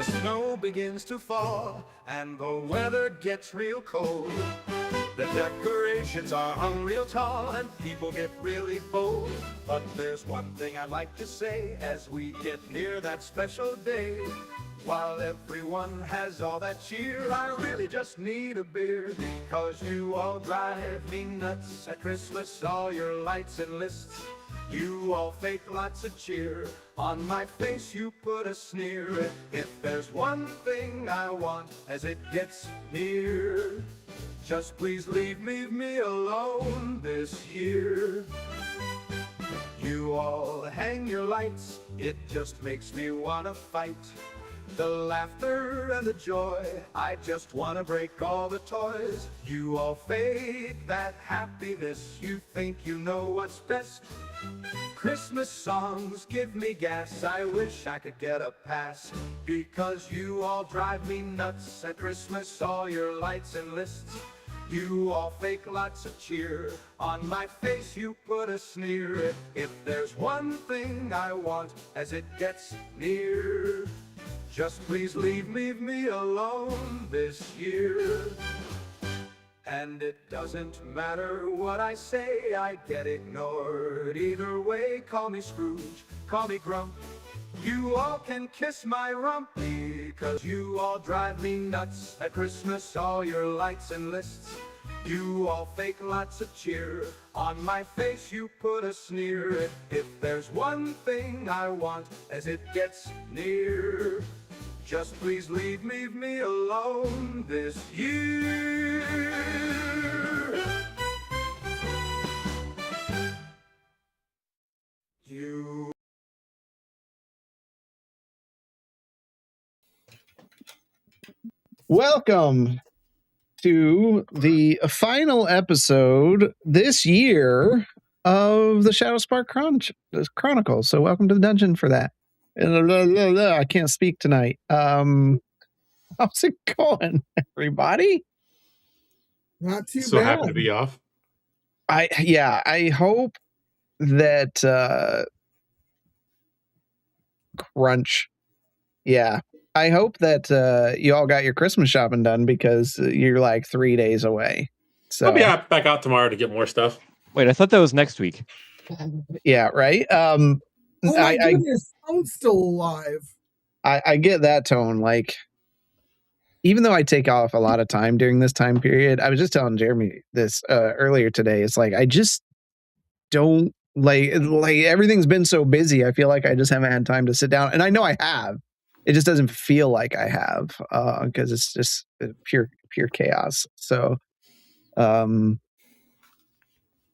the snow begins to fall and the weather gets real cold. The decorations are hung real tall and people get really bold. But there's one thing I'd like to say as we get near that special day. While everyone has all that cheer, I really just need a beer. Because you all drive me nuts at Christmas, all your lights and lists. You all fake lots of cheer, on my face you put a sneer. If there's one thing I want as it gets near, just please leave me alone this year. You all hang your lights, it just makes me wanna fight. The laughter and the joy, I just wanna break all the toys. You all fake that happiness, you think you know what's best. Christmas songs give me gas, I wish I could get a pass. Because you all drive me nuts at Christmas, all your lights and lists. You all fake lots of cheer, on my face you put a sneer. If there's one thing I want as it gets near, just please leave me alone this year. And it doesn't matter what I say, I get ignored. Either way, call me Scrooge, call me Grump. You all can kiss my rump, because you all drive me nuts at Christmas, all your lights and lists. You all fake lots of cheer, on my face you put a sneer. If there's one thing I want as it gets near, just please leave me alone this year. You. Welcome to the final episode this year of the Shadowspark Chronicles. So welcome to the dungeon for that. I can't speak tonight. How's it going, everybody? Not too so bad. Happy to be off. I hope that Crunch. Yeah. I hope that you all got your Christmas shopping done, because you're like 3 days away. So I'll be back out tomorrow to get more stuff. Wait, I thought that was next week. Yeah, right. Oh my goodness, Tone's still alive. I get that, Tone. Like, even though I take off a lot of time during this time period, I was just telling Jeremy this earlier today. It's like I just don't like everything's been so busy. I feel like I just haven't had time to sit down, and I know I have. It just doesn't feel like I have, because it's just pure chaos. So,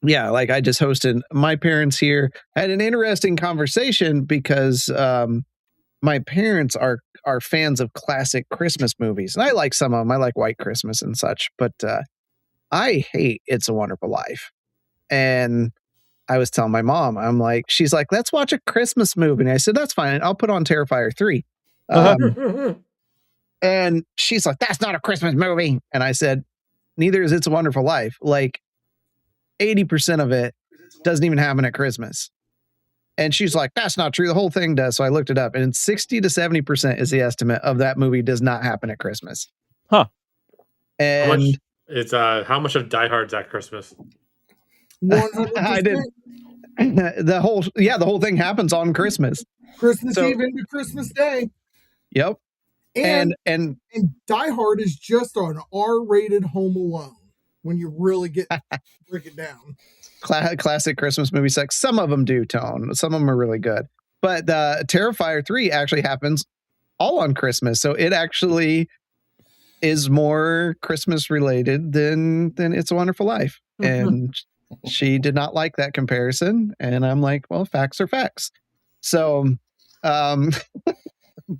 yeah, like I just hosted my parents here. I had an interesting conversation because my parents are fans of classic Christmas movies, and I like some of them. I like White Christmas and such, but I hate It's a Wonderful Life. And I was telling my mom, she's like, let's watch a Christmas movie. And I said, that's fine. I'll put on Terrifier 3. And she's like, that's not a Christmas movie. And I said, neither is It's a Wonderful Life. Like 80% of it doesn't even happen at Christmas. And she's like, that's not true. The whole thing does. So I looked it up, and 60 to 70% is the estimate of that movie does not happen at Christmas. Huh. And how much of Die Hard's at Christmas? 100%. I did. The whole thing happens on Christmas. Christmas Eve into Christmas Day. Yep. And Die Hard is just an R-rated Home Alone when you really break it down. Classic Christmas movie sex. Some of them do, Tone. Some of them are really good. But Terrifier 3 actually happens all on Christmas. So it actually is more Christmas related than It's a Wonderful Life. And she did not like that comparison. And I'm like, well, facts are facts. So,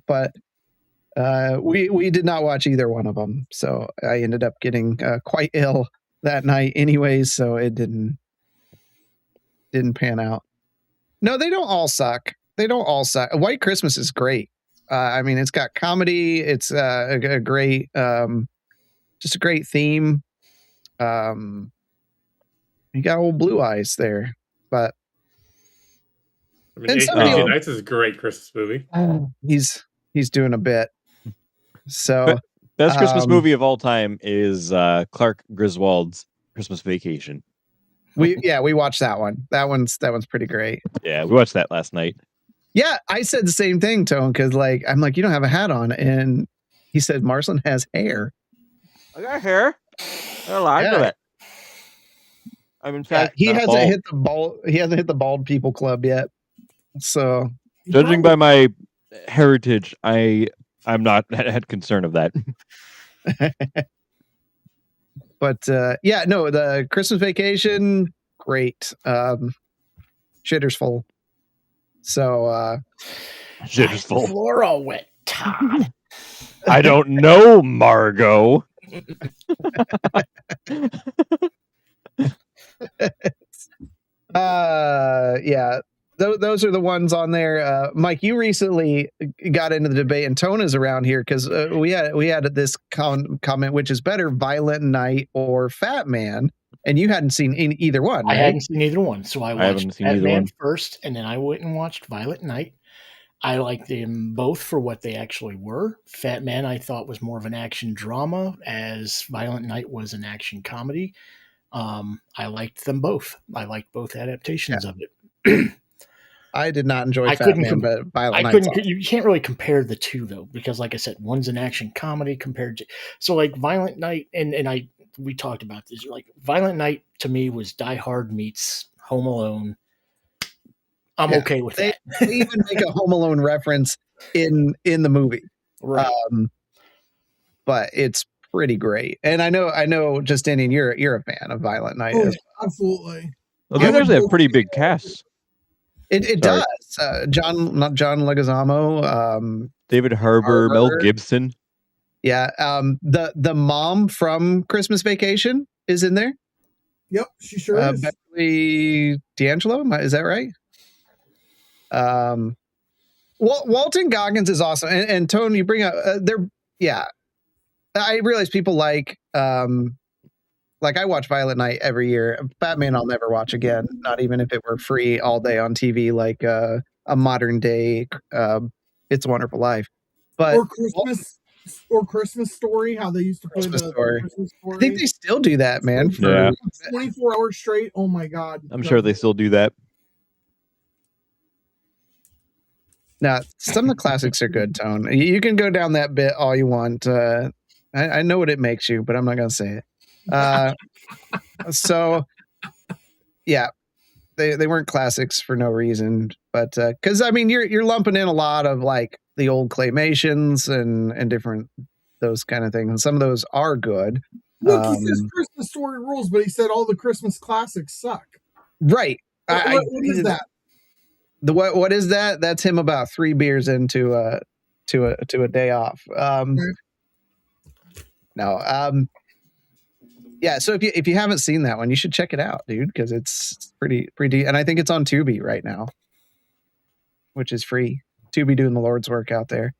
but we did not watch either one of them. So I ended up getting quite ill that night anyways. So it didn't pan out. No, they don't all suck. White Christmas is great. I mean, it's got comedy. It's a great, just a great theme. You got old Blue Eyes there, but I mean, 18 Nights is a great Christmas movie. He's doing a bit. So Best Christmas movie of all time is Clark Griswold's Christmas Vacation. we watched that one. That one's pretty great. Yeah, we watched that last night. Yeah, I said the same thing, Tone, because I'm like, you don't have a hat on, and he said Marcelin has hair. I got hair. I like it. I'm in fact. He hasn't hit the bald. He hasn't hit the bald people club yet. So, judging by my heritage, I'm not had concern of that. But the Christmas Vacation, great. Shitter's full. So Shitter's full. Floor all wet, Todd. I don't know, Margot. Those are the ones on there. Mike, you recently got into the debate, and Tona's around here because we had this comment, which is better, Violent Night or Fat Man, and you hadn't seen either one. I right? hadn't seen either one, so I watched Fat Man first, and then I went and watched Violent Night. I liked them both for what they actually were. Fat Man I thought was more of an action drama, as Violent Night was an action comedy. I liked them both. I liked both adaptations of it. I did not enjoy Fat Man, but Violent Night. You can't really compare the two though, because like I said, one's an action comedy compared to Violent Night, and we talked about this. Like Violent Night to me was Die Hard meets Home Alone. I'm okay with that. They even make a Home Alone reference in the movie, right? But it's pretty great. And I know, Justinian, you're a fan of Violent Night. Oh, absolutely. Well, these actually have pretty big casts. It does. Not John Leguizamo, David Harbour, Mel Gibson. Yeah. The mom from Christmas Vacation is in there. Yep, she sure is. Beverly D'Angelo, is that right? Walton Goggins is awesome, and Tone, you bring up I realize people like I watch Violent Night every year. Batman I'll never watch again, not even if it were free all day on TV, like a modern day It's a Wonderful Life. But Christmas Story, how they used to play Christmas Story. I think they still do that, man. For 24 hours straight. Oh my God. I'm sure they still do that. Now, some of the classics are good, Tone. You can go down that bit all you want. I know what it makes you, but I'm not going to say it. So, yeah, they weren't classics for no reason, but because you're lumping in a lot of like the old claymations and different those kind of things, and some of those are good. Look, he says Christmas Story rules, but he said all the Christmas classics suck. Right? What is that? What is that? That's him about 3 beers into a day off. Yeah. So if you haven't seen that one, you should check it out, dude, because it's pretty, and I think it's on Tubi right now, which is free. Tubi doing the Lord's work out there.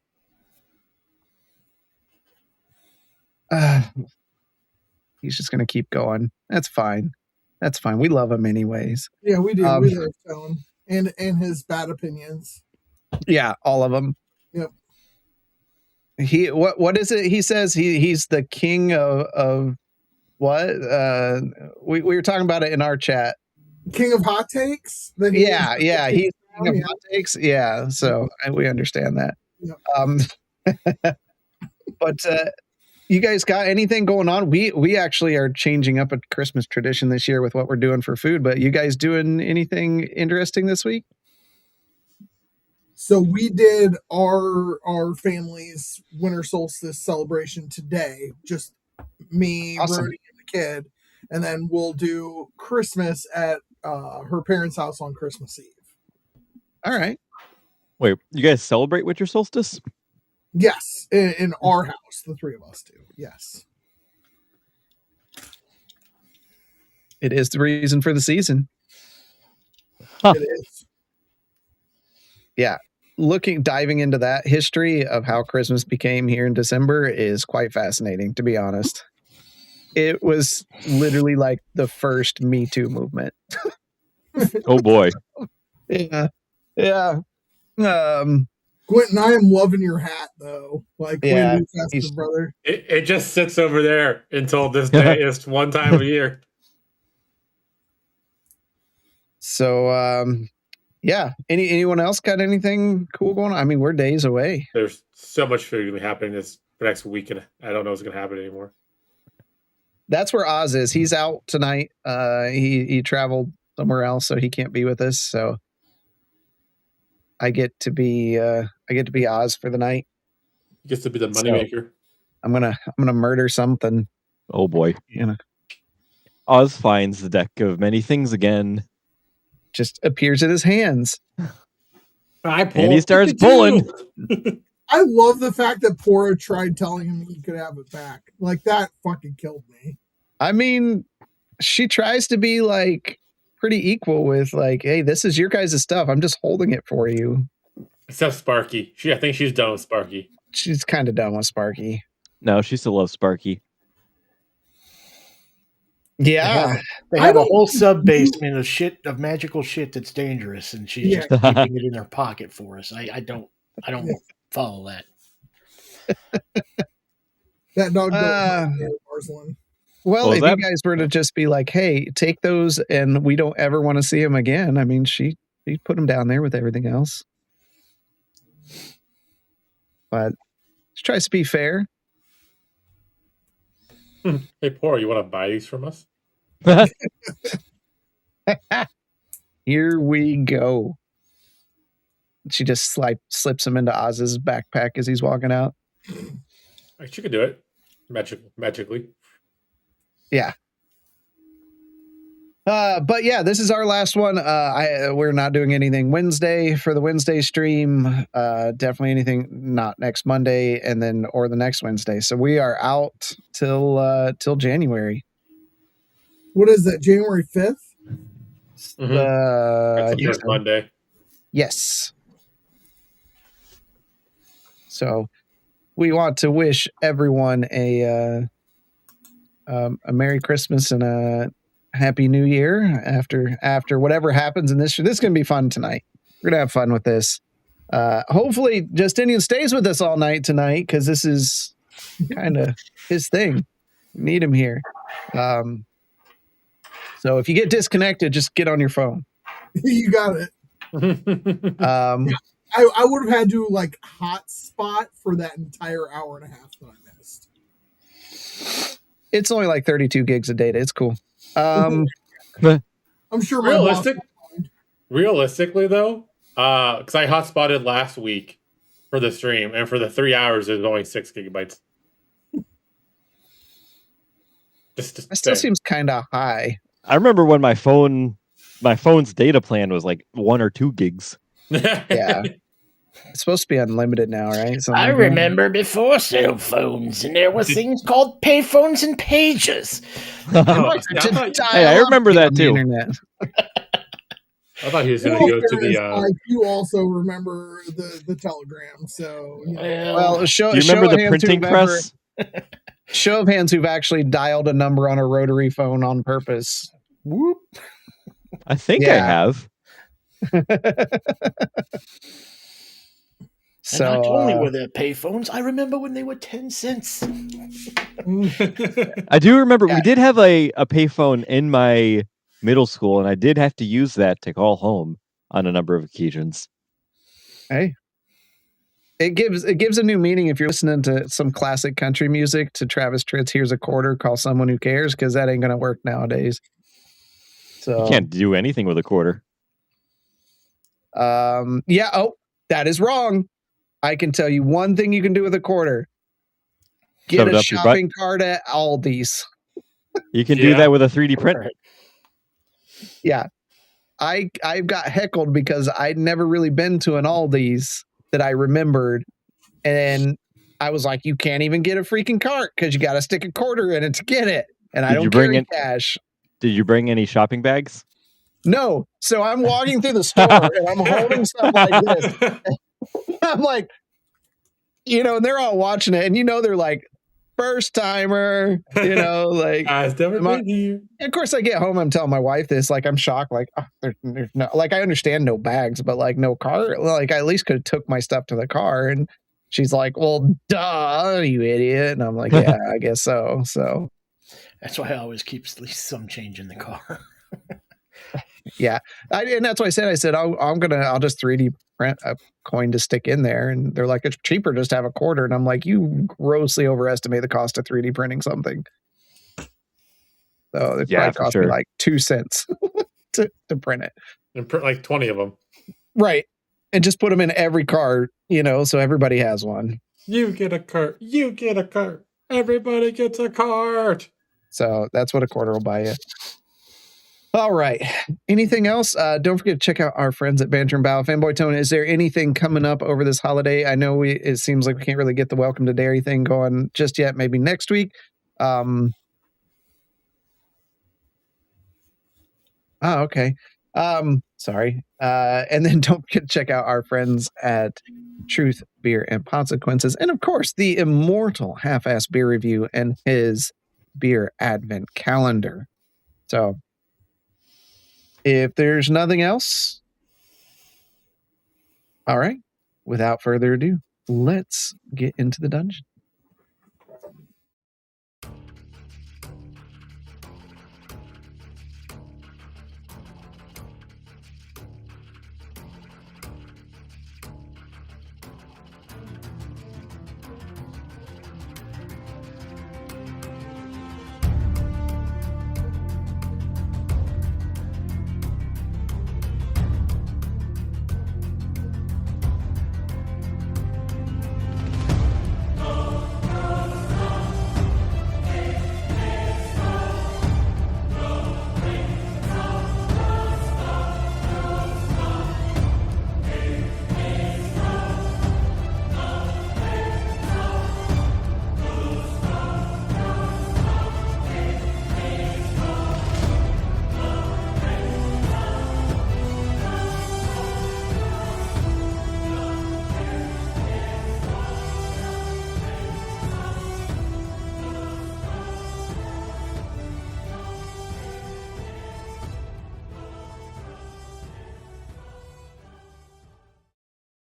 He's just gonna keep going. That's fine. We love him anyways. Yeah, we do. We love Tone and his bad opinions. Yeah, all of them. Yep. What is it? He says he's the king of what? We were talking about it in our chat. King of hot takes. He's king of hot takes. Yeah, so we understand that. Yep. But you guys got anything going on? We actually are changing up a Christmas tradition this year with what we're doing for food. But you guys doing anything interesting this week? So we did our family's winter solstice celebration today. Just me, awesome. Brody, and the kid, and then we'll do Christmas at her parents' house on Christmas Eve. All right. Wait, you guys celebrate winter solstice? Yes, in our house, the three of us do. Yes, it is the reason for the season. Huh. It is. Yeah. Diving into that history of how Christmas became here in December is quite fascinating, to be honest. It was literally like the first Me Too movement. Oh boy. Yeah. Quentin, I am loving your hat though. Like, Yeah, Quentin, festive, brother. It just sits over there until this day is one time of year. So, yeah. Anyone else got anything cool going on? I mean, we're days away. There's so much food going to be happening this next week, and I don't know what's going to happen anymore. That's where Oz is. He's out tonight. He traveled somewhere else, so he can't be with us. So I get to be Oz for the night. He gets to be the moneymaker. I'm gonna murder something. Oh boy. You know, Oz finds the deck of many things again. just appears in his hands. And he starts pulling. I love the fact that Pora tried telling him he could have it back. Like, that fucking killed me. I mean, she tries to be like pretty equal with like, hey, this is your guys' stuff. I'm just holding it for you. Except Sparky. I think she's done with Sparky. She's kind of done with Sparky. No, she still loves Sparky. Yeah. They have a whole sub basement of magical shit that's dangerous, and she's just keeping it in her pocket for us. I don't follow that. That dog. Well, if you guys were to just be like, hey, take those and we don't ever want to see him again. I mean, she put him down there with everything else. But she tries to be fair. Hey, Pora, you want to buy these from us? Here we go. She just slips him into Oz's backpack as he's walking out. She could do it magically. Yeah. But yeah, this is our last one. We're not doing anything Wednesday for the Wednesday stream. Definitely anything not next Monday and then or the next Wednesday. So we are out till January. What is that? January 5th? That's the first Monday. Yes. So we want to wish everyone a Merry Christmas and a Happy New Year after whatever happens in this year. This is going to be fun tonight. We're going to have fun with this. Hopefully Justinian stays with us all night tonight because this is kind of his thing. We need him here. So if you get disconnected, just get on your phone. You got it. I would have had to like hotspot for that entire hour and a half that I missed. It's only like 32 gigs of data. It's cool. I'm sure realistically though, because I hotspotted last week for the stream, and for the 3 hours it was only 6 gigabytes. That still seems kind of high. I remember when my phone's data plan was like 1 or 2 gigs. Yeah. It's supposed to be unlimited now, right? I remember before cell phones, and there was things called payphones and pages. Hey, I remember that too. I thought he was going to go to the. You also remember the telegram, so. You know. Well, do you remember the printing press? Show of hands who've actually dialed a number on a rotary phone on purpose. Whoop. I think I have. So, and not only were there payphones, I remember when they were 10 cents. I do remember we did have a payphone in my middle school, and I did have to use that to call home on a number of occasions. Hey, it gives a new meaning if you're listening to some classic country music to Travis Tritt's "Here's a Quarter, Call Someone Who Cares," because that ain't gonna work nowadays. So you can't do anything with a quarter. Yeah. Oh, that is wrong. I can tell you one thing you can do with a quarter. Get a shopping cart at Aldi's. You can do that with a 3D printer. Yeah. I got heckled because I'd never really been to an Aldi's that I remembered. And I was like, you can't even get a freaking cart because you got to stick a quarter in it to get it. And I don't carry cash. Did you bring any shopping bags? No. So I'm walking through the store and I'm holding stuff like this. I'm like, and they're all watching it. And they're like, first timer, you know, like I've never been here. Of course, I get home, I'm telling my wife this, like, I'm shocked, like, there's no, like, I understand no bags, but like no car, like, I at least could have took my stuff to the car. And she's like, well, duh, you idiot. And I'm like, yeah, I guess so. So that's why I always keep at least some change in the car. yeah. And that's why I said, I'll just 3D print a coin to stick in there. And they're like, it's cheaper just to have a quarter. And I'm like, you grossly overestimate the cost of 3D printing something. So it probably cost me like 2 cents to print it. And print like 20 of them. Right. And just put them in every cart, you know, so everybody has one. You get a cart. You get a cart. Everybody gets a cart. So that's what a quarter will buy you. All right. Anything else? Don't forget to check out our friends at Banter and Battle. Fanboy Tone, is there anything coming up over this holiday? I know it seems like we can't really get the Welcome to Dairy thing going just yet. Maybe next week. Okay. Sorry. And then don't forget to check out our friends at Truth, Beer, and Consequences. And of course, the immortal Half-Ass Beer Review and his beer advent calendar. So if there's nothing else, all right, without further ado, let's get into the dungeon.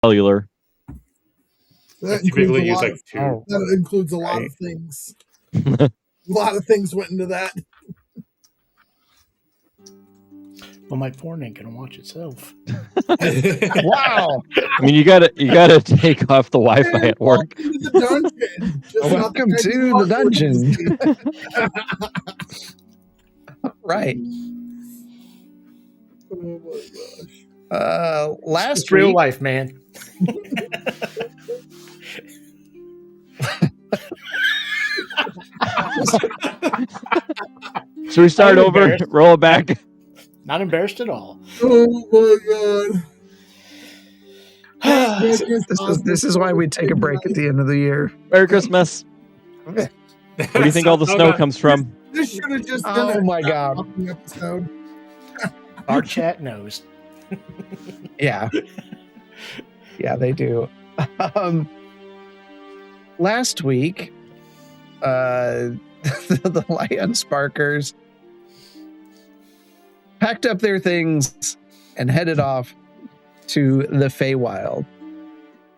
Cellular. That typically use like 2. That includes a lot of things. A lot of things went into that. Well, my porn ain't gonna watch itself. Wow! I mean, you gotta take off the Wi-Fi at work. Welcome to the dungeon. Right. Oh my gosh. Last It's real week, life, man. Should we start over? Roll it back. Not embarrassed at all. Oh my god. this is why we take a break at the end of the year. Merry Christmas. Where do you think all the snow comes from? This should have just been Oh my god. episode. Our chat knows. Yeah. Yeah, they do. Last week, the Lion Sparkers packed up their things and headed off to the Feywild.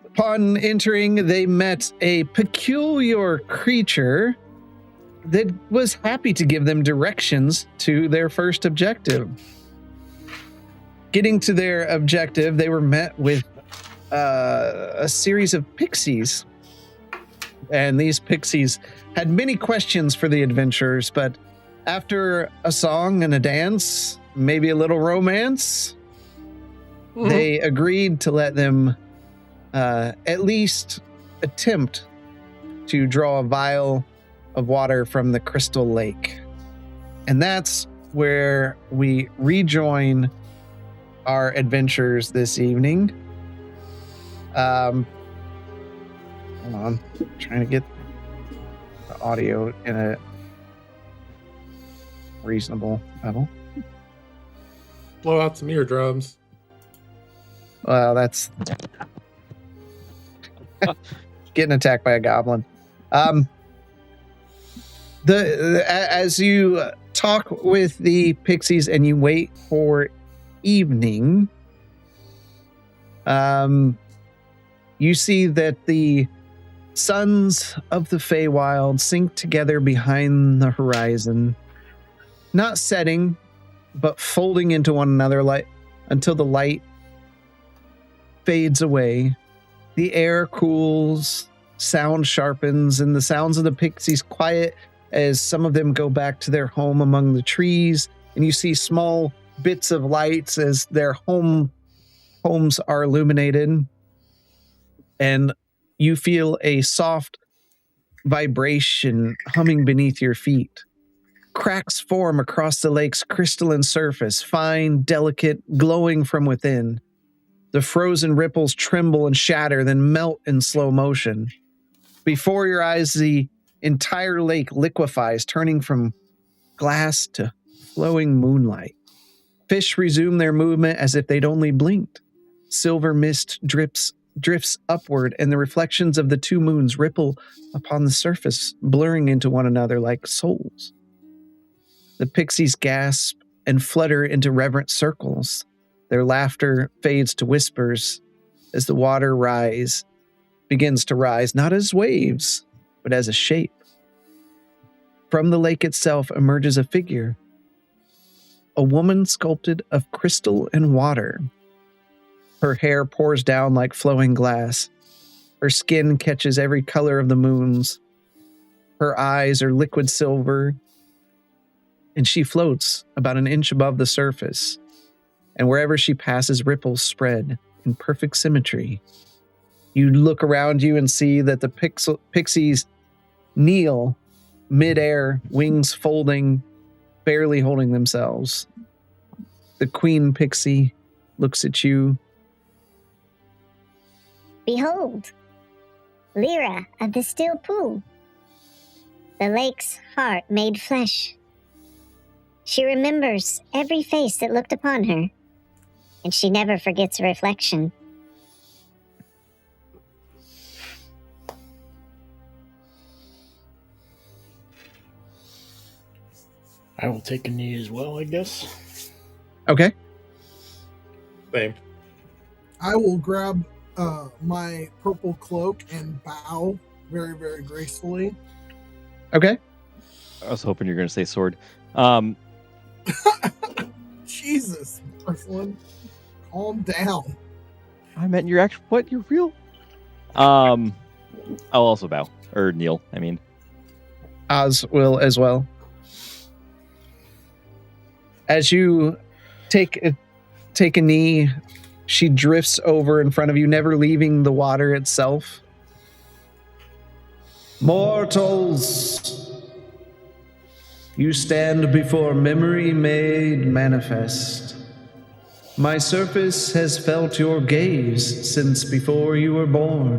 Upon entering, they met a peculiar creature that was happy to give them directions to their first objective. Getting to their objective, they were met with a series of pixies. And these pixies had many questions for the adventurers, but after a song and a dance, maybe a little romance, they agreed to let them at least attempt to draw a vial of water from the crystal lake. And that's where we rejoin our adventures this evening. Hold on, I'm trying to get the audio in a reasonable level. Blow out some eardrums. Well, that's getting attacked by a goblin. As you talk with the pixies and you wait for evening, you see that the suns of the Feywild sink together behind the horizon, not setting, but folding into one another until the light fades away. The air cools, sound sharpens, and the sounds of the pixies quiet as some of them go back to their home among the trees, and you see small bits of lights as their homes are illuminated, and you feel a soft vibration humming beneath your feet. Cracks form across the lake's crystalline surface, fine, delicate, glowing from within. The frozen ripples tremble and shatter, then melt in slow motion. Before your eyes, the entire lake liquefies, turning from glass to flowing moonlight. Fish resume their movement as if they'd only blinked. Silver mist drifts upward, and the reflections of the two moons ripple upon the surface, blurring into one another like souls. The pixies gasp and flutter into reverent circles. Their laughter fades to whispers as the water begins to rise, not as waves, but as a shape. From the lake itself emerges a figure, a woman sculpted of crystal and water. Her hair pours down like flowing glass. Her skin catches every color of the moons. Her eyes are liquid silver, and she floats about an inch above the surface. And wherever she passes, ripples spread in perfect symmetry. You look around you and see that the pixies kneel midair, wings folding, barely holding themselves. The queen pixie looks at you. Behold, Lyra of the still pool, the lake's heart made flesh. She remembers every face that looked upon her, and she never forgets a reflection. I will take a knee as well, I guess. Okay. Same. I will grab my purple cloak and bow very, very gracefully. Okay. I was hoping you were going to say sword. Jesus, Marcelin, calm down. I meant your actual. What? You're real? I'll also bow or kneel. I mean, Oz will as well. As you take a knee, she drifts over in front of you, never leaving the water itself. Mortals, you stand before memory made manifest. My surface has felt your gaze since before you were born.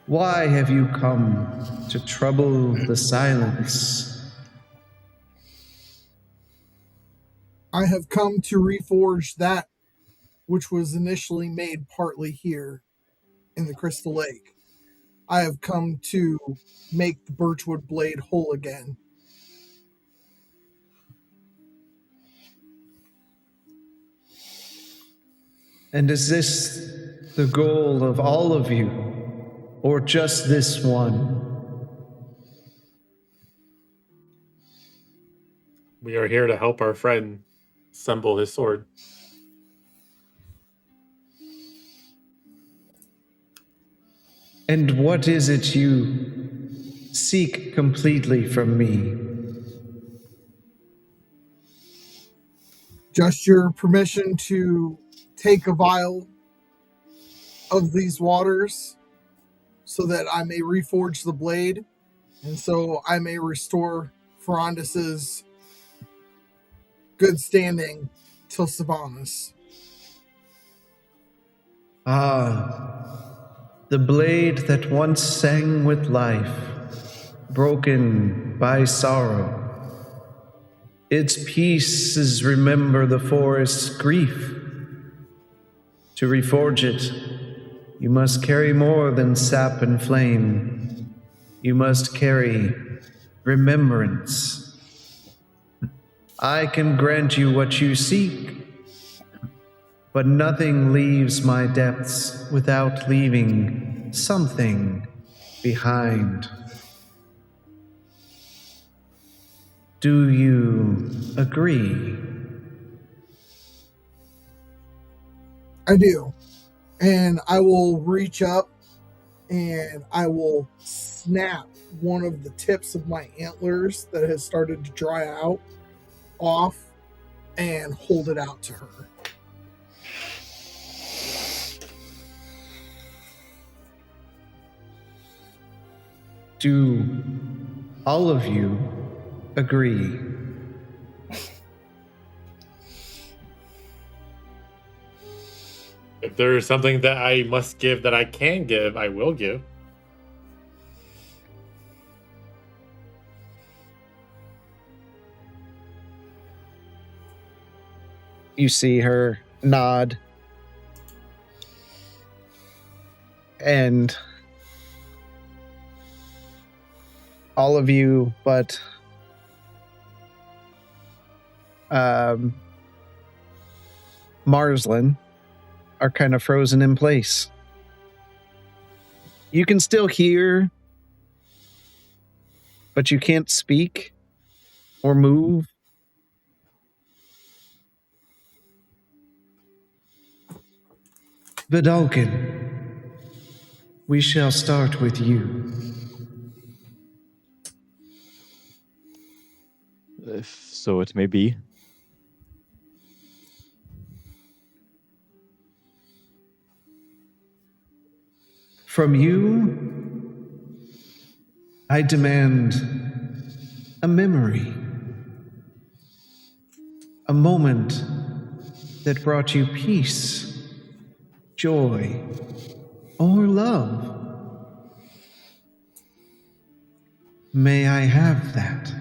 Why have you come to trouble the silence? I have come to reforge that which was initially made partly here in the Crystal Lake. I have come to make the Birchwood blade whole again. And is this the goal of all of you, or just this one? We are here to help our friend assemble his sword. And what is it you seek completely from me? Just your permission to take a vial of these waters so that I may reforge the blade and so I may restore Ferondis's good standing till Sylvanas. Ah, the blade that once sang with life, broken by sorrow. Its pieces remember the forest's grief. To reforge it, you must carry more than sap and flame. You must carry remembrance. I can grant you what you seek, but nothing leaves my depths without leaving something behind. Do you agree? I do. And I will reach up and I will snap one of the tips of my antlers that has started to dry out off and hold it out to her. Do all of you agree? If there is something that I must give that I can give, I will give. You see her nod. And all of you but Marslin are kind of frozen in place. You can still hear, but you can't speak or move. Vidalkin, we shall start with you. If so it may be. From you, I demand a memory. A moment that brought you peace, joy, or love. May I have that?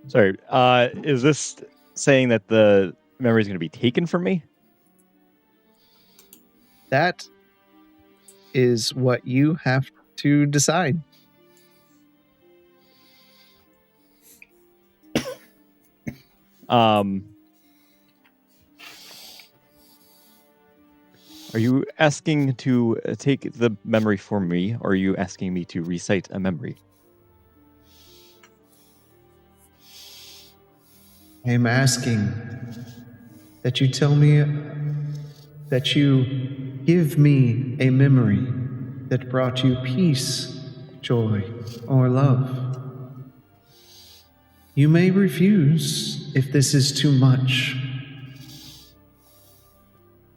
Sorry, is this saying that the memory is going to be taken from me? That is what you have to decide. Are you asking to take the memory from me, or are you asking me to recite a memory? I am asking that you tell me, that you give me a memory that brought you peace, joy, or love. You may refuse if this is too much.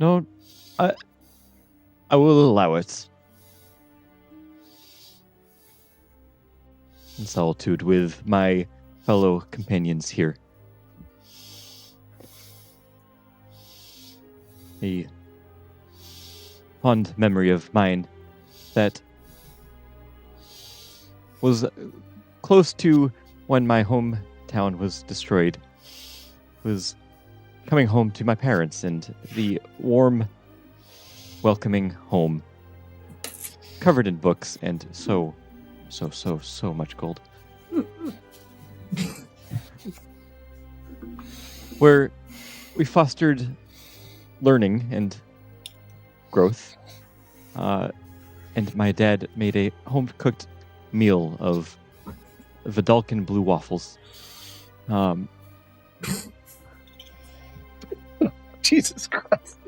No, I will allow it. In solitude with my fellow companions here. A fond memory of mine that was close to when my hometown was destroyed. Was coming home to my parents and the warm, welcoming home, covered in books and so much gold. Where we fostered learning and growth, and my dad made a home-cooked meal of Vidalkin blue waffles. Jesus Christ.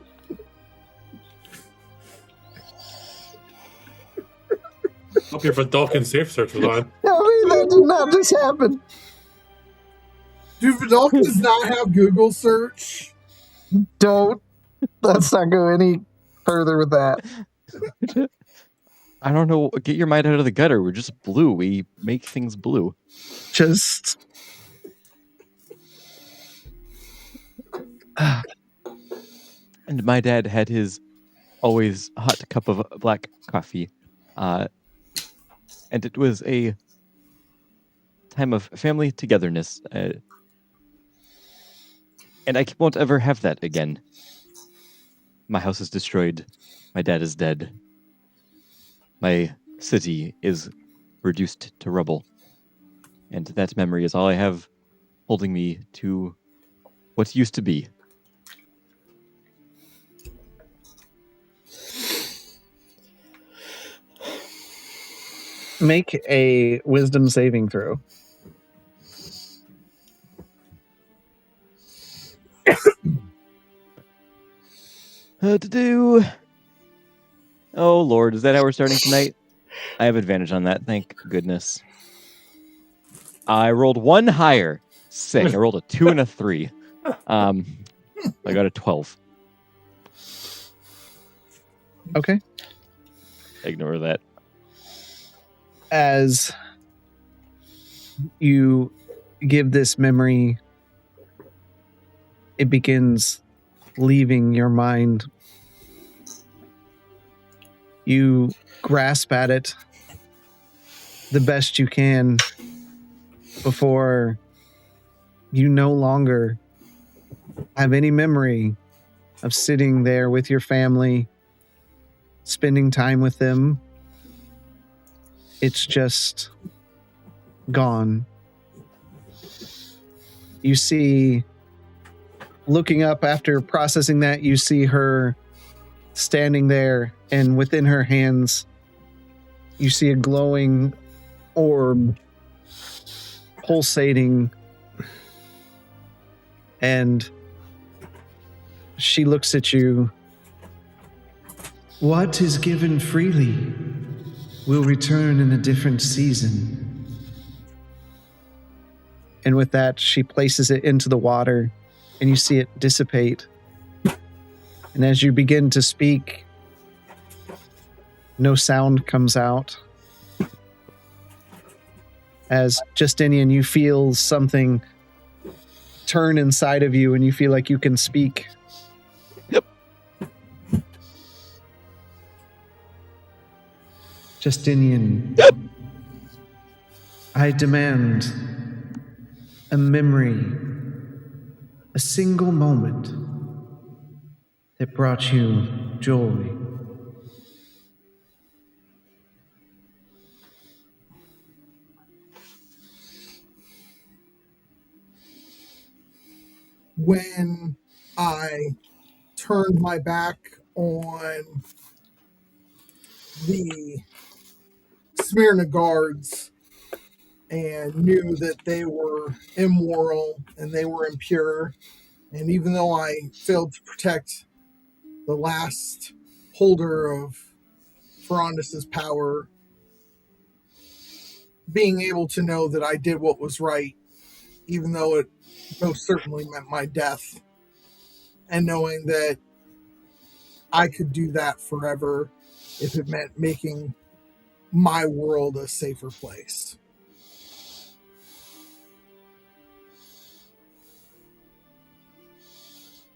Hope your Vidalkin safe search was on. I mean, that did not just happen. Do Vidalkin does not have Google search? Don't. Let's not go any further with that. I don't know. Get your mind out of the gutter. We're just blue. We make things blue. Just... And my dad had his always hot cup of black coffee. And it was a time of family togetherness. And I won't ever have that again. My house is destroyed. My dad is dead. My city is reduced to rubble. And that memory is all I have holding me to what used to be. Make a wisdom saving throw. To do. Oh, Lord, is that how we're starting tonight? I have advantage on that, thank goodness. I rolled one higher. Sick. I rolled a 2 and a 3. I got a 12. Okay. Ignore that. As you give this memory, it begins leaving your mind. You grasp at it the best you can before you no longer have any memory of sitting there with your family, spending time with them. It's just gone. You see, looking up after processing that, you see her standing there, and within her hands, you see a glowing orb pulsating, and she looks at you. What is given freely will return in a different season. And with that, she places it into the water, and you see it dissipate. And as you begin to speak, no sound comes out. As Justinian, you feel something turn inside of you, and you feel like you can speak. Yep. Justinian, I demand a memory, a single moment that brought you joy. When I turned my back on the Smyrna guards and knew that they were immoral and they were impure, and even though I failed to protect the last holder of Ferondis' power, being able to know that I did what was right, even though it most certainly meant my death, and knowing that I could do that forever if it meant making my world a safer place.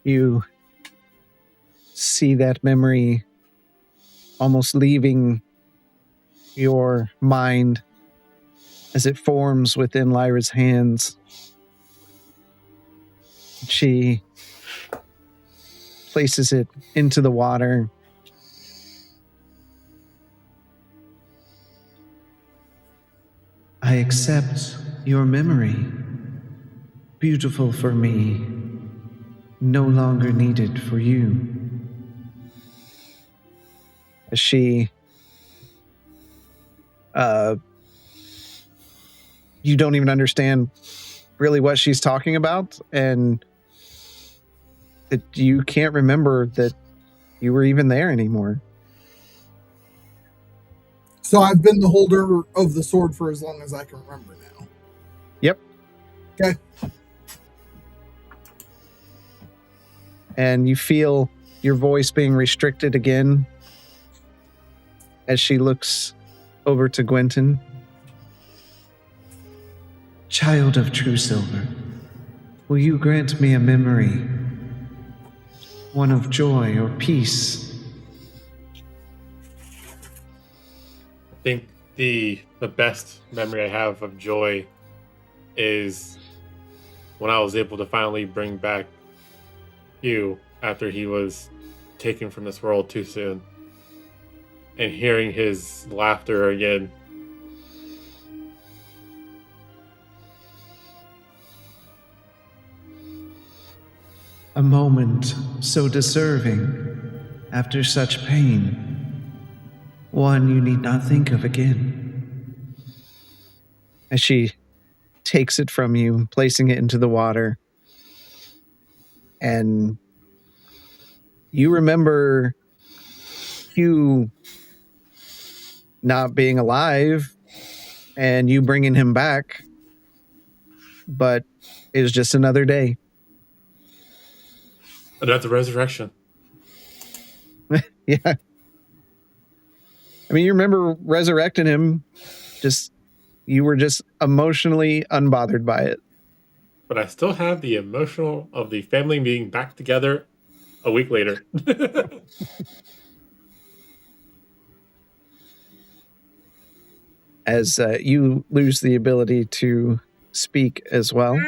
You see that memory almost leaving your mind as it forms within Lyra's hands. She places it into the water. I accept your memory. Beautiful for me, no longer needed for you. She, you don't even understand really what she's talking about, and that you can't remember that you were even there anymore. So I've been the holder of the sword for as long as I can remember now. Yep. Okay. And you feel your voice being restricted again as she looks over to Gwenton. Child of True Silver, will you grant me a memory? One of joy or peace? I think the best memory I have of joy is when I was able to finally bring back Hugh after he was taken from this world too soon, and hearing his laughter again moment so deserving after such pain, one you need not think of again. As she takes it from you, placing it into the water, and you remember Hugh not being alive and you bringing him back, but it was just another day. Another resurrection. Yeah. I mean, you remember resurrecting him, you were just emotionally unbothered by it. But I still have the emotional of the family being back together a week later. As you lose the ability to speak as well.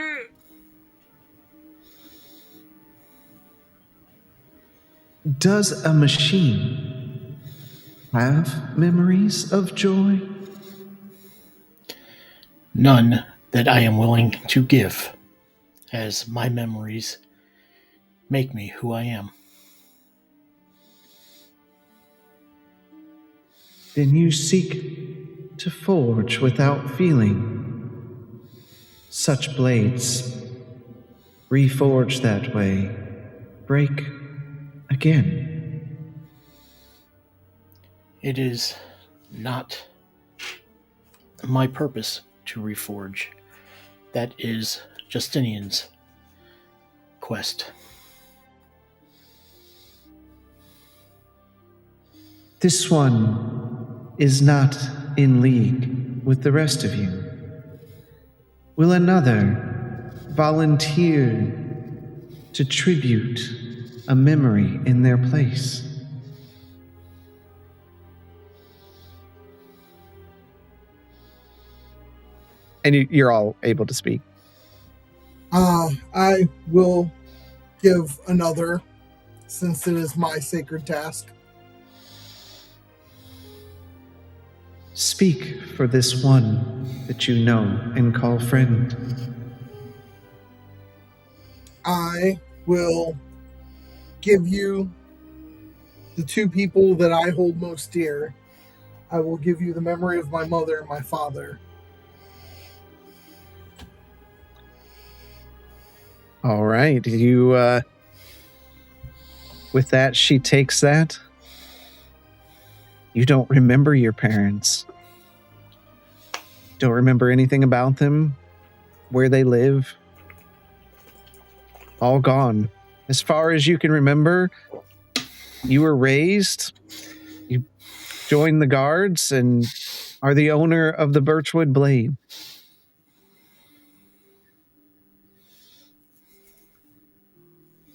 Does a machine have memories of joy? None that I am willing to give, as my memories make me who I am. Then you seek to forge without feeling. Such blades, reforged that way, break again. It is not my purpose to reforge. That is Justinian's quest. This one is not in league with the rest of you. Will another volunteer to tribute a memory in their place? And you're all able to speak. I will give another, since it is my sacred task. Speak for this one that you know and call friend. I will give you the two people that I hold most dear. I will give you the memory of my mother and my father. All right. You, with that, she takes that. You don't remember your parents. Don't remember anything about them, where they live. All gone. As far as you can remember, you were raised, you joined the guards, and are the owner of the Birchwood Blade.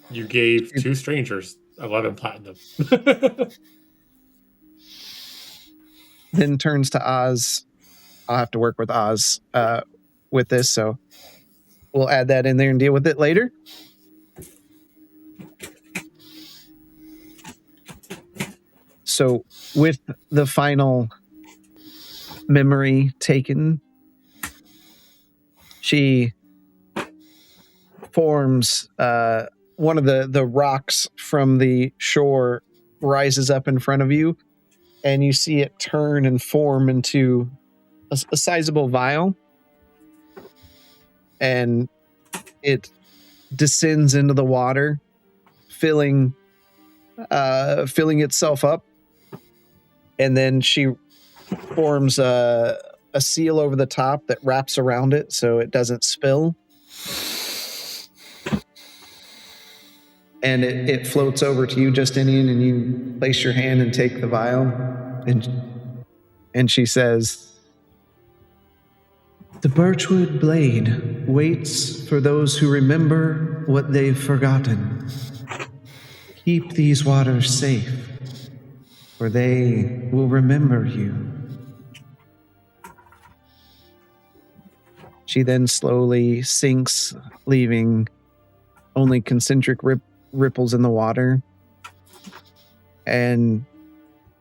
You gave two strangers 11 platinum. Then turns to Oz. I'll have to work with Oz with this, so we'll add that in there and deal with it later. So with the final memory taken, she forms one of the rocks from the shore rises up in front of you, and you see it turn and form into a sizable vial, and it descends into the water, filling itself up, and then she forms a seal over the top that wraps around it so it doesn't spill. And it floats over to you, Justinian, and you place your hand and take the vial. And she says, "The Birchwood Blade waits for those who remember what they've forgotten. Keep these waters safe, for they will remember you." She then slowly sinks, leaving only concentric ripples in the water. And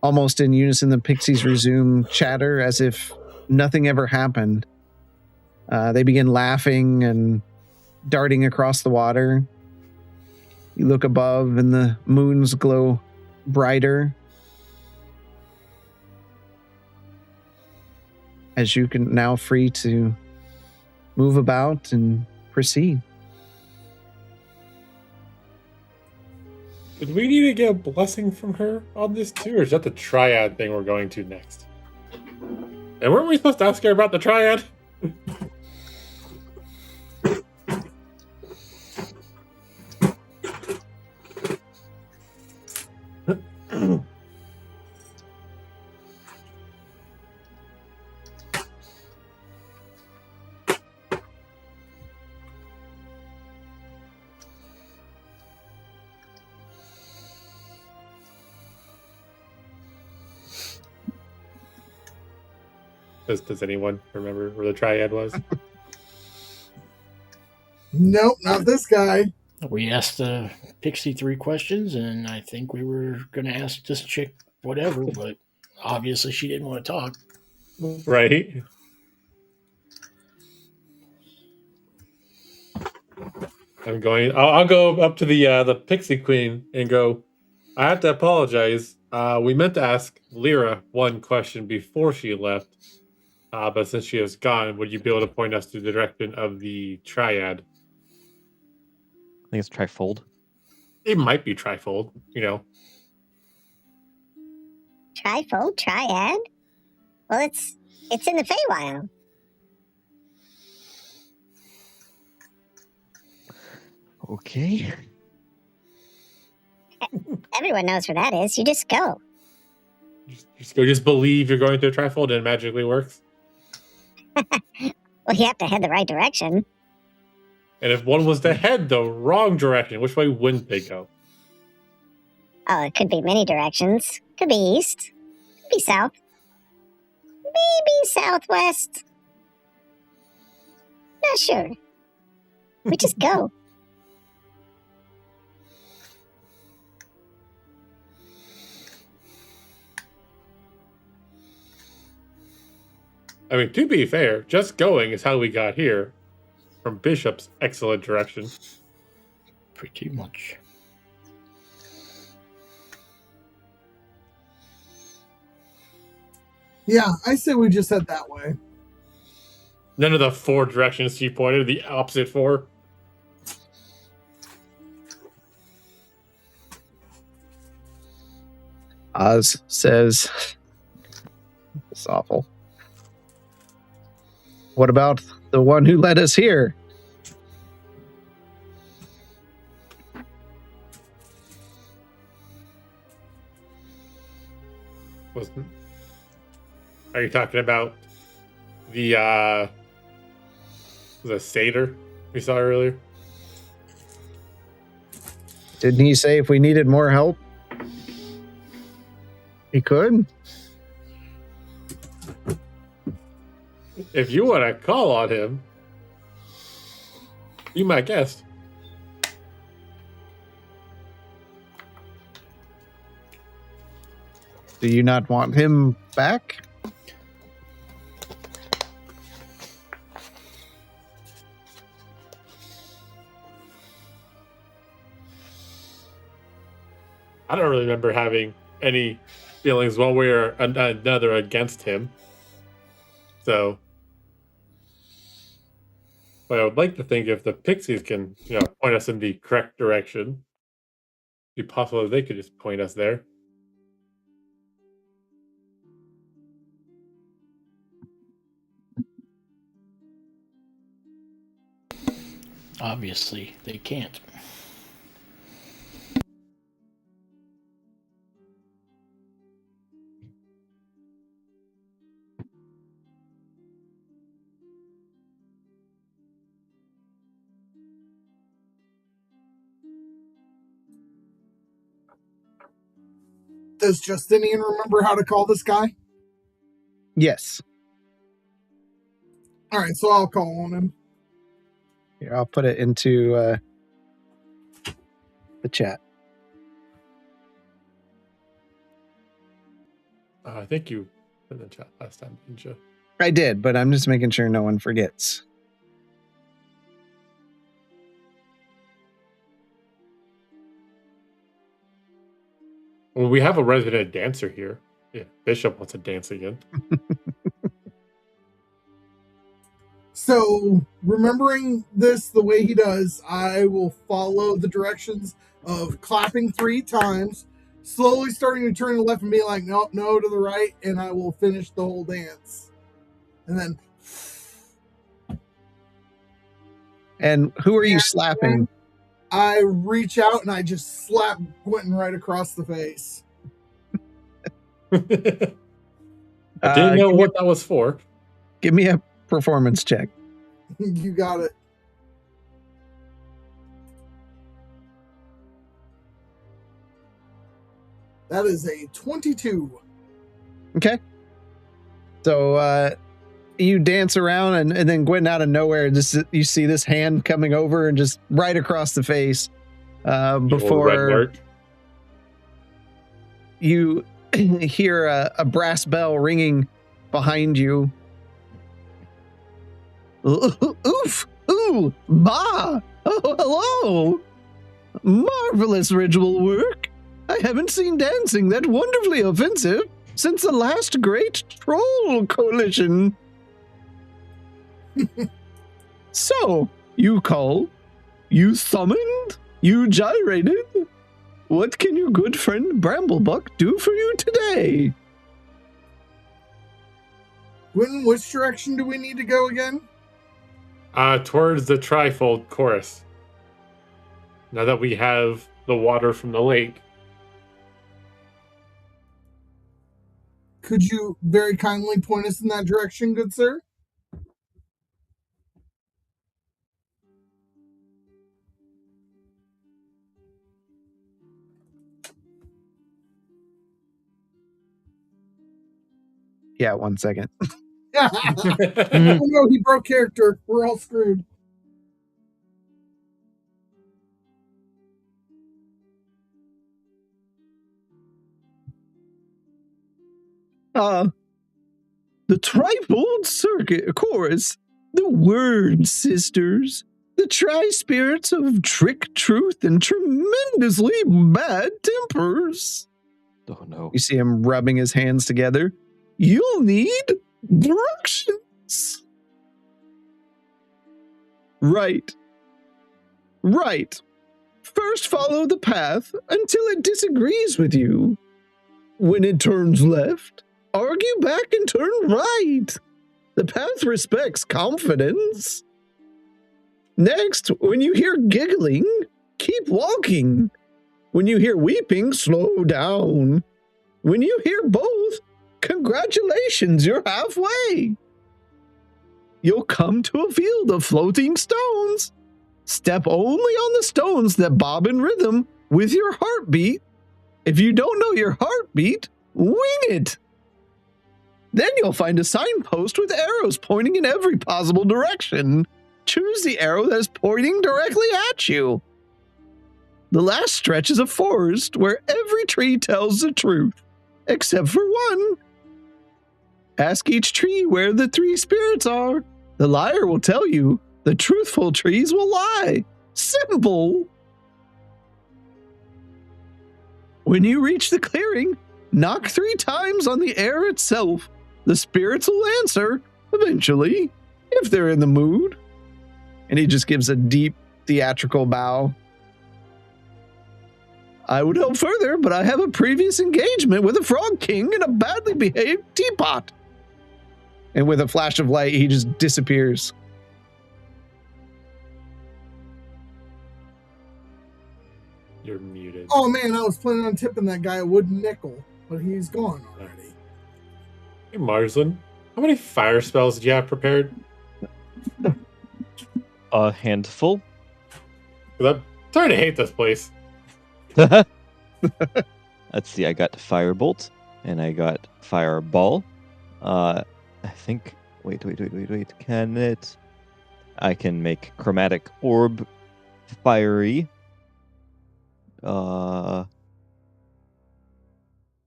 almost in unison, the pixies resume chatter as if nothing ever happened. They begin laughing and darting across the water. You look above and the moons glow brighter as you can now free to move about and proceed. Did we need to get a blessing from her on this too, or is that the triad thing we're going to next? And weren't we supposed to ask her about the triad? Does anyone remember where the triad was? Nope, not this guy. We asked the Pixie 3 questions, and I think we were going to ask this chick whatever, but obviously she didn't want to talk. Right? I'll go up to the Pixie Queen and go, I have to apologize. We meant to ask Lyra one question before she left. But since she is gone, would you be able to point us to the direction of the triad? I think it's trifold. It might be trifold, you know. Trifold? Triad? Well, it's in the Feywild. Okay. Everyone knows where that is. You just go. Just believe you're going to a trifold and it magically works. Well, you have to head the right direction. And if one was to head the wrong direction, which way wouldn't they go? Oh, it could be many directions. Could be east. Could be south. Maybe southwest. Not sure. We just go. I mean, to be fair, just going is how we got here. From Bishop's excellent direction. Pretty much. Yeah, I say we just head that way. None of the 4 directions she pointed, the opposite 4. Oz says, it's awful. What about the one who led us here? Are you talking about the satyr we saw earlier? Didn't he say if we needed more help, he could? If you want to call on him, be my guest. Do you not want him back? I don't really remember having any feelings one way or another against him. So, but I would like to think if the pixies can, point us in the correct direction, it'd be possible that they could just point us there. Obviously, they can't. Does Justinian remember how to call this guy? Yes. All right, so I'll call on him. Here, I'll put it into the chat. I think you put in the chat last time, didn't you? I did, but I'm just making sure no one forgets. Well, we have a resident dancer here. If Bishop wants to dance again. So, remembering this the way he does, I will follow the directions of clapping 3 times, slowly starting to turn to the left and be like, no, no, to the right, and I will finish the whole dance. And then. And who are you slapping? I reach out and I just slap Quentin right across the face. I didn't know what that was for. Give me a performance check. You got it. That is a 22. Okay. So you dance around and then Gwen out of nowhere, just you see this hand coming over and just right across the face before you hear a brass bell ringing behind you. Oof! Ooh! Bah! Oh, hello! Marvelous ritual work! I haven't seen dancing that wonderfully offensive since the last great troll coalition. So, you call, you summoned, you gyrated. What can your good friend Bramblebuck do for you today? Quentin, which direction do we need to go again? Towards the trifold chorus. Now that we have the water from the lake. Could you very kindly point us in that direction, good sir? Yeah, 1 second. Oh no, he broke character. We're all screwed. The trifold circuit chorus, the word sisters, the tri-spirits of trick, truth, and tremendously bad tempers. Oh no. You see him rubbing his hands together. You'll need directions. Right. First follow the path until it disagrees with you. When it turns left, argue back and turn right. The path respects confidence. Next, when you hear giggling, keep walking. When you hear weeping, slow down. When you hear both, congratulations, you're halfway. You'll come to a field of floating stones. Step only on the stones that bob in rhythm with your heartbeat. If you don't know your heartbeat, wing it. Then you'll find a signpost with arrows pointing in every possible direction. Choose the arrow that is pointing directly at you. The last stretch is a forest where every tree tells the truth, except for one. Ask each tree where the 3 spirits are. The liar will tell you. The truthful trees will lie. Simple. When you reach the clearing, knock 3 times on the air itself. The spirits will answer, eventually, if they're in the mood. And he just gives a deep, theatrical bow. I would help further, but I have a previous engagement with a frog king and a badly behaved teapot. And with a flash of light, he just disappears. You're muted. Oh man, I was planning on tipping that guy a wooden nickel, but he's gone already. Hey, Marsland, how many fire spells did you have prepared? A handful. 'Cause I'm starting to hate this place. Let's see, I got Firebolt, and I got Fireball. I think... Wait. Can it... I can make Chromatic Orb fiery.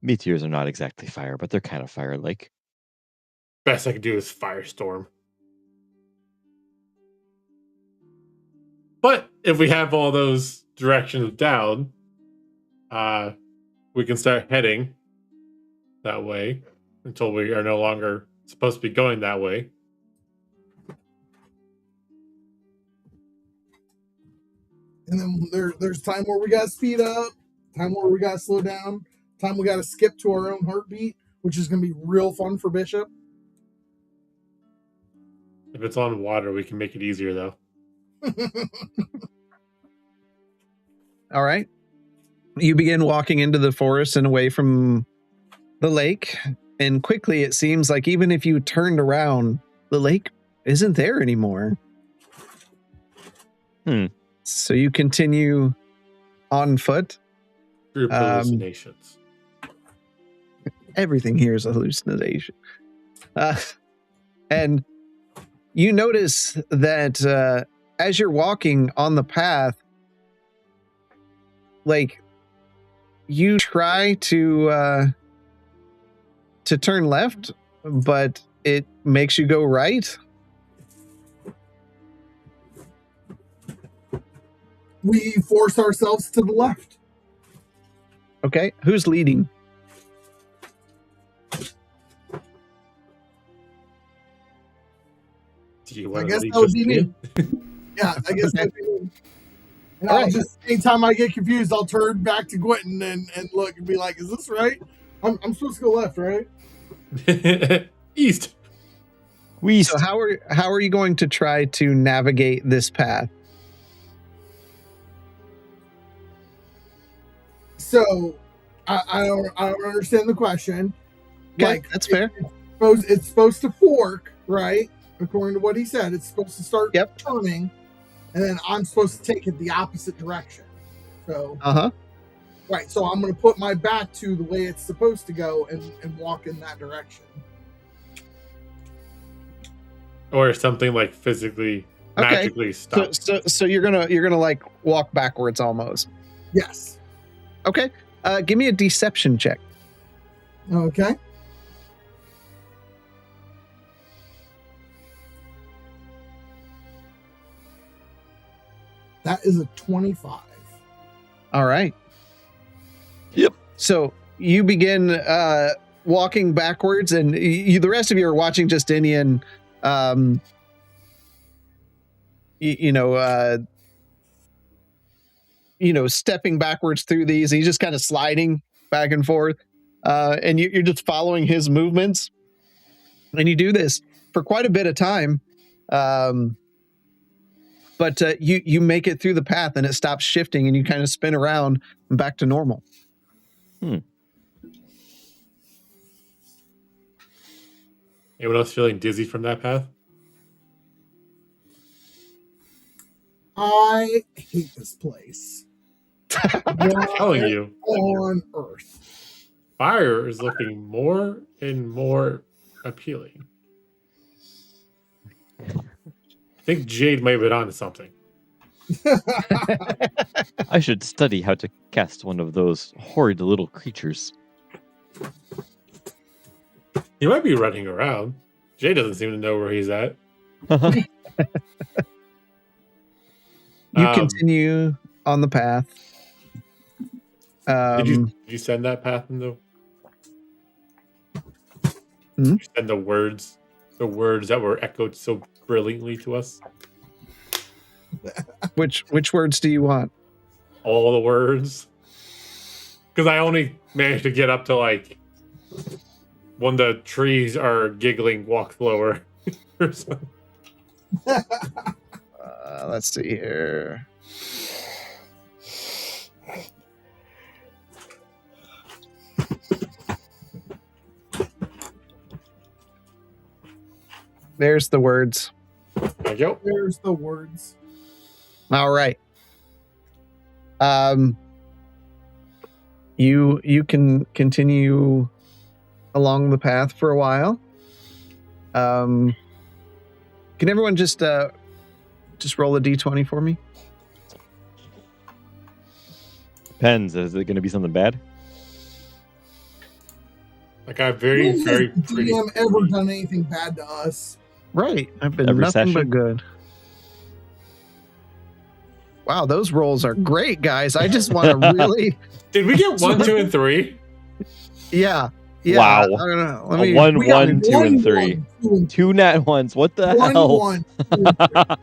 Meteors are not exactly fire, but they're kind of fire-like. Best I could do is Firestorm. But if we have all those directions down, we can start heading that way until we are no longer supposed to be going that way. And then there's time where we got to speed up, time where we got to slow down, time we got to skip to our own heartbeat, which is going to be real fun for Bishop. If it's on water, we can make it easier, though. All right. You begin walking into the forest and away from the lake. And quickly, it seems like even if you turned around, the lake isn't there anymore. So you continue on foot. Group hallucinations. Everything here is a hallucination. And you notice that as you're walking on the path, like you try to turn left, but it makes you go right. We force ourselves to the left. Okay, who's leading? I guess that would be me. Yeah, I guess that would be me. And I'll just, anytime I get confused, I'll turn back to Quentin and look and be like, is this right? I'm supposed to go left, right? East. So how are you going to try to navigate this path? So I don't understand the question. Okay, like, that's fair. It's supposed to fork, right? According to what he said, it's supposed to start turning, and then I'm supposed to take it the opposite direction. So right. So I'm going to put my back to the way it's supposed to go and walk in that direction. Or something like physically, magically stop. So you're gonna like walk backwards almost. Yes. Okay. Give me a deception check. Okay. That is a 25. All right. Yep. So you begin walking backwards, and the rest of you are watching Justinian, stepping backwards through these. And he's just kind of sliding back and forth, and you're just following his movements. And you do this for quite a bit of time. But you make it through the path, and it stops shifting, and you kind of spin around and back to normal. Anyone else feeling dizzy from that path? I hate this place. I'm telling you. On Earth. Fire is looking more and more appealing. I think Jade might have been onto something. I should study how to cast one of those horrid little creatures. He might be running around. Jade doesn't seem to know where he's at. You continue on the path. Did you send that path in the? Did you send the words that were echoed so brilliantly to us? Which words do you want? All the words. Because I only managed to get up to like when the trees are giggling, walk slower. Let's see here. There's the words. There you go. There's the words. All right. You can continue along the path for a while. Can everyone just roll a d20 for me? Depends. Is it going to be something bad? Like I've very pretty. DM ever done anything bad to us? Right. I've been Every nothing session? but good. Wow, those rolls are great, guys. I just want to really. Did we get 1, 2, and 3? Yeah. Wow. I don't know. Let A me. 1, We got 1, 2, and 3. 2 nat ones. What the hell? 1, 2, and 3.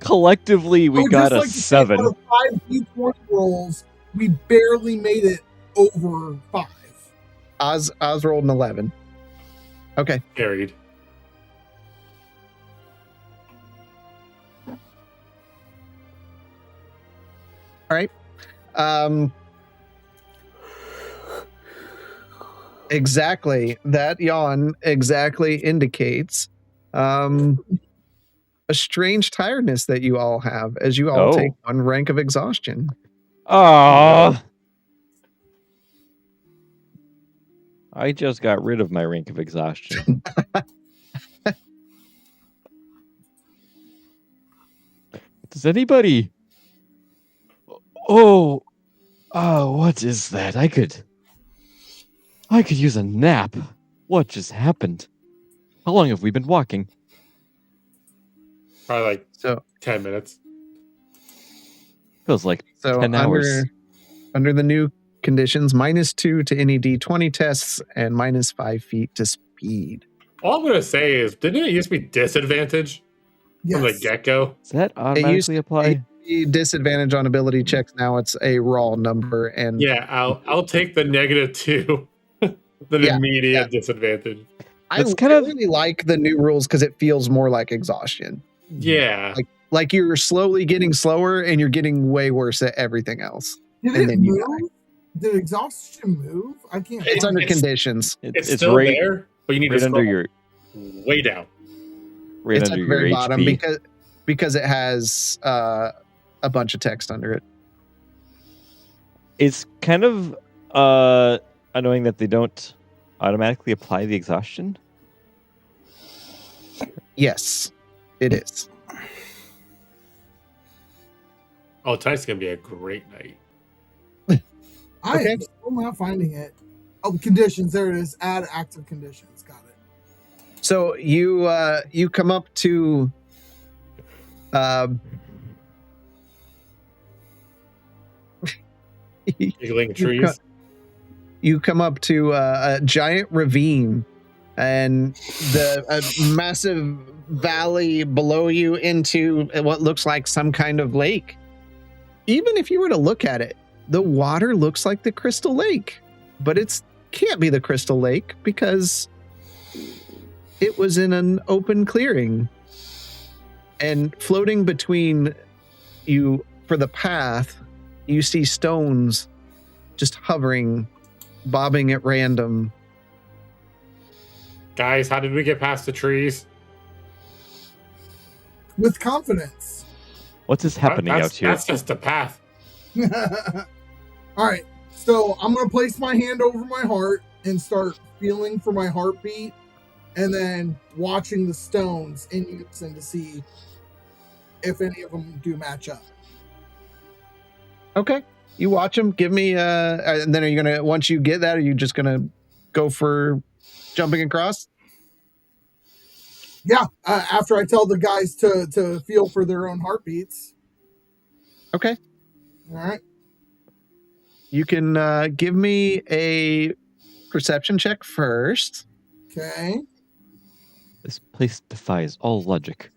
Collectively, we got a 7. Out of 5 D20 rolls, we barely made it over 5. Oz rolled an 11. Okay. Carried. All right. Exactly. That yawn exactly indicates a strange tiredness that you all have as you all take 1 rank of exhaustion. Ah. I just got rid of my rank of exhaustion. Does anybody... Oh, what is that? I could use a nap. What just happened? How long have we been walking? Probably like 10 minutes. Feels like 10 hours. Under the new conditions, -2 to any D20 tests and -5 feet to speed. All I'm going to say is, didn't it used to be disadvantage from the get-go? Does that automatically apply? Disadvantage on ability checks. Now it's a raw number, and yeah, I'll take the -2, immediate disadvantage. I really like the new rules because it feels more like exhaustion. Yeah, like you're slowly getting slower and you're getting way worse at everything else. Did it move? Did exhaustion move? I can't. It's under conditions. It's still right, there, but you need to scroll under your way down. Right it's under at the very your bottom HP. because it has a bunch of text under it. It's kind of annoying that they don't automatically apply the exhaustion. Yes, it is. Oh, tonight's gonna be a great night. I am still not finding it. Oh, conditions. There it is. Add active conditions. Got it. So you come up to Giggling trees. You come up to a giant ravine and a massive valley below you into what looks like some kind of lake. Even if you were to look at it, the water looks like the Crystal Lake, but it can't be the Crystal Lake because it was in an open clearing. And floating between you for the path, you see stones just hovering, bobbing at random. Guys, how did we get past the trees? With confidence. What is happening out here? That's just a path. All right. So I'm going to place my hand over my heart and start feeling for my heartbeat and then watching the stones in unison to see if any of them do match up. Okay. You watch them. Give me, and then are you going to, once you get that, are you just going to go for jumping across? Yeah. After I tell the guys to feel for their own heartbeats. Okay. All right. You can give me a perception check first. Okay. This place defies all logic.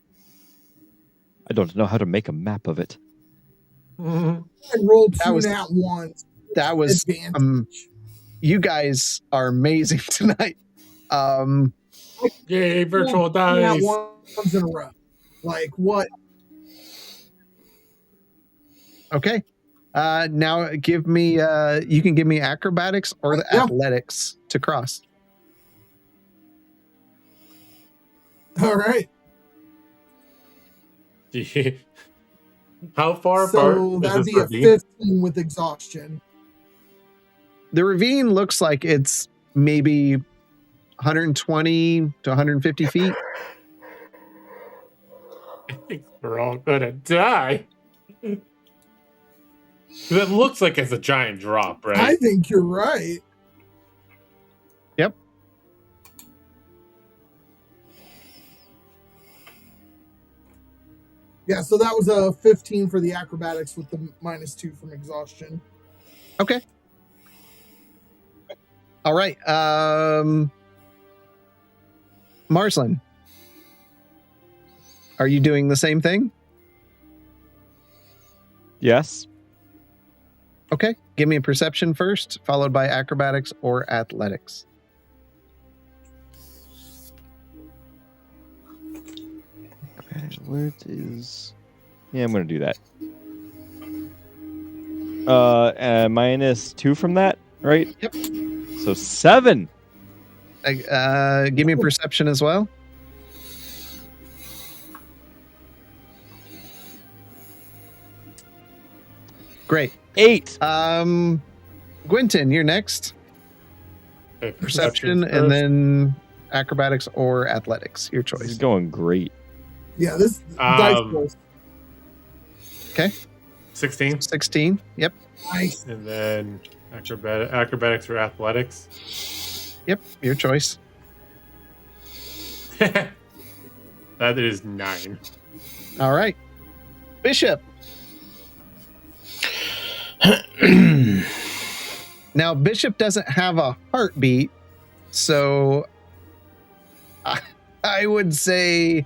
I don't know how to make a map of it. I rolled two nat ones. That was you guys are amazing tonight. Yay, virtual dice. Ones in a row. Like what? Okay. Now give me you can give me acrobatics or the athletics to cross. All right. How far so apart? That'd be a 15 with exhaustion. The ravine looks like it's maybe 120 to 150 feet. I think we're all gonna die. That looks like it's a giant drop, right? I think you're right. Yep. Yeah, so that was a 15 for the acrobatics with the -2 from exhaustion. Okay. All right. Marslin, are you doing the same thing? Yes. Okay. Give me a perception first, followed by acrobatics or athletics. Where is? Yeah, I'm gonna do that. -2 from that, right? Yep. So 7. Give me a perception as well. Great. 8. Gwynton, you're next. Okay, Perception and first. then acrobatics or athletics. Your This choice. is going great. Yeah, this dice rolls. 16. 16. Yep. Nice. And then acrobatics or athletics. Yep. Your choice. That is 9. All right. Bishop. Now, Bishop doesn't have a heartbeat, so I would say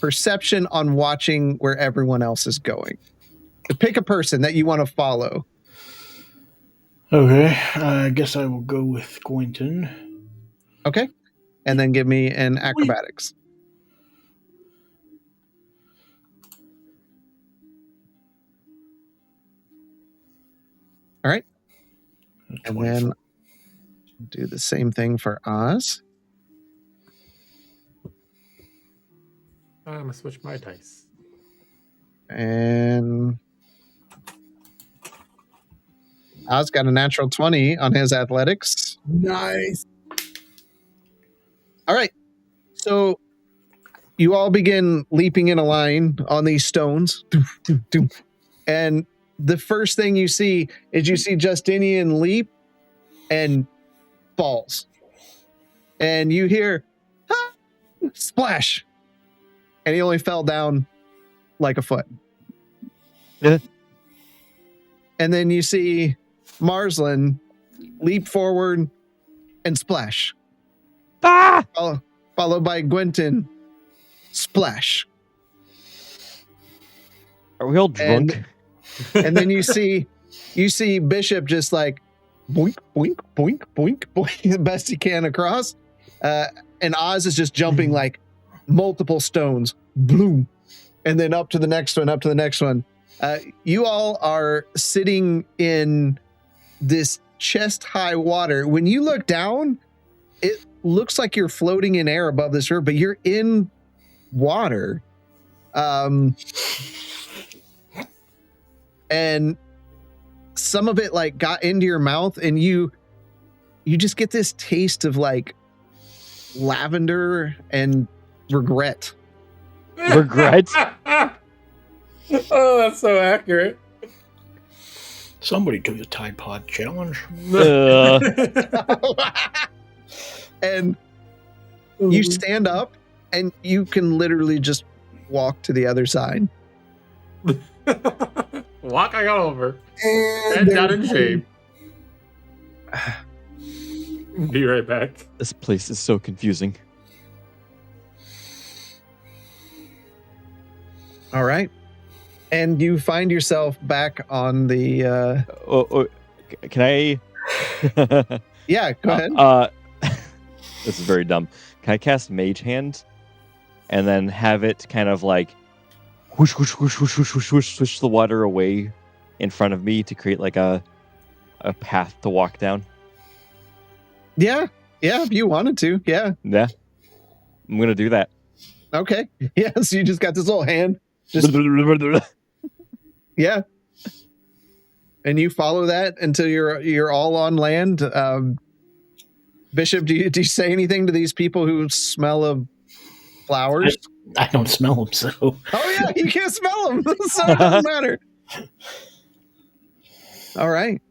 perception on watching where everyone else is going. Pick a person that you want to follow. Okay, I guess I will go with Quentin. Okay. And then give me an acrobatics. All right. And then do the same thing for Oz. I'm going to switch my dice. And Oz got a natural 20 on his athletics. Nice. All right. So you all begin leaping in a line on these stones. And the first thing you see is you see Justinian leap and falls. And you hear splash. And he only fell down like a foot. Yeah. And then you see Marslin leap forward and splash. Ah! Followed by Gwynton, splash. Are we all drunk? And then you see Bishop just like boink, boink, boink, boink, boink, the best he can across. And Oz is just jumping like multiple stones, bloom, and then up to the next one, up to the next one. You all are sitting in this chest-high water. When you look down, it looks like you're floating in air above this river, but you're in water. And some of it like got into your mouth, and you just get this taste of like lavender and regret. Regret? Oh, that's so accurate. Somebody do the Tide Pod challenge. And you stand up and you can literally just walk to the other side. Walking over. And Head down in shape. Be right back. This place is so confusing. All right. And you find yourself back on the Can I? yeah, go ahead. This is very dumb. Can I cast Mage Hand and then have it kind of like whoosh, whoosh, whoosh, whoosh, whoosh, whoosh, whoosh, swish the water away in front of me to create like a path to walk down? Yeah, if you wanted to. Yeah. I'm gonna do that. Okay. Yeah, so you just got this little hand. Just yeah. And you follow that until you're all on land. Bishop, do you say anything to these people who smell of flowers? I don't smell them, so. Oh yeah, you can't smell them, so it doesn't matter. All right.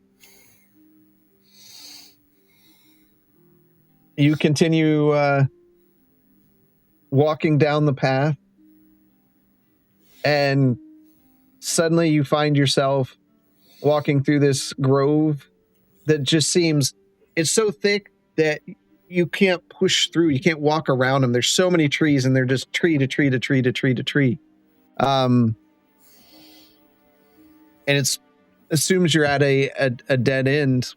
You continue walking down the path, and suddenly you find yourself walking through this grove that just seems, it's so thick that you can't push through. You can't walk around them. There's so many trees, and they're just tree to tree to tree to tree to tree. And it's assumes you're at a dead end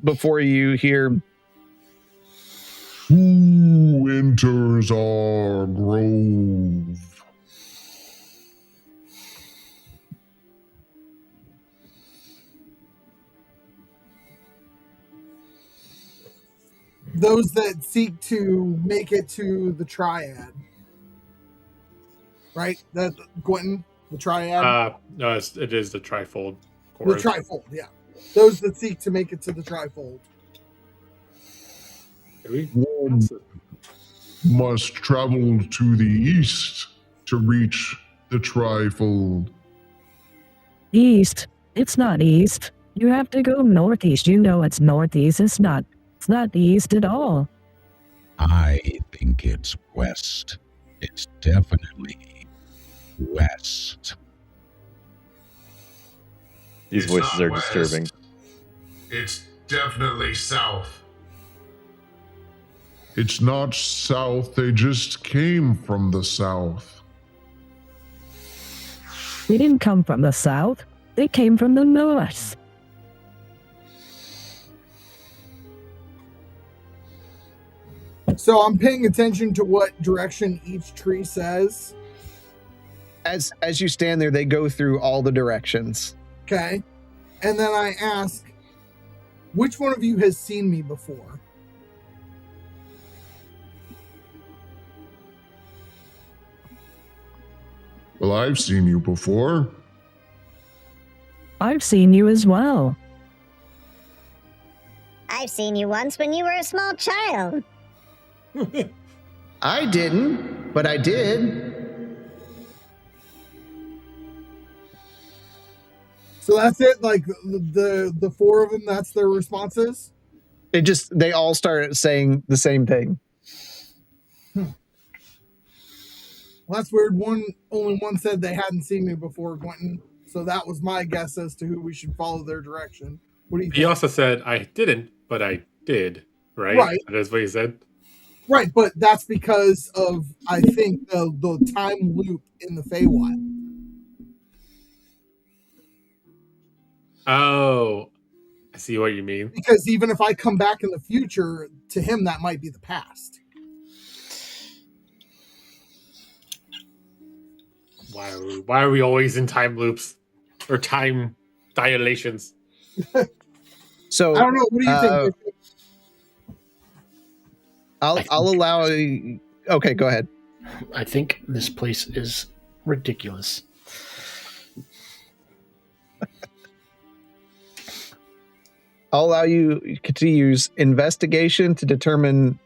before you hear, "Who enters our grove?" Those that seek to make it to the triad. Right? That Quentin, the triad? No, it is the trifold The chorus. trifold, yeah. Those that seek to make it to the trifold. One must travel to the east to reach the trifold. East? It's not east. You have to go northeast. You know it's northeast. It's not east at all. I think it's west. It's definitely west. These It's voices not are west. disturbing. It's definitely south. It's not south. They just came from the south. They didn't come from the south. They came from the north. So I'm paying attention to what direction each tree says. as you stand there, they go through all the directions. Okay. And then I ask, which one of you has seen me before? Well, I've seen you before. I've seen you as well. I've seen you once when you were a small child. I didn't, but I did. So that's it? Like the four of them, that's their responses? They all start saying the same thing. Well, that's weird. Only one said they hadn't seen me before, Quentin. So that was my guess as to who we should follow their direction. What do you think? He also said, I didn't, but I did. Right? Right. That is what he said. Right, but that's because of, I think, the time loop in the Feywild. Oh, I see what you mean. Because even if I come back in the future, to him that might be the past. Why are we always in time loops or time dilations? So I don't know. What do you think? I'll allow. Okay, go ahead. I think this place is ridiculous. I'll allow you to use investigation to determine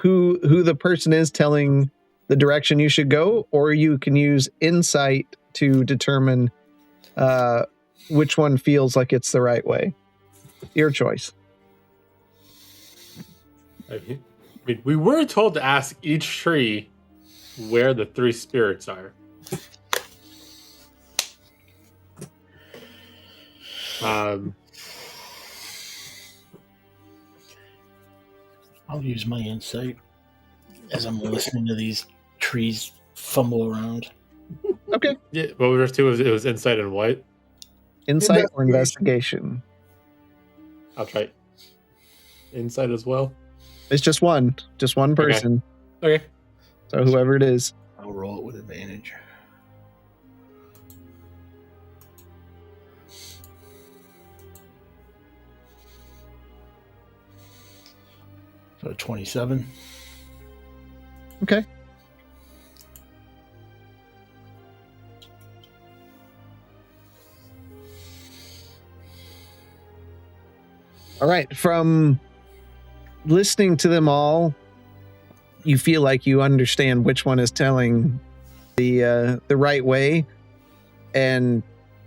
who the person is telling the direction you should go, or you can use insight to determine which one feels like it's the right way. Your choice. I mean, we were told to ask each tree where the three spirits are. I'll use my insight as I'm listening to these trees fumble around. Okay. Yeah, what were two? It was insight and what? Insight or investigation? I'll try insight as well. It's just one person. Okay. So whoever it is. I'll roll it with advantage. So 27. Okay. All right. From listening to them all, you feel like you understand which one is telling the right way, and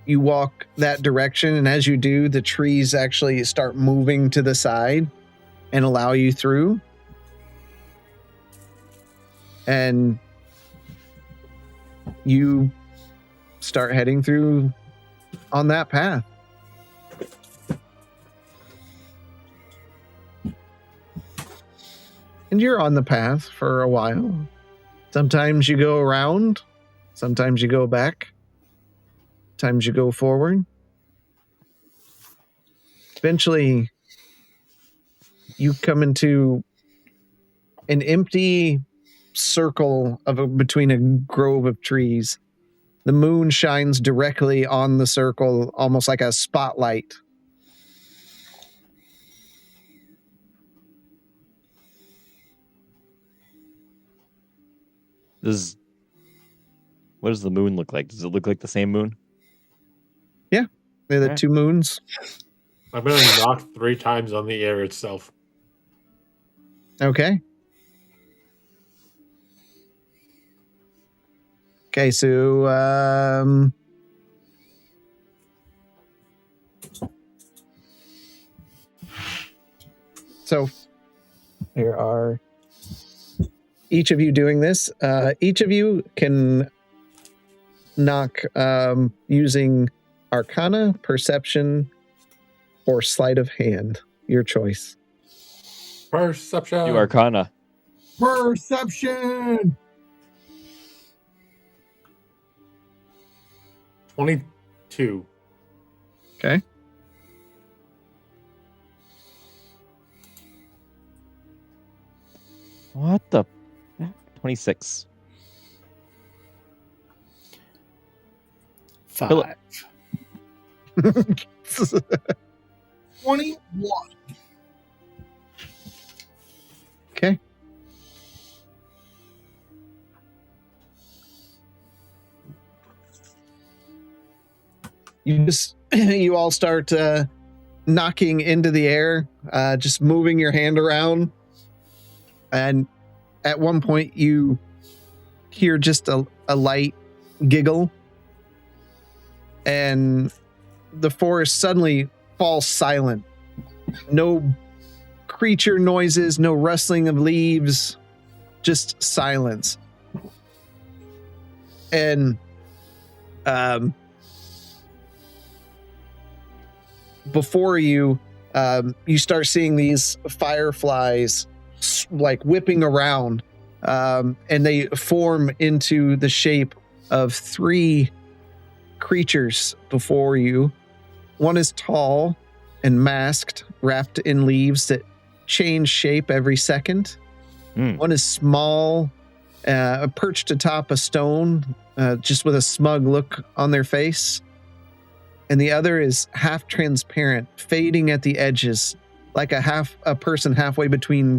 you walk that direction. And as you do, the trees actually start moving to the side and allow you through. And you start heading through on that path. And you're on the path for a while. Sometimes you go around, sometimes you go back, sometimes you go forward. Eventually, you come into an empty circle between a grove of trees. The moon shines directly on the circle, almost like a spotlight. What does the moon look like? Does it look like the same moon? Yeah, they're the two moons. I've been knocked 3 times on the air itself. Okay. Okay, so there are each of you doing this. Each of you can knock using Arcana, Perception, or Sleight of Hand. Your choice. Perception. Do Arcana. Perception. 22. Okay. What the? 26. 5. Philip. 21. Okay. You all start knocking into the air, just moving your hand around. And at one point you hear just a light giggle. And the forest suddenly falls silent. No creature noises, no rustling of leaves, just silence. And before you, you start seeing these fireflies like whipping around, and they form into the shape of 3 creatures before you. One is tall and masked, wrapped in leaves that change shape every second. One is small, perched atop a stone, just with a smug look on their face. And the other is half transparent, fading at the edges, like a person halfway between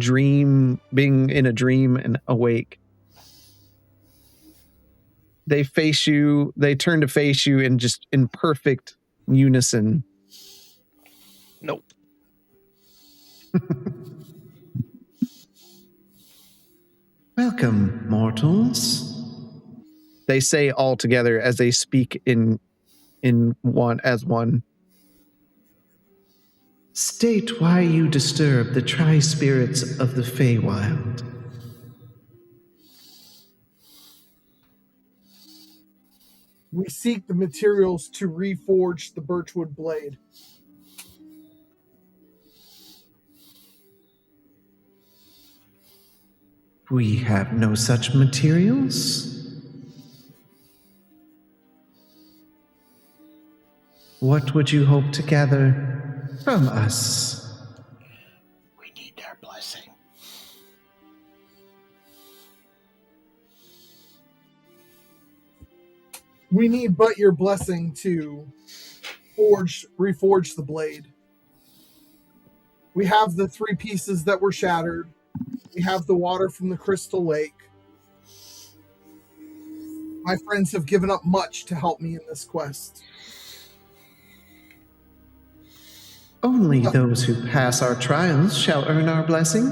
being in a dream and awake. They turn to face you in perfect unison. Nope. Welcome, mortals. They say all together as they speak in one as one. State why you disturb the tri-spirits of the Feywild. We seek the materials to reforge the birchwood blade. We have no such materials. What would you hope to gather from us? We need their blessing. We need but your blessing to reforge the blade. We have the 3 pieces that were shattered. We have the water from the crystal lake. My friends have given up much to help me in this quest. Only those who pass our trials shall earn our blessing.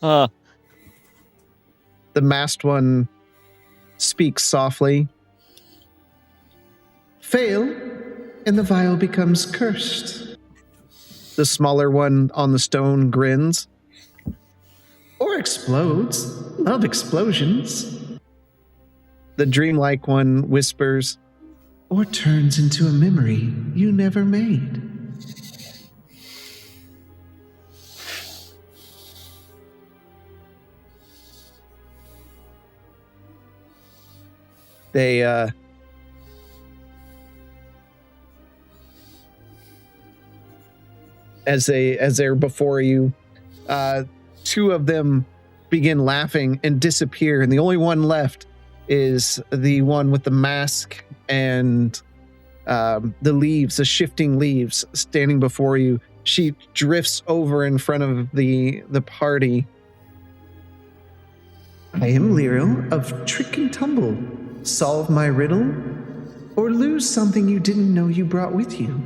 The masked one speaks softly. Fail, and the vial becomes cursed. The smaller one on the stone grins. Or explodes, of explosions. The dreamlike one whispers, or turns into a memory you never made. They, as they're before you, two of them begin laughing and disappear, and the only one left is the one with the mask and the shifting leaves standing before you. She drifts over in front of the party. I am Lyra of Trick and Tumble. Solve my riddle, or lose something you didn't know you brought with you.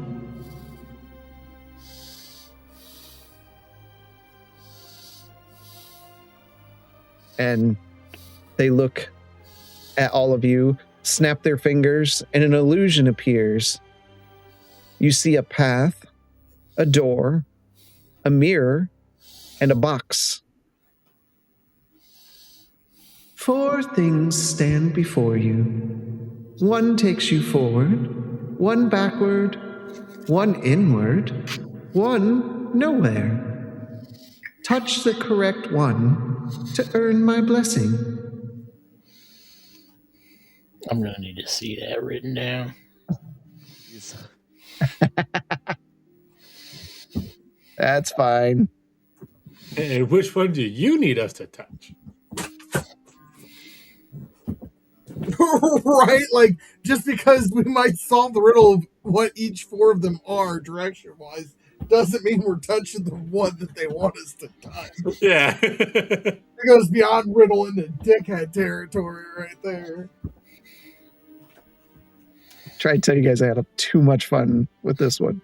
And they look at all of you, snap their fingers, and an illusion appears. You see a path, a door, a mirror, and a box. 4 things stand before you. 1 takes you forward, 1 backward, 1 inward, 1 nowhere. Touch the correct one to earn my blessing. I'm going to need to see that written down. That's fine. And which one do you need us to touch? Right? Like, just because we might solve the riddle of what each 4 of them are direction-wise doesn't mean we're touching the one that they want us to touch. Yeah. It goes beyond riddle into dickhead territory right there. Try to tell you guys I had too much fun with this one.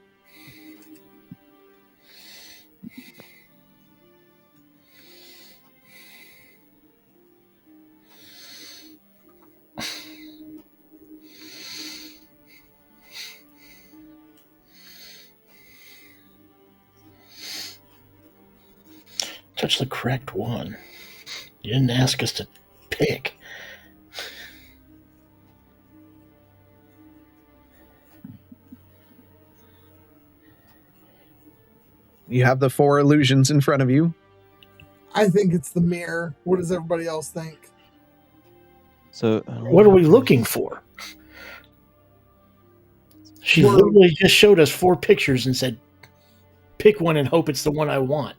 Touch the correct one. You didn't ask us to pick. You have the 4 illusions in front of you. I think it's the mirror. What does everybody else think? So, what are we looking for? She literally just showed us 4 pictures and said, pick one and hope it's the one I want.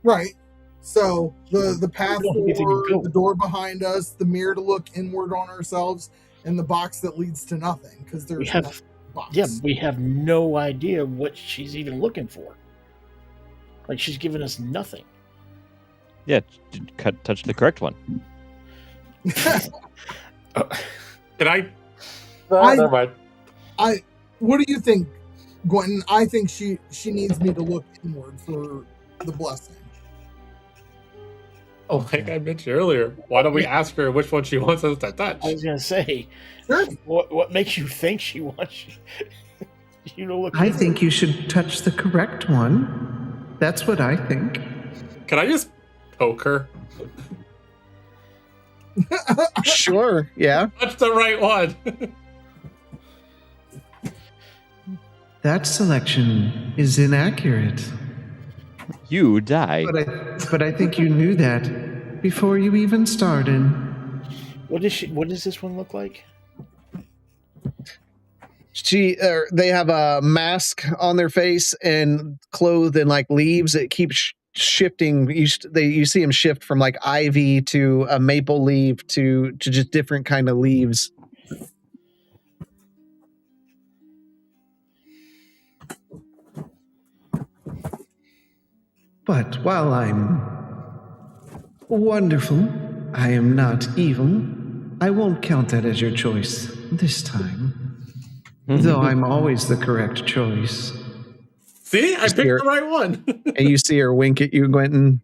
Right. So the path forward, the door behind us, the mirror to look inward on ourselves, and the box that leads to nothing, because there's no box. Yeah, we have no idea what she's even looking for. Like, she's giving us nothing. Yeah, touch the correct one. Can I? Never mind. What do you think, Gwen? I think she needs me to look inward for the blessing. Oh, like I mentioned earlier, why don't we ask her which one she wants us to touch? I was going to say, sure. What makes you think she wants you to look? I think you should touch the correct one. That's what I think. Can I just poke her? Sure, yeah. Touch the right one. That selection is inaccurate. You die. But I think you knew that before you even started. What does this one look like? They have a mask on their face and clothed in like leaves. It keeps shifting. You see them shift from like ivy to a maple leaf to just different kind of leaves. But while I'm wonderful, I am not evil. I won't count that as your choice this time. Though I'm always the correct choice. See? I picked the right one. And you see her wink at you, Quentin.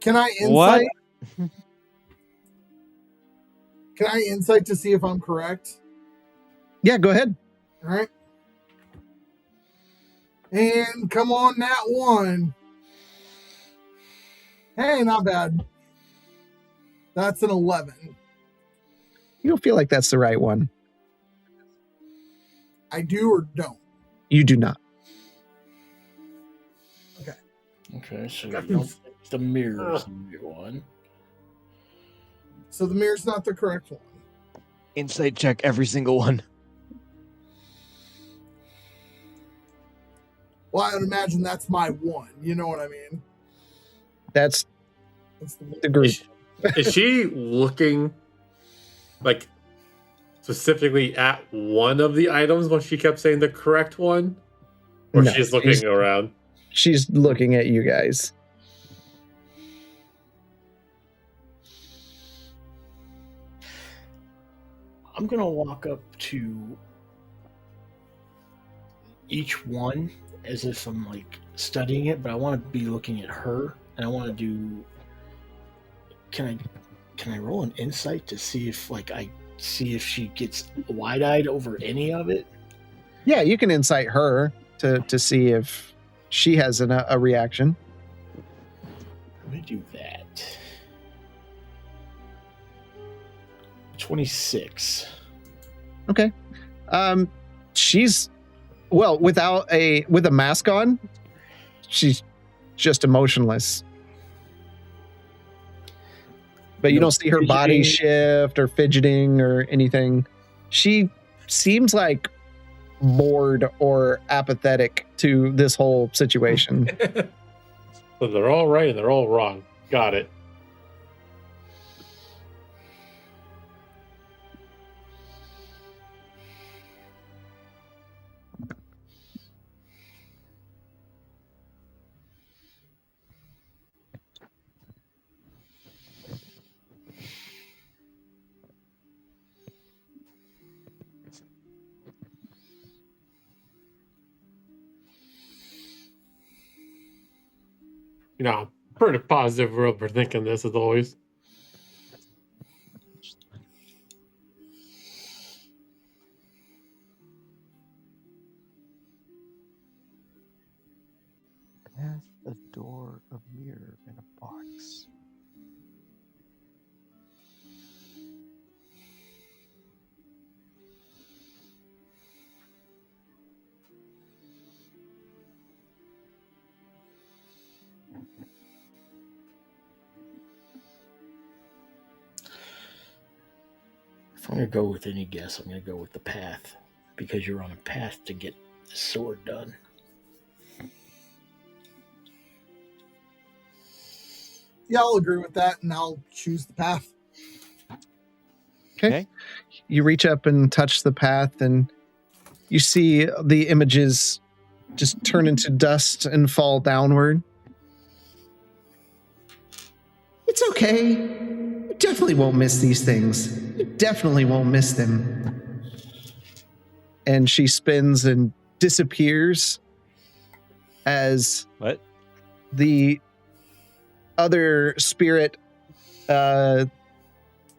Can I insight? What? Can I insight to see if I'm correct? Yeah, go ahead. All right. And come on, that one. Hey, not bad. That's an 11. You don't feel like that's the right one. I do or don't? You do not. Okay, so you don't think the mirror is the right one. So the mirror's not the correct one. Insight check every single one. Well, I would imagine that's my one. You know what I mean? That's the the group. Is she looking like specifically at one of the items when she kept saying the correct one? Or No, she's looking around? She's looking at you guys. I'm going to walk up to each one as if I'm like studying it, but I want to be looking at her, and I want to do. Can I roll an insight to see if I see if she gets wide-eyed over any of it? Yeah, you can incite her to see if she has a reaction. Let me do that. 26. Okay. She's with a mask on, she's just emotionless. But you don't see her body shift or fidgeting or anything. She seems like bored or apathetic to this whole situation. So they're all right and they're all wrong. Got it. You know, I'm pretty positive we're overthinking this as always. Past a door, a mirror, and a box. If I'm going to go with any guess, I'm going to go with the path, because you're on a path to get the sword done. Yeah, I'll agree with that, and I'll choose the path. Okay. You reach up and touch the path, and you see the images just turn into dust and fall downward. It's okay. You definitely won't miss these things. You definitely won't miss them. And she spins and disappears as the other spirit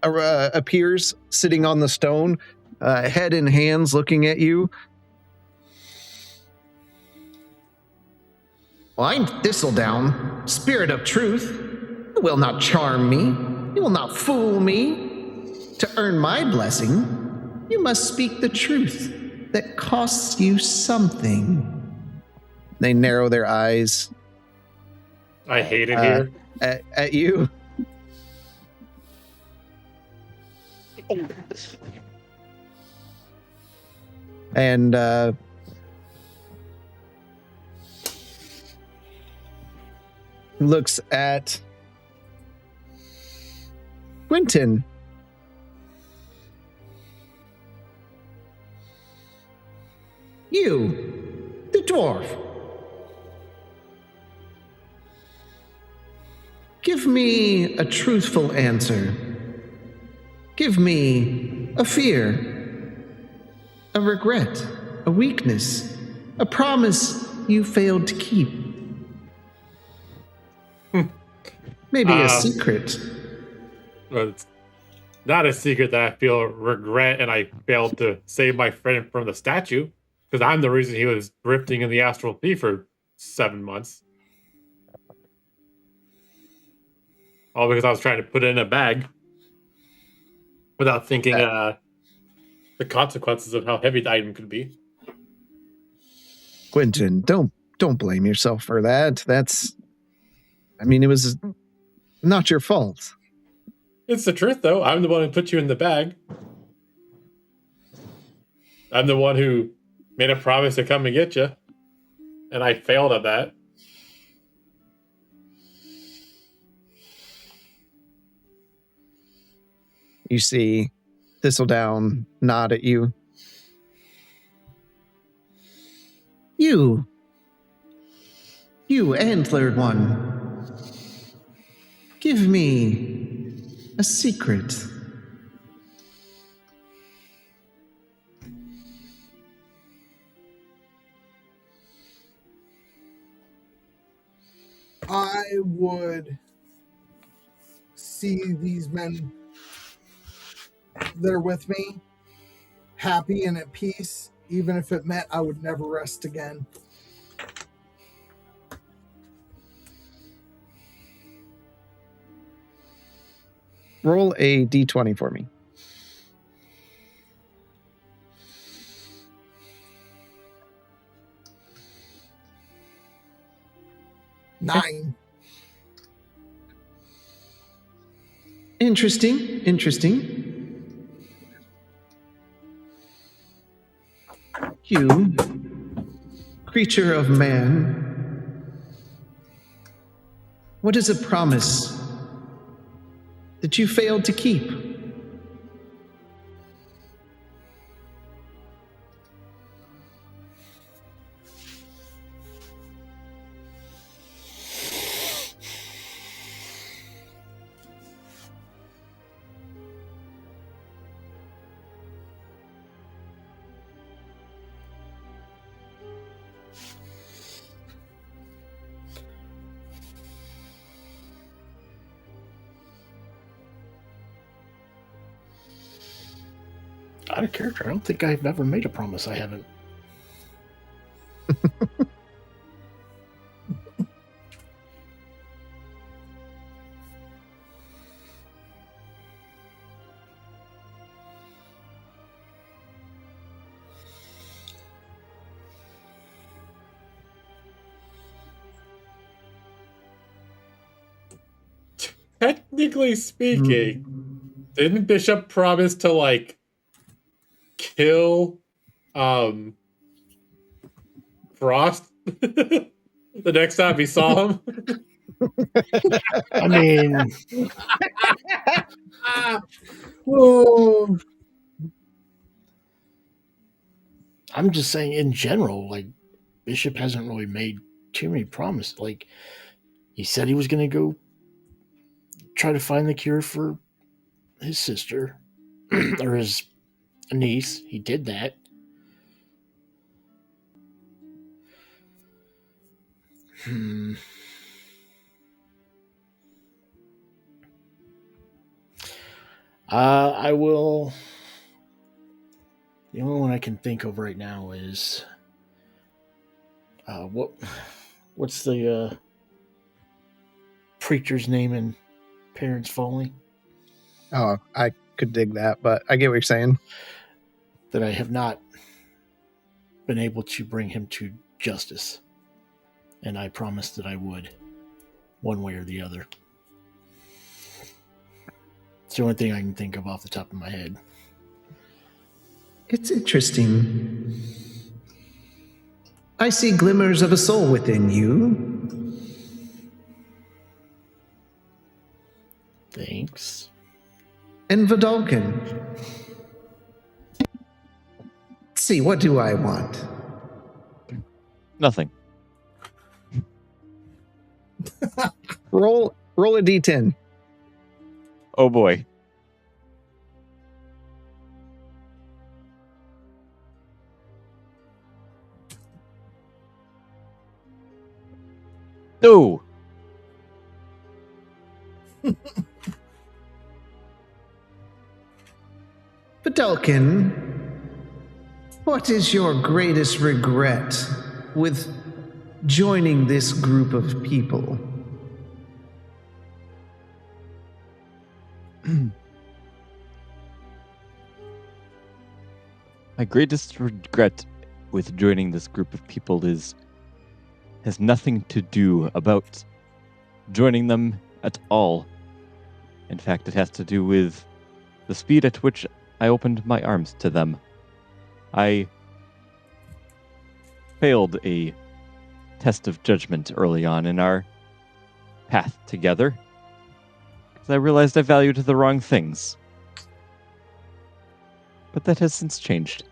appears sitting on the stone, head in hands looking at you. Well, I'm Thistledown, spirit of truth. You will not charm me. You will not fool me. To earn my blessing, you must speak the truth that costs you something. They narrow their eyes. I hate it here. At you. And looks at Quentin. You, the dwarf. Give me a truthful answer. Give me a fear, a regret, a weakness, a promise you failed to keep. Maybe a secret. Well, it's not a secret that I feel regret and I failed to save my friend from the statue. Because I'm the reason he was drifting in the astral sea for 7 months. All because I was trying to put it in a bag without thinking the consequences of how heavy the item could be. Quentin, don't blame yourself for that. It was not your fault. It's the truth, though. I'm the one who put you in the bag. I'm the one who made a promise to come and get you. And I failed at that. You see Thistledown nod at you. You antlered one. Give me a secret. I would see these men that are with me happy and at peace, even if it meant I would never rest again. Roll a d20 for me. Nine. Interesting. You, creature of man, what is a promise that you failed to keep? Out of character, I don't think I've ever made a promise I haven't. Technically speaking, didn't Bishop promise to, kill Frost the next time he saw him? I mean, Whoa. I'm just saying in general, Bishop hasn't really made too many promises. He said he was going to go try to find the cure for his sister or his niece. He did that. I will. The only one I can think of right now is what's the preacher's name in Parents Falling? Oh, I could dig that, but I get what you're saying. That I have not been able to bring him to justice. And I promised that I would, one way or the other. It's the only thing I can think of off the top of my head. It's interesting. I see glimmers of a soul within you. Thanks. And Vidalkin. Let's see, what do I want? Nothing. Roll a d10. Oh boy. No. Vidalkin, What is your greatest regret with joining this group of people? My greatest regret with joining this group of people has nothing to do about joining them at all. In fact, it has to do with the speed at which I opened my arms to them. I failed a test of judgment early on in our path together, because I realized I valued the wrong things. But that has since changed.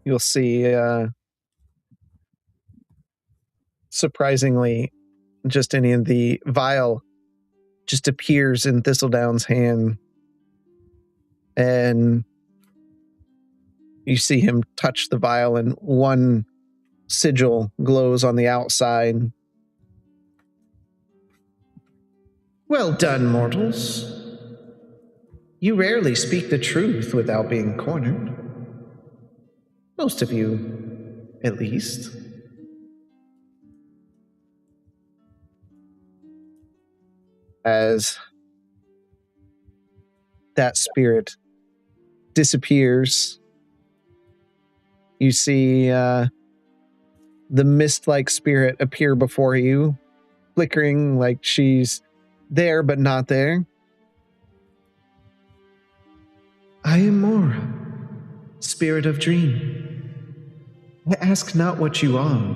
You'll see, surprisingly, Justinian, the vial just appears in Thistledown's hand, and you see him touch the vial, and one sigil glows on the outside. Well done, mortals. You rarely speak the truth without being cornered. Most of you, at least. As that spirit disappears, you see the mist-like spirit appear before you, flickering like she's there but not there. I am Mora, spirit of dream. I ask not what you are,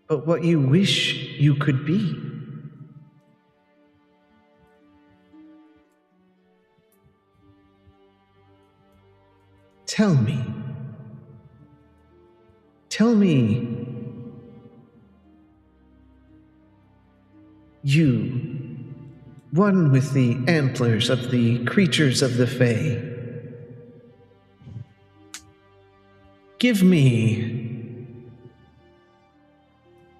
but what you wish you could be. Tell me, you, one with the antlers of the creatures of the Fae, give me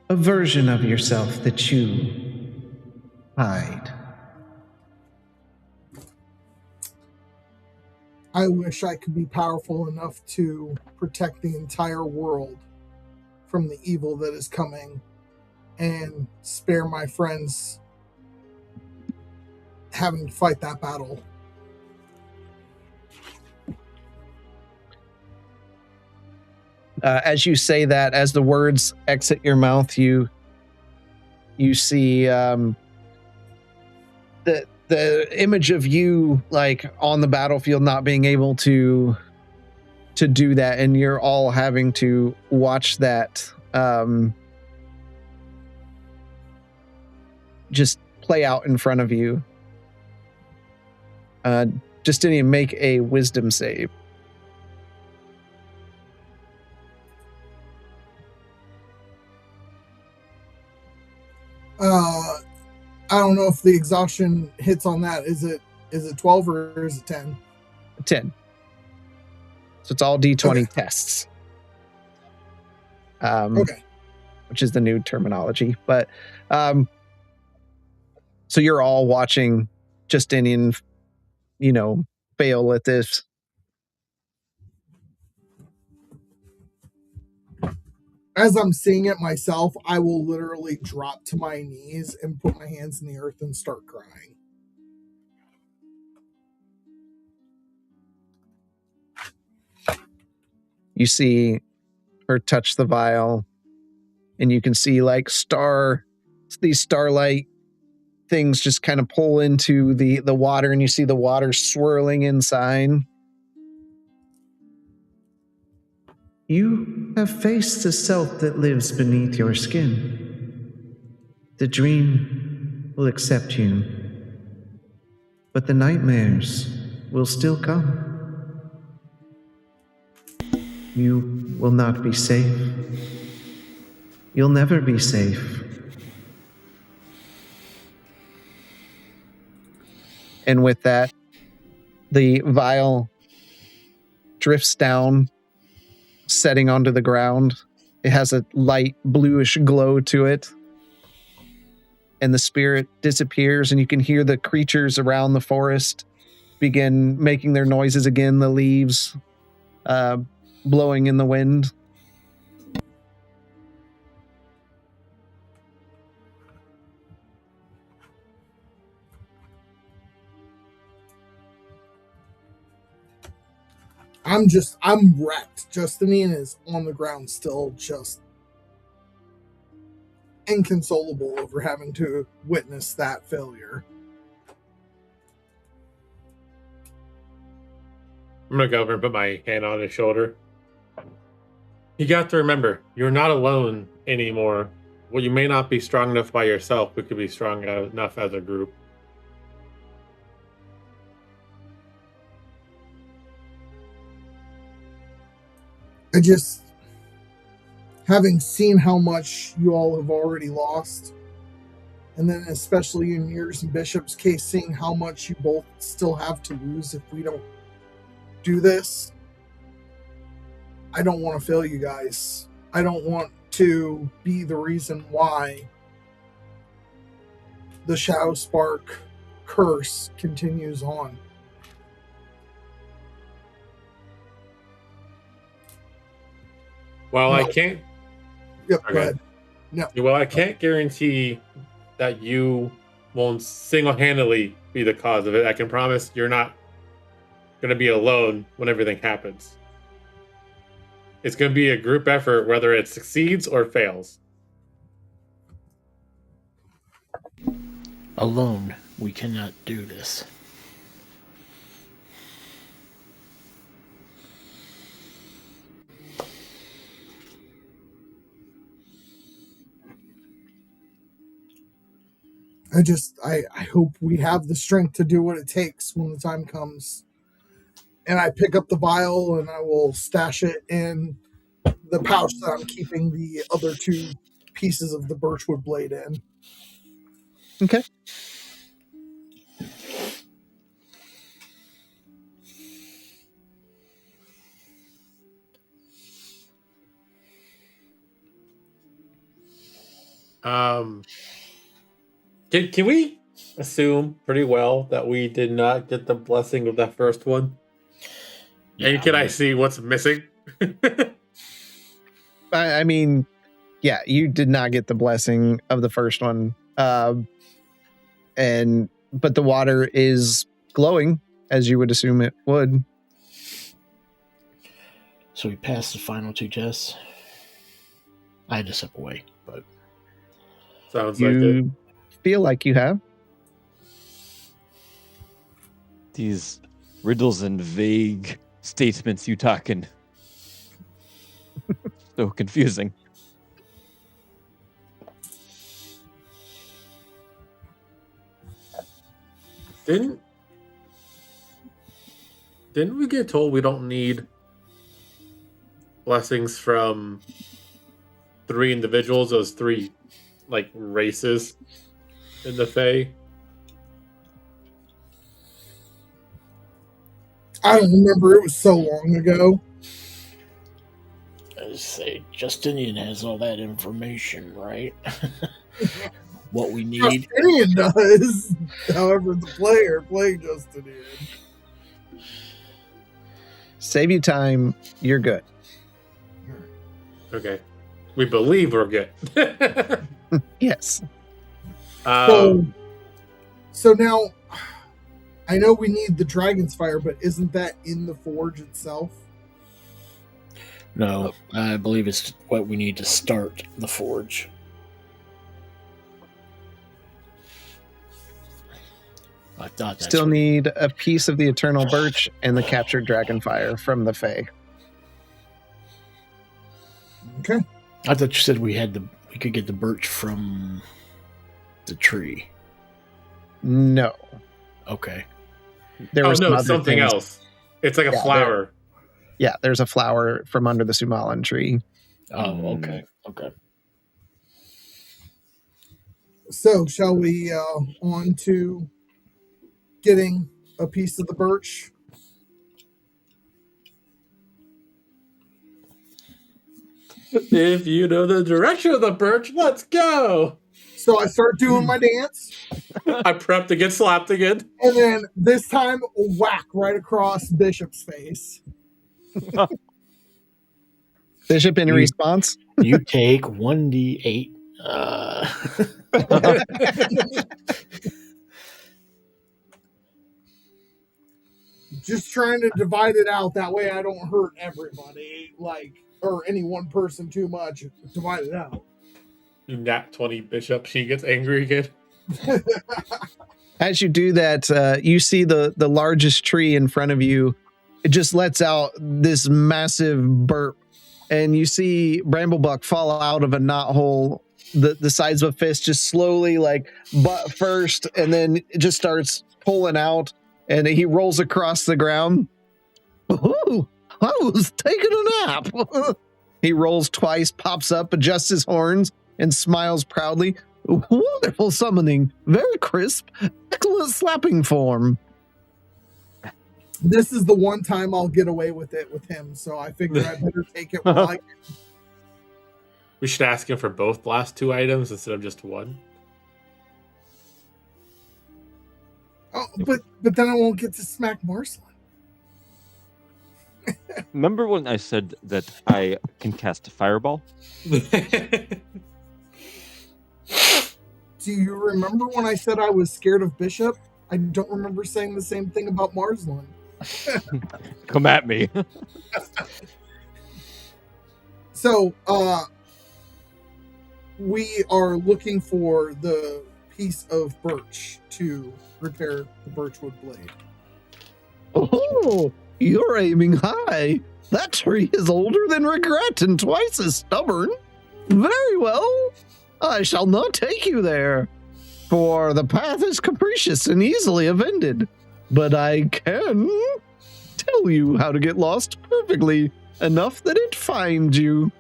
a version of yourself that you hide. I wish I could be powerful enough to protect the entire world from the evil that is coming and spare my friends having to fight that battle. As you say that, as the words exit your mouth, you see the image of you like on the battlefield not being able to do that, and you're all having to watch that just play out in front of you. Justinian, make a wisdom save. I don't know if the exhaustion hits on that. Is it 12 or is it 10? 10. So it's all D20 tests. Okay. Which is the new terminology. But so you're all watching Justinian, fail at this. As I'm seeing it myself, I will literally drop to my knees and put my hands in the earth and start crying. You see her touch the vial, and you can see like these starlight things just kind of pull into the water, and you see the water swirling inside. You have faced the self that lives beneath your skin. The dream will accept you, but the nightmares will still come. You will not be safe. You'll never be safe. And with that, the vial drifts down, setting onto the ground. It has a light bluish glow to it. and the spirit disappears, and you can hear the creatures around the forest begin making their noises again, the leaves blowing in the wind. I'm wrecked. Justinian is on the ground still, just inconsolable over having to witness that failure. I'm going to go over and put my hand on his shoulder. You got to remember, you're not alone anymore. Well, you may not be strong enough by yourself, but could be strong enough as a group. I just, having seen how much you all have already lost, and then especially in yours and Bishop's case, seeing how much you both still have to lose if we don't do this, I don't want to fail you guys. I don't want to be the reason why the Shadow Spark curse continues on. Well, No. I can't. Yep, Okay. go ahead. No. Well, I can't guarantee that you won't single-handedly be the cause of it. I can promise you're not going to be alone when everything happens. It's going to be a group effort, whether it succeeds or fails. Alone, we cannot do this. I hope we have the strength to do what it takes when the time comes. And I pick up the vial and I will stash it in the pouch that I'm keeping the other two pieces of the birchwood blade in. Okay. Can we assume pretty well that we did not get the blessing of that first one? Yeah, And can I see what's missing? I mean, yeah, you did not get the blessing of the first one. But the water is glowing, as you would assume it would. So we passed the final two tests. I had to step away, but Sounds like it. You feel like you have. These riddles and vague statements you talking. So confusing. Didn't we get told we don't need blessings from 3 individuals, those 3 like races in the Fae? I don't remember, it was so long ago. I say Justinian has all that information, right? What we need. Justinian does. However, the player playing Justinian. Save you time. You're good. Okay. We believe we're good. Yes. So now, I know we need the Dragon's Fire, but isn't that in the forge itself? No, I believe it's what we need to start the forge. I thought that's Still what- need a piece of the Eternal Birch and the captured Dragonfire from the Fae. Okay. I thought you said we could get the birch from the tree. No. Okay. There was some no, other something things. else. It's like a Yeah, flower. Yeah, there's a flower from under the Sumalan tree. Oh, okay. Okay. So, shall we on to getting a piece of the birch? If you know the direction of the birch, let's go. So I start doing my dance. I prep to get slapped again. And then this time, whack right across Bishop's face. Bishop, in response? You take 1d8. Just trying to divide it out. That way I don't hurt everybody, or any one person too much. Divide it out. You nat 20 Bishop. She gets angry again. As you do that, you see the largest tree in front of you. It just lets out this massive burp. And you see Bramblebuck fall out of a knothole, the size of a fist, just slowly, butt first, and then it just starts pulling out, and he rolls across the ground. Ooh, I was taking a nap. He rolls twice, pops up, adjusts his horns, and smiles proudly. Wonderful summoning. Very crisp. Excellent slapping form. This is the one time I'll get away with it with him, so I figure I better take it while I can. We should ask him for both last 2 items instead of just one. Oh, but then I won't get to smack Marceline. Remember when I said that I can cast Fireball? Do you remember when I said I was scared of Bishop? I don't remember saying the same thing about Marceline. Come at me. So, we are looking for the piece of birch to repair the birchwood blade. Oh, you're aiming high. That tree is older than regret and twice as stubborn. Very well. I shall not take you there, for the path is capricious and easily offended. But I can tell you how to get lost perfectly, enough that it finds you.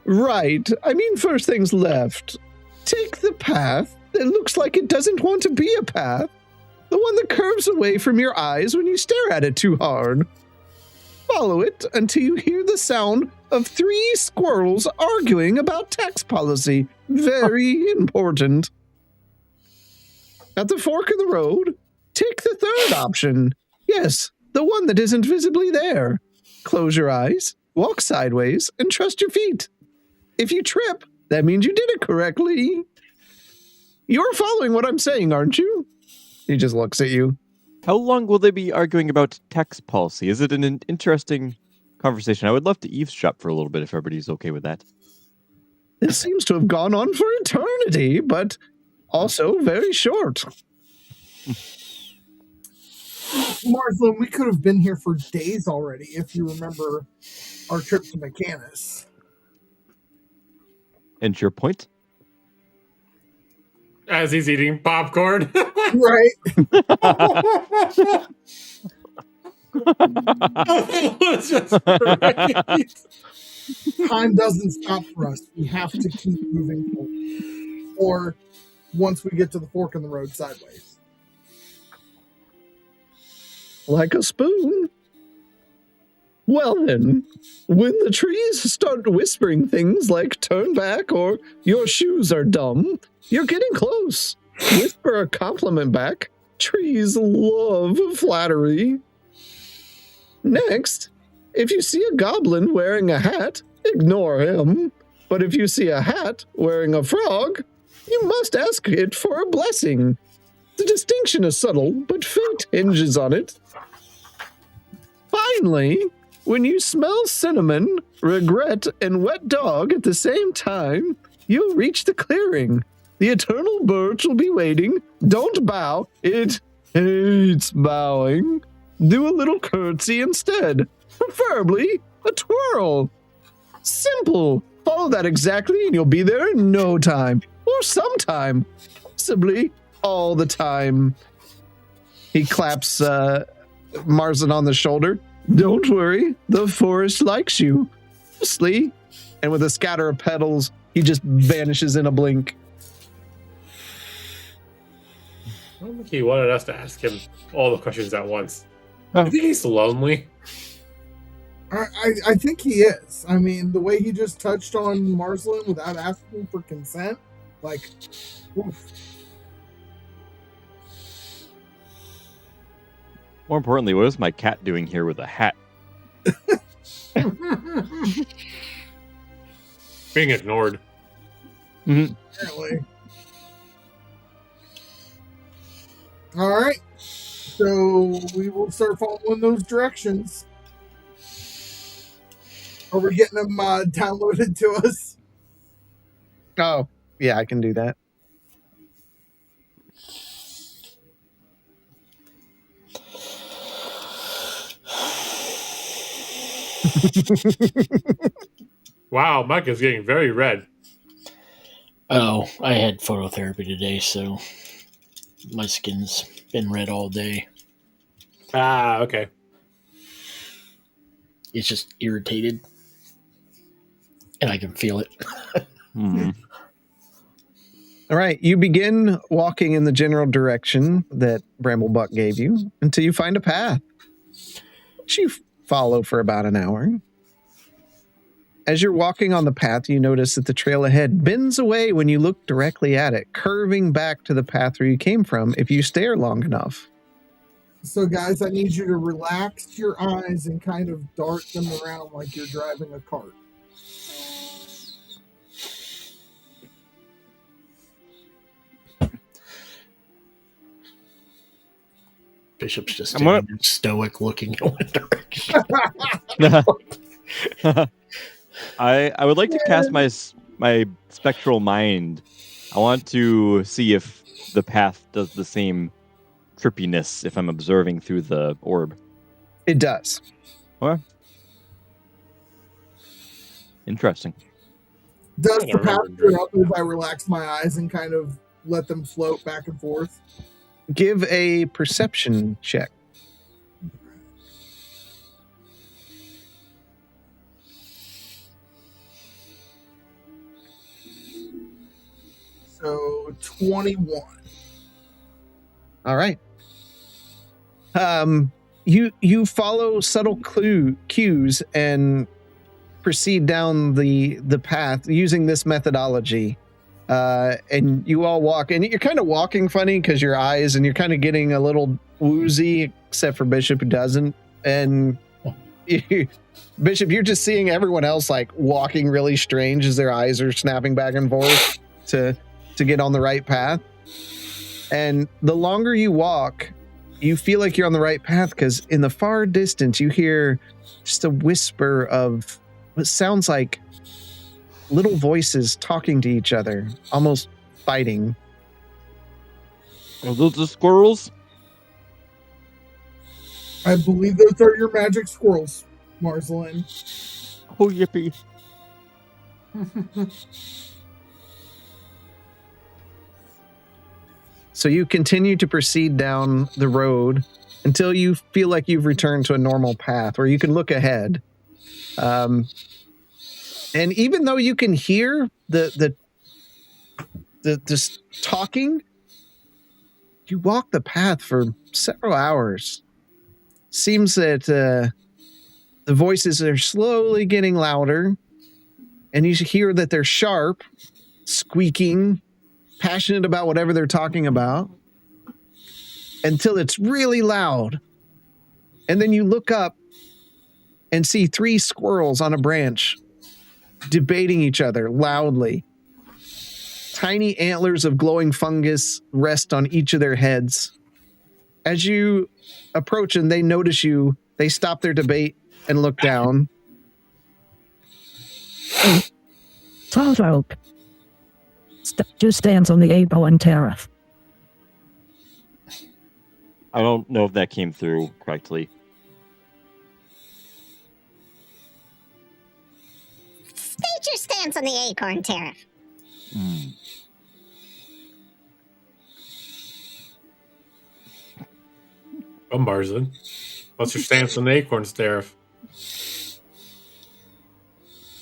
Right, I mean first things left. Take the path that looks like it doesn't want to be a path. The one that curves away from your eyes when you stare at it too hard. Follow it until you hear the sound of 3 squirrels arguing about tax policy. Very important. At the fork in the road, take the third option. Yes, the one that isn't visibly there. Close your eyes, walk sideways, and trust your feet. If you trip, that means you did it correctly. You're following what I'm saying, aren't you? He just looks at you. How long will they be arguing about tax policy? Is it an interesting conversation? I would love to eavesdrop for a little bit if everybody's okay with that. This seems to have gone on for eternity, but also very short. Marceline, we could have been here for days already if you remember our trip to Mechanus. And your point? As he's eating popcorn. Right. Just right. Time doesn't stop for us. We have to keep moving forward. Or once we get to the fork in the road, sideways. Like a spoon. Well then, when the trees start whispering things like turn back or your shoes are dumb, you're getting close. Whisper a compliment back. Trees love flattery. Next, if you see a goblin wearing a hat, ignore him. But if you see a hat wearing a frog, you must ask it for a blessing. The distinction is subtle, but fate hinges on it. Finally, when you smell cinnamon, regret, and wet dog at the same time, you'll reach the clearing. The eternal birch will be waiting. Don't bow. It hates bowing. Do a little curtsy instead. Preferably a twirl. Simple. Follow that exactly and you'll be there in no time. Or sometime. Possibly all the time. He claps Marzen on the shoulder. Don't worry, the forest likes you. Mostly. And with a scatter of petals, he just vanishes in a blink. I don't think he wanted us to ask him all the questions at once. I think he's lonely. I think he is. I mean, the way he just touched on Marcelin without asking for consent, like, oof. More importantly, what is my cat doing here with a hat? Being ignored. Mm-hmm. Apparently. All right. So we will start following those directions. Are we getting them downloaded to us? Oh, yeah, I can do that. Wow, Mike is getting very red. Oh, I had phototherapy today, so my skin's been red all day. Ah, okay. It's just irritated, and I can feel it. Mm-hmm. All right, you begin walking in the general direction that Bramblebuck gave you until you find a path, which you follow for about an hour. As you're walking on the path, you notice that the trail ahead bends away when you look directly at it, curving back to the path where you came from if you stare long enough. So, guys, I need you to relax your eyes and kind of dart them around like you're driving a cart. Bishop's just standing there, stoic, looking in one direction. I would like to cast my spectral mind. I want to see if the path does the same trippiness if I'm observing through the orb. It does. Okay. Interesting. Does the path go up as I relax my eyes and kind of let them float back and forth? Give a perception check. So 21. All right. You follow subtle cues and proceed down the path using this methodology. And you all walk, and you're kind of walking funny because your eyes, and you're kind of getting a little woozy, except for Bishop, who doesn't. And Bishop, you're just seeing everyone else like walking really strange as their eyes are snapping back and forth to get on the right path. And the longer you walk, you feel like you're on the right path because in the far distance, you hear just a whisper of what sounds like little voices talking to each other, almost fighting. Are those the squirrels? I believe those are your magic squirrels, Marcelin. Oh, yippee. So you continue to proceed down the road until you feel like you've returned to a normal path where you can look ahead. And even though you can hear the talking, you walk the path for several hours. Seems that the voices are slowly getting louder, and you hear that they're sharp, squeaking, passionate about whatever they're talking about, until it's really loud. And then you look up and see 3 squirrels on a branch debating each other loudly. Tiny antlers of glowing fungus rest on each of their heads. As you approach and they notice you, they stop their debate and look down. Saltrope just stands on the acorn tariff. I don't know if that came through correctly. State your stance on the acorn tariff. Oh, Marcelin. What's your stance on the acorns tariff?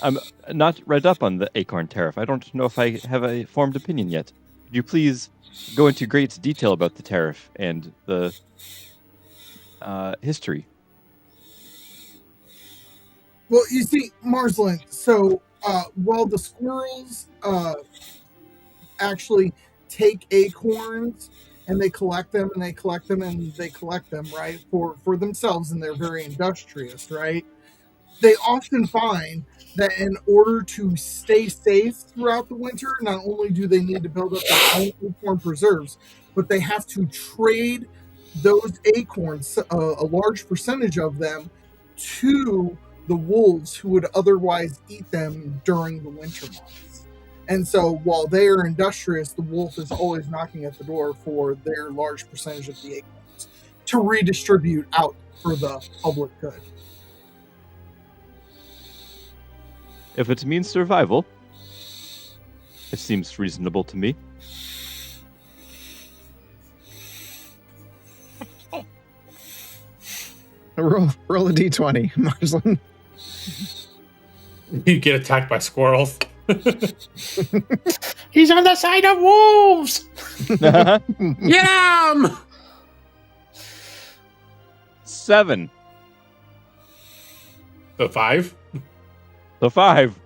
I'm not read up on the acorn tariff. I don't know if I have a formed opinion yet. Could you please go into great detail about the tariff and the history? Well, you see, Marsland, so while the squirrels actually take acorns and they collect them and they collect them and they collect them, right, for themselves, and they're very industrious, right? They often find that in order to stay safe throughout the winter, not only do they need to build up their own acorn preserves, but they have to trade those acorns, a large percentage of them, to the wolves who would otherwise eat them during the winter months. And so while they are industrious, the wolf is always knocking at the door for their large percentage of the acorns to redistribute out for the public good. If it means survival, it seems reasonable to me. Roll a d20, Marsland. You get attacked by squirrels. He's on the side of wolves. Get him! 7. The 5? The 5.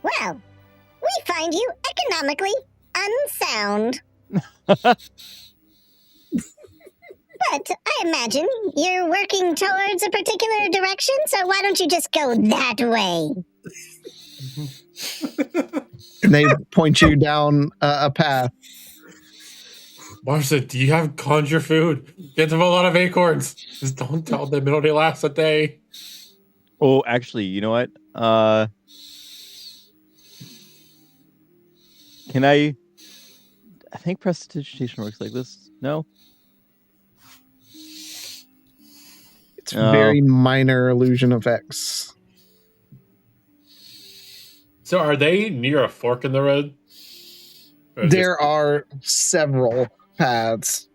Well, we find you economically unsound. But I imagine you're working towards a particular direction, so why don't you just go that way? And they point you down a path. Marcia, do you have conjure food? Get them a lot of acorns. Just don't tell them it only lasts a day. Oh, actually, you know what? Can I think prestidigitation works like this. No? It's very minor illusion effects. So are they near a fork in the road? There are several paths.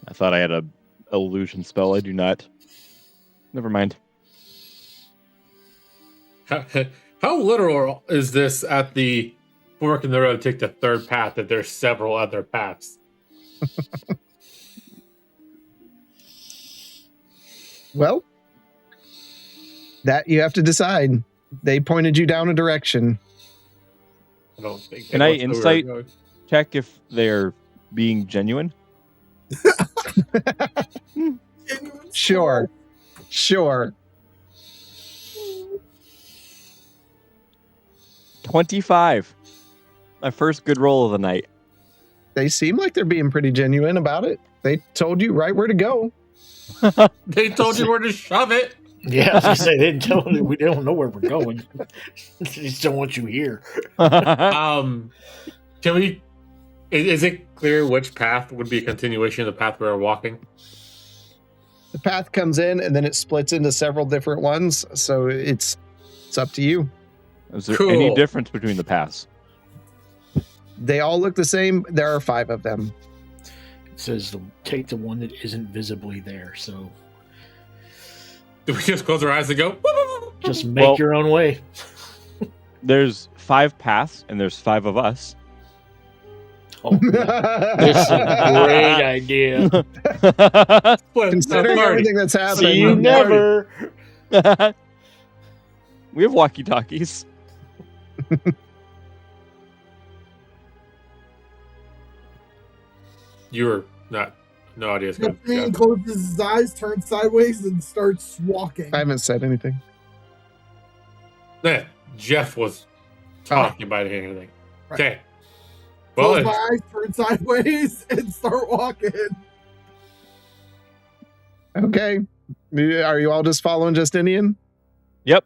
I thought I had a illusion spell. I do not. Never mind. How literal is this at the fork in the road? Take the third path that there's several other paths. Well, that you have to decide. They pointed you down a direction. I don't think. Can I insight check if they're being genuine? Sure. 25. My first good roll of the night. They seem like they're being pretty genuine about it. They told you right where to go. They told you where to shove it. Yeah, I was gonna say they didn't tell me. We don't know where we're going. They just don't want you here. Can we? Is it clear which path would be a continuation of the path we were walking? The path comes in and then it splits into several different ones. So it's up to you. Is there any difference between the paths? They all look the same. There are 5 of them. It says take the one that isn't visibly there. So Do we just close our eyes and go? just make your own way. There's 5 paths and there's 5 of us. Oh, this is a great idea. Considering everything that's happened. See you never. We have walkie-talkies. You're not. No idea. He closes his eyes, turns sideways, and starts walking. I haven't said anything. Yeah, Jeff was talking about anything. Right. Okay. Close my eyes, turn sideways, and start walking. Okay. Are you all just following Justinian? Yep.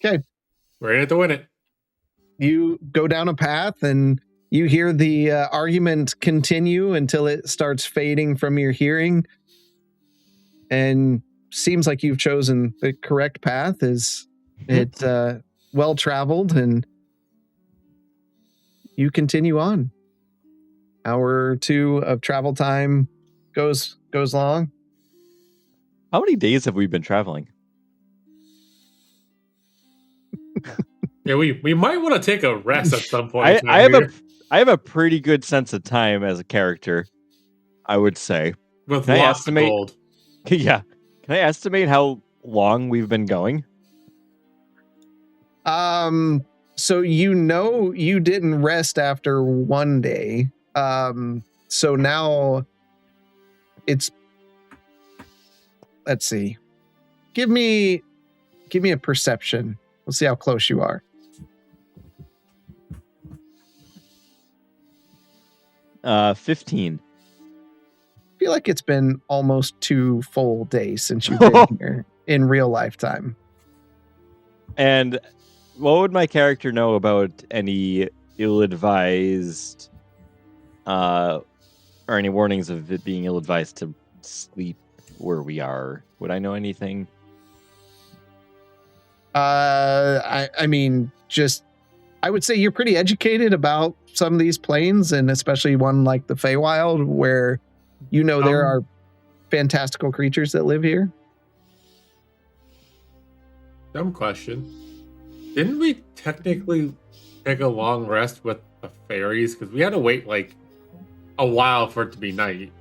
Okay. We're in it to win it. You go down a path and you hear the argument continue until it starts fading from your hearing. And seems like you've chosen the correct path. Is it well traveled, and you continue on. Hour or 2 of travel time goes long. How many days have we been traveling? Yeah, we might want to take a rest at some point. I I have a pretty good sense of time as a character, I would say. With lots of gold. Yeah. Can I estimate how long we've been going? So you didn't rest after one day. So now it's, let's see. Give me a perception. We'll see how close you are. 15. I feel like it's been almost 2 full days since you've been here in real lifetime. And what would my character know about any ill-advised, or any warnings of it being ill-advised to sleep where we are? Would I know anything? I mean, just, I would say you're pretty educated about some of these planes, and especially one like the Feywild, where there are fantastical creatures that live here. Dumb question. Didn't we technically take a long rest with the fairies? Because we had to wait like a while for it to be night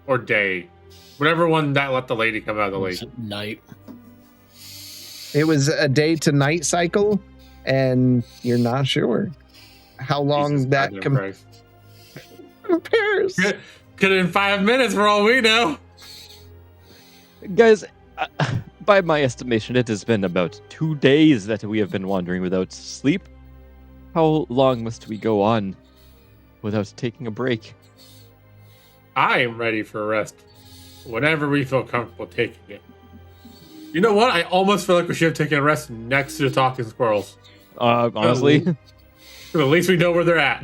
or day. Whatever one that let the lady come out of the lake. Night. It was a day to night cycle, and you're not sure how long Jesus that compares. Could have been 5 minutes for all we know. Guys, by my estimation, it has been about 2 days that we have been wandering without sleep. How long must we go on without taking a break? I am ready for a rest whenever we feel comfortable taking it. You know what? I almost feel like we should have taken a rest next to the talking squirrels. Honestly? At least we know where they're at.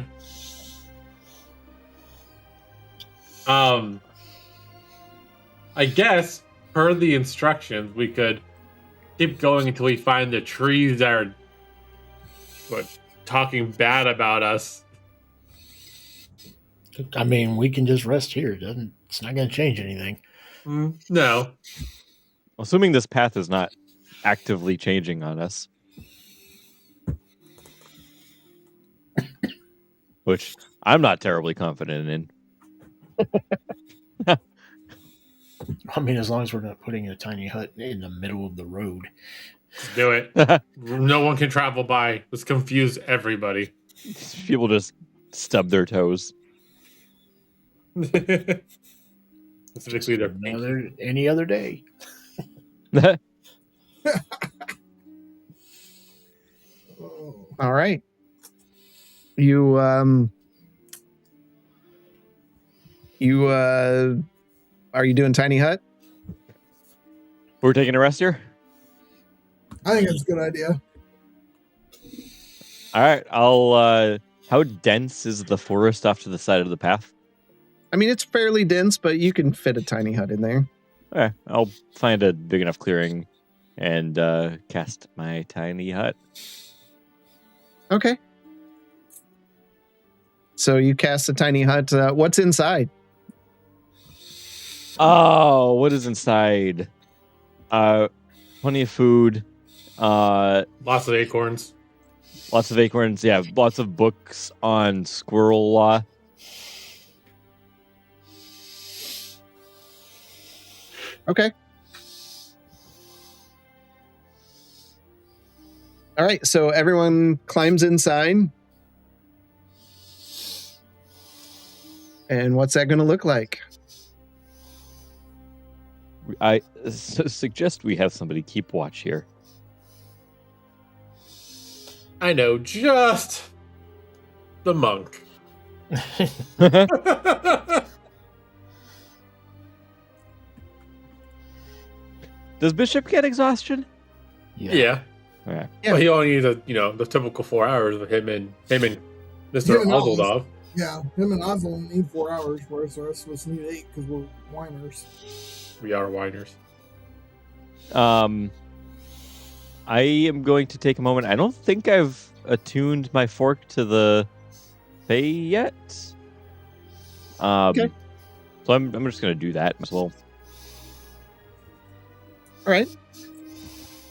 I guess, per the instructions, we could keep going until we find the trees that are talking bad about us. I mean, we can just rest here. It's not going to change anything. No. Assuming this path is not actively changing on us. Which I'm not terribly confident in. I mean, as long as we're not putting a tiny hut in the middle of the road. Let's do it. No one can travel by. Let's confuse everybody. People just stub their toes. Specifically their any other day. All right. You are you doing tiny hut? We're taking a rest here? I think that's a good idea. All right. I'll how dense is the forest off to the side of the path? I mean, it's fairly dense, but you can fit a tiny hut in there. Okay. I'll find a big enough clearing and cast my tiny hut. Okay. So you cast a tiny hut. What's inside? Oh, what is inside? Plenty of food. Lots of acorns. Lots of acorns. Yeah, lots of books on squirrel law. Okay. All right. So everyone climbs inside. And what's that going to look like? I suggest we have somebody keep watch here. I know, just the monk. Does Bishop get exhaustion? Yeah. Okay. Well, he only needs the typical 4 hours with him and Mr. Ozeldov. Yeah, him and Oz only need 4 hours, whereas the rest of us need 8 because we're whiners. We are whiners. I am going to take a moment. I don't think I've attuned my fork to the Fae yet. Okay. So I'm just going to do that as well. All right.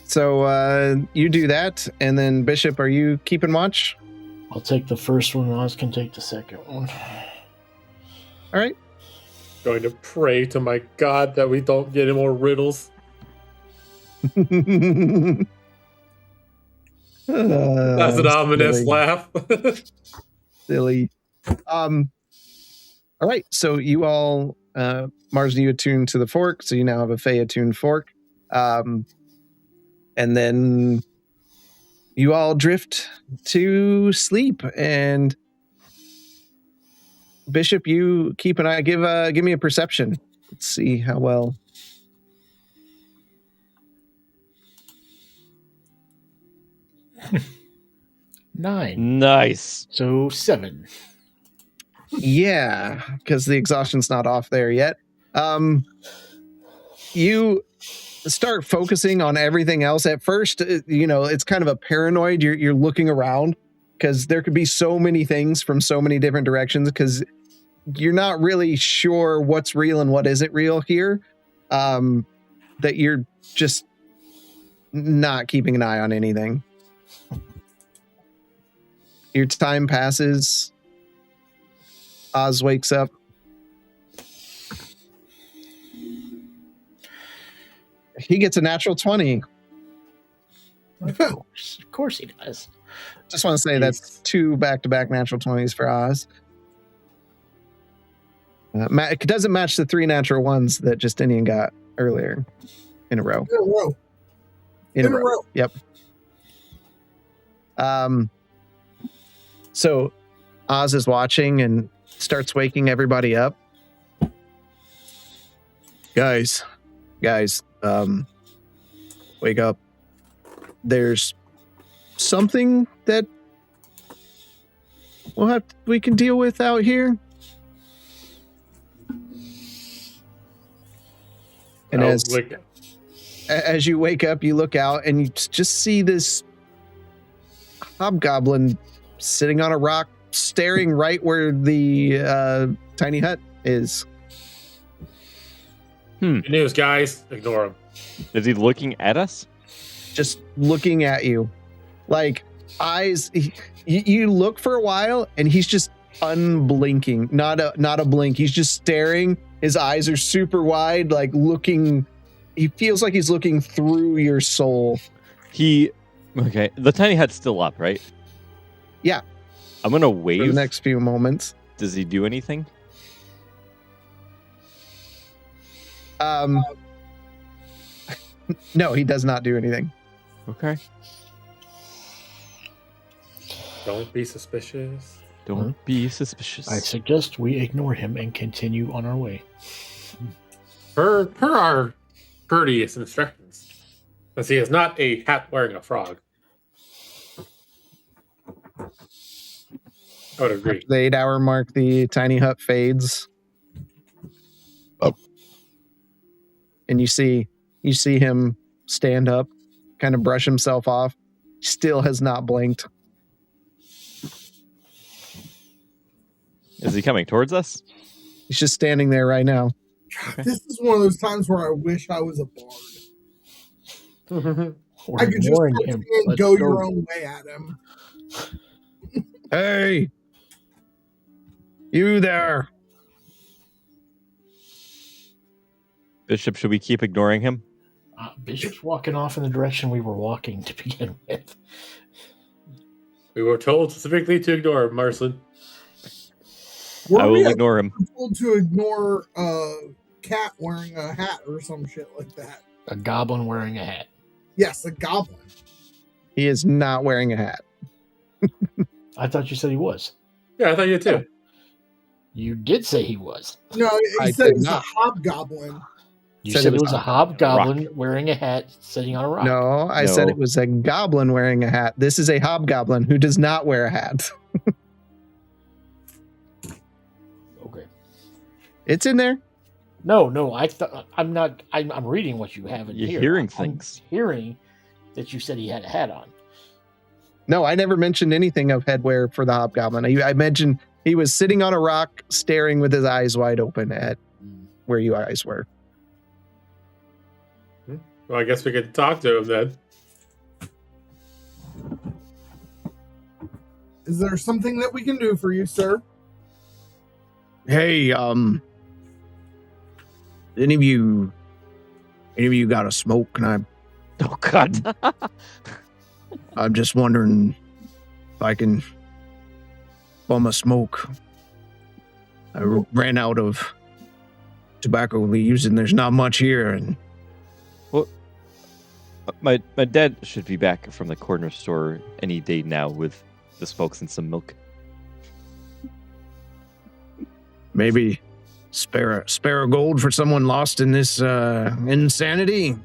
So you do that, and then Bishop, are you keeping watch? I'll take the first one. Oz can take the second one. All right. Going to pray to my God that we don't get any more riddles. That's an ominous silly. laugh. Silly. All right. So you all, Mars, you attuned to the fork. So you now have a Fey attuned fork. And then you all drift to sleep. And Bishop, you keep an eye. Give me a perception. Let's see how well. 9. Nice. So 7. Yeah, because the exhaustion's not off there yet. You start focusing on everything else. At first, it's kind of a paranoid. You're looking around because there could be so many things from so many different directions because you're not really sure what's real and what isn't real here. That you're just not keeping an eye on anything. Your time passes. Oz wakes up. He gets a natural 20. Of course he does. Just want to say that's 2 back-to-back natural 20s for Oz. It doesn't match the 3 natural ones that Justinian got earlier in a row. In a row. Yep. So Oz is watching and starts waking everybody up. Guys, wake up. There's something that we can deal with out here. And as you wake up, you look out and you just see this hobgoblin sitting on a rock, staring right where the tiny hut is. Good news, guys. Ignore him. Is he looking at us? Just looking at you. Like, eyes. You look for a while, and he's just unblinking. Not a blink. He's just staring. His eyes are super wide, like looking. He feels like he's looking through your soul. Okay. The tiny hut's still up, right? Yeah. I'm gonna wave. For the next few moments. Does he do anything? No, he does not do anything. Okay. Don't be suspicious. Don't be suspicious. I suggest we ignore him and continue on our way. Per our courteous instructions, since he is not a hat wearing a frog. I would agree. After the 8-hour mark, the tiny hut fades. Oh. And you see him stand up, kind of brush himself off. Still has not blinked. Is he coming towards us? He's just standing there right now. Okay. This is one of those times where I wish I was a bard. I could just him, go your own way at him. Hey! You there! Bishop, should we keep ignoring him? Bishop's walking off in the direction we were walking to begin with. We were told specifically to ignore him, Marcelin. I will ignore him. Told to ignore a cat wearing a hat or some shit like that. A goblin wearing a hat. Yes, a goblin. He is not wearing a hat. I thought you said he was. Yeah, I thought you did too. You did say he was. No, he said it was a hobgoblin. You said it was a hobgoblin wearing a hat sitting on a rock. No, I said it was a goblin wearing a hat. This is a hobgoblin who does not wear a hat. Okay. It's in there. No, I'm reading what you have in here. You're hearing things. I'm hearing that you said he had a hat on. No, I never mentioned anything of headwear for the hobgoblin. I mentioned he was sitting on a rock, staring with his eyes wide open at where you guys were. Well, I guess we could talk to him then. Is there something that we can do for you, sir? Hey, any of you got a smoke? Can I? Oh God. I'm just wondering if I can bum a smoke. I ran out of tobacco leaves, and there's not much here. And well, my dad should be back from the corner store any day now with the smokes and some milk. maybe spare a gold for someone lost in this insanity.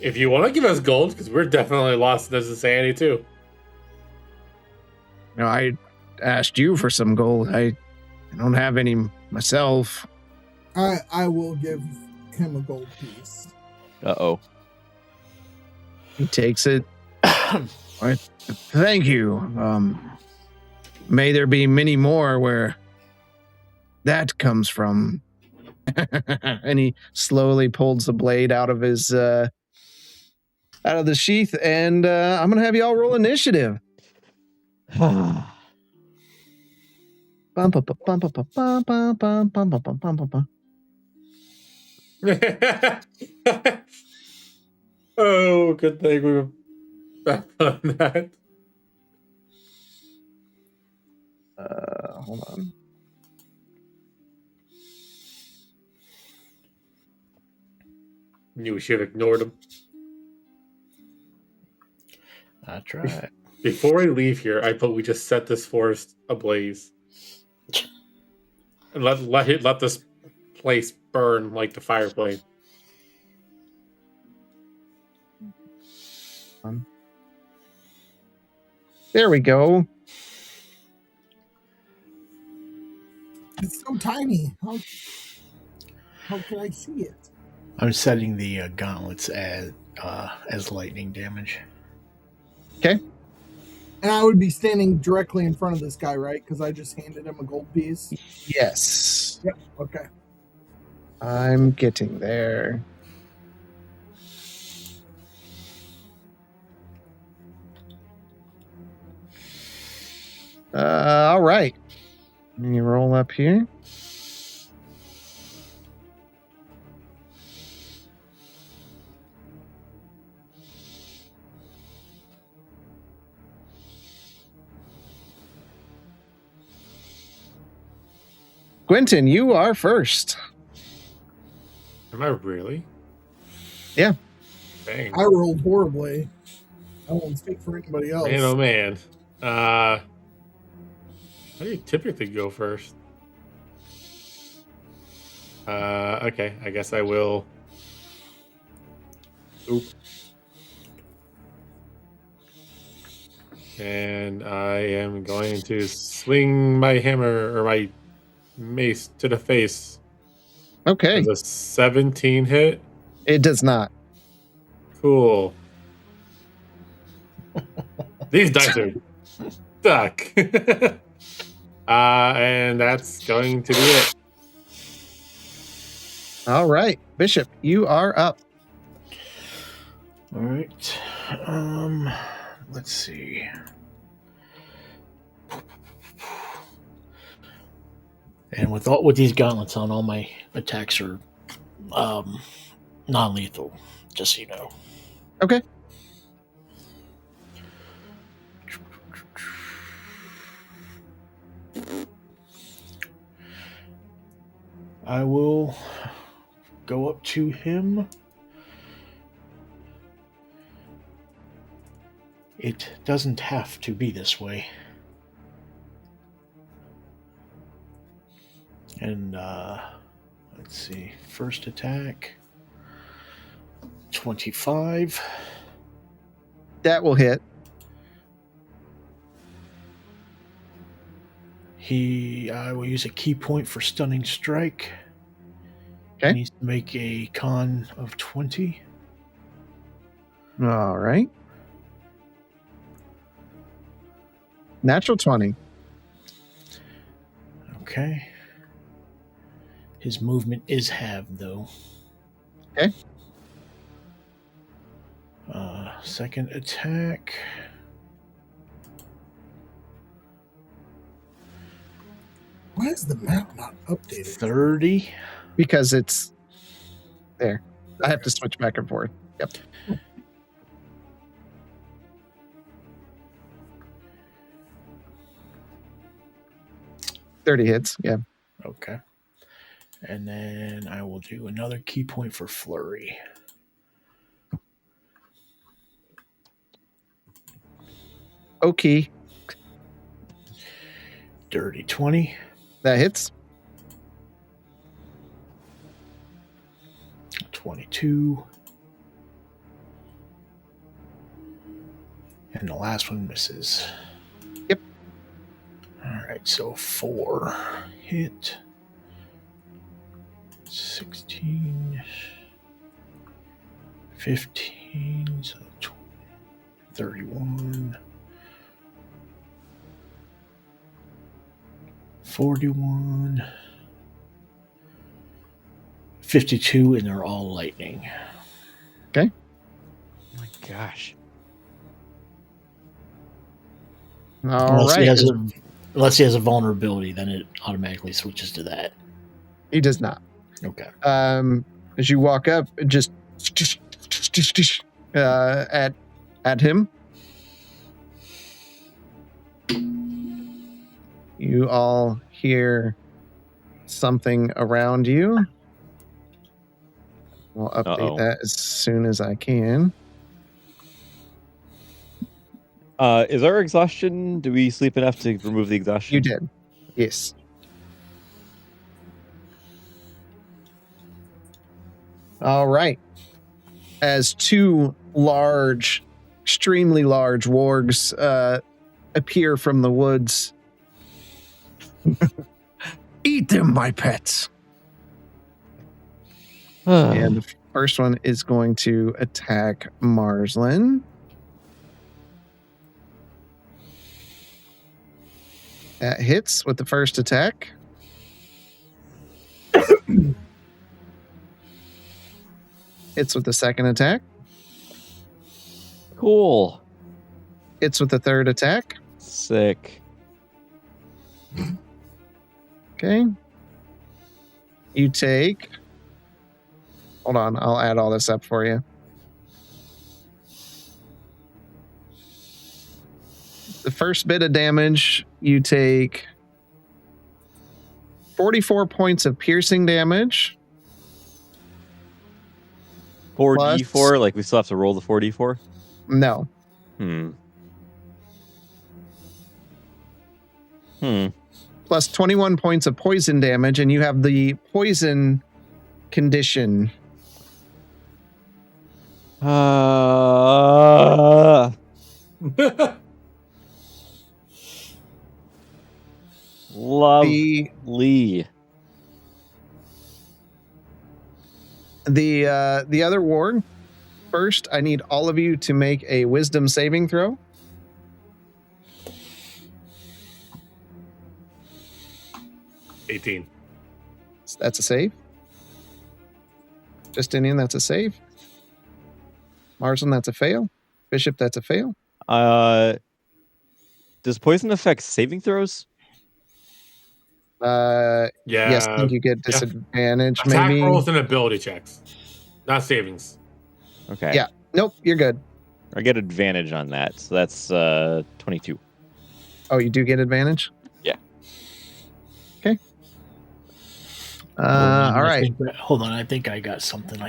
If you want to give us gold, because we're definitely lost in this insanity too. No, I asked you for some gold. I don't have any myself. I will give him a gold piece. Uh-oh. He takes it. Thank you. May there be many more where that comes from. And he slowly pulls the blade out of his out of the sheath, and I'm gonna have you all roll initiative. Bum, bum, bum, bum, bum, bum, bum, bum, bum, bum, bum, bum, bum. Oh, good thing we were back on that. Hold on. Knew we should have ignored him. I tried. Before we leave here, I put we just set this forest ablaze. And let this place burn like the fireplace. There we go. It's so tiny. How can I see it? I'm setting the gauntlets as lightning damage. Okay. And I would be standing directly in front of this guy, right? Because I just handed him a gold piece. Yes. Yep. Okay. I'm getting there. All right. Let me roll up here. Quentin, you are first. Am I really? Yeah. Dang. I rolled horribly. I won't speak for anybody else. Man, oh man. How do you typically go first? Okay, I guess I will. Oop. And I am going to swing my hammer or my mace to the face. Okay. Does a 17 hit? It does not. Cool. These dice are stuck. And that's going to be it. All right. Bishop, you are up. All right. Let's see. And with these gauntlets on, all my attacks are non-lethal, just so you know. Okay. I will go up to him. It doesn't have to be this way. And let's see. First attack 25. That will hit. I will use a key point for stunning strike. Okay. He needs to make a con of 20. All right. Natural 20. Okay. His movement is halved, though. Okay. Second attack. Why is the map not updated? 30. Because it's there. I have to switch back and forth. Yep. $30 hits. Yeah. Okay. And then I will do another key point for flurry. Okay. Dirty 20. That hits. 22. And the last one misses. Yep. All right, so 4 hit. 16. 15. So 20, 31. 41. 52, and they're all lightning. Okay. Oh my gosh. All right. Unless he has a vulnerability, then it automatically switches to that. He does not. Okay. As you walk up, just at him. You all hear something around you. I'll update that as soon as I can. Is our exhaustion? Do we sleep enough to remove the exhaustion? You did. Yes. All right. As two large, extremely large wargs appear from the woods. Eat them, my pets. And the first one is going to attack Marslin. That hits with the first attack. Hits with the second attack. Cool. Hits with the third attack. Sick. Okay. You take... Hold on, I'll add all this up for you. The first bit of damage, you take 44 points of piercing damage. 4d4? Like we still have to roll the 4d4? No. Plus 21 points of poison damage, and you have the poison condition. Lovely. The other ward. First, I need all of you to make a wisdom saving throw. $18. That's a save. Justinian, that's a save. Marshall, that's a fail. Bishop, that's a fail. Does poison affect saving throws? Yes, I think you get disadvantage. Attack maybe rolls and ability checks, not savings. Okay. Yeah. Nope, you're good. I get advantage on that, so that's 22. Oh, you do get advantage? Yeah. Okay. All right. Hold on, I think I got something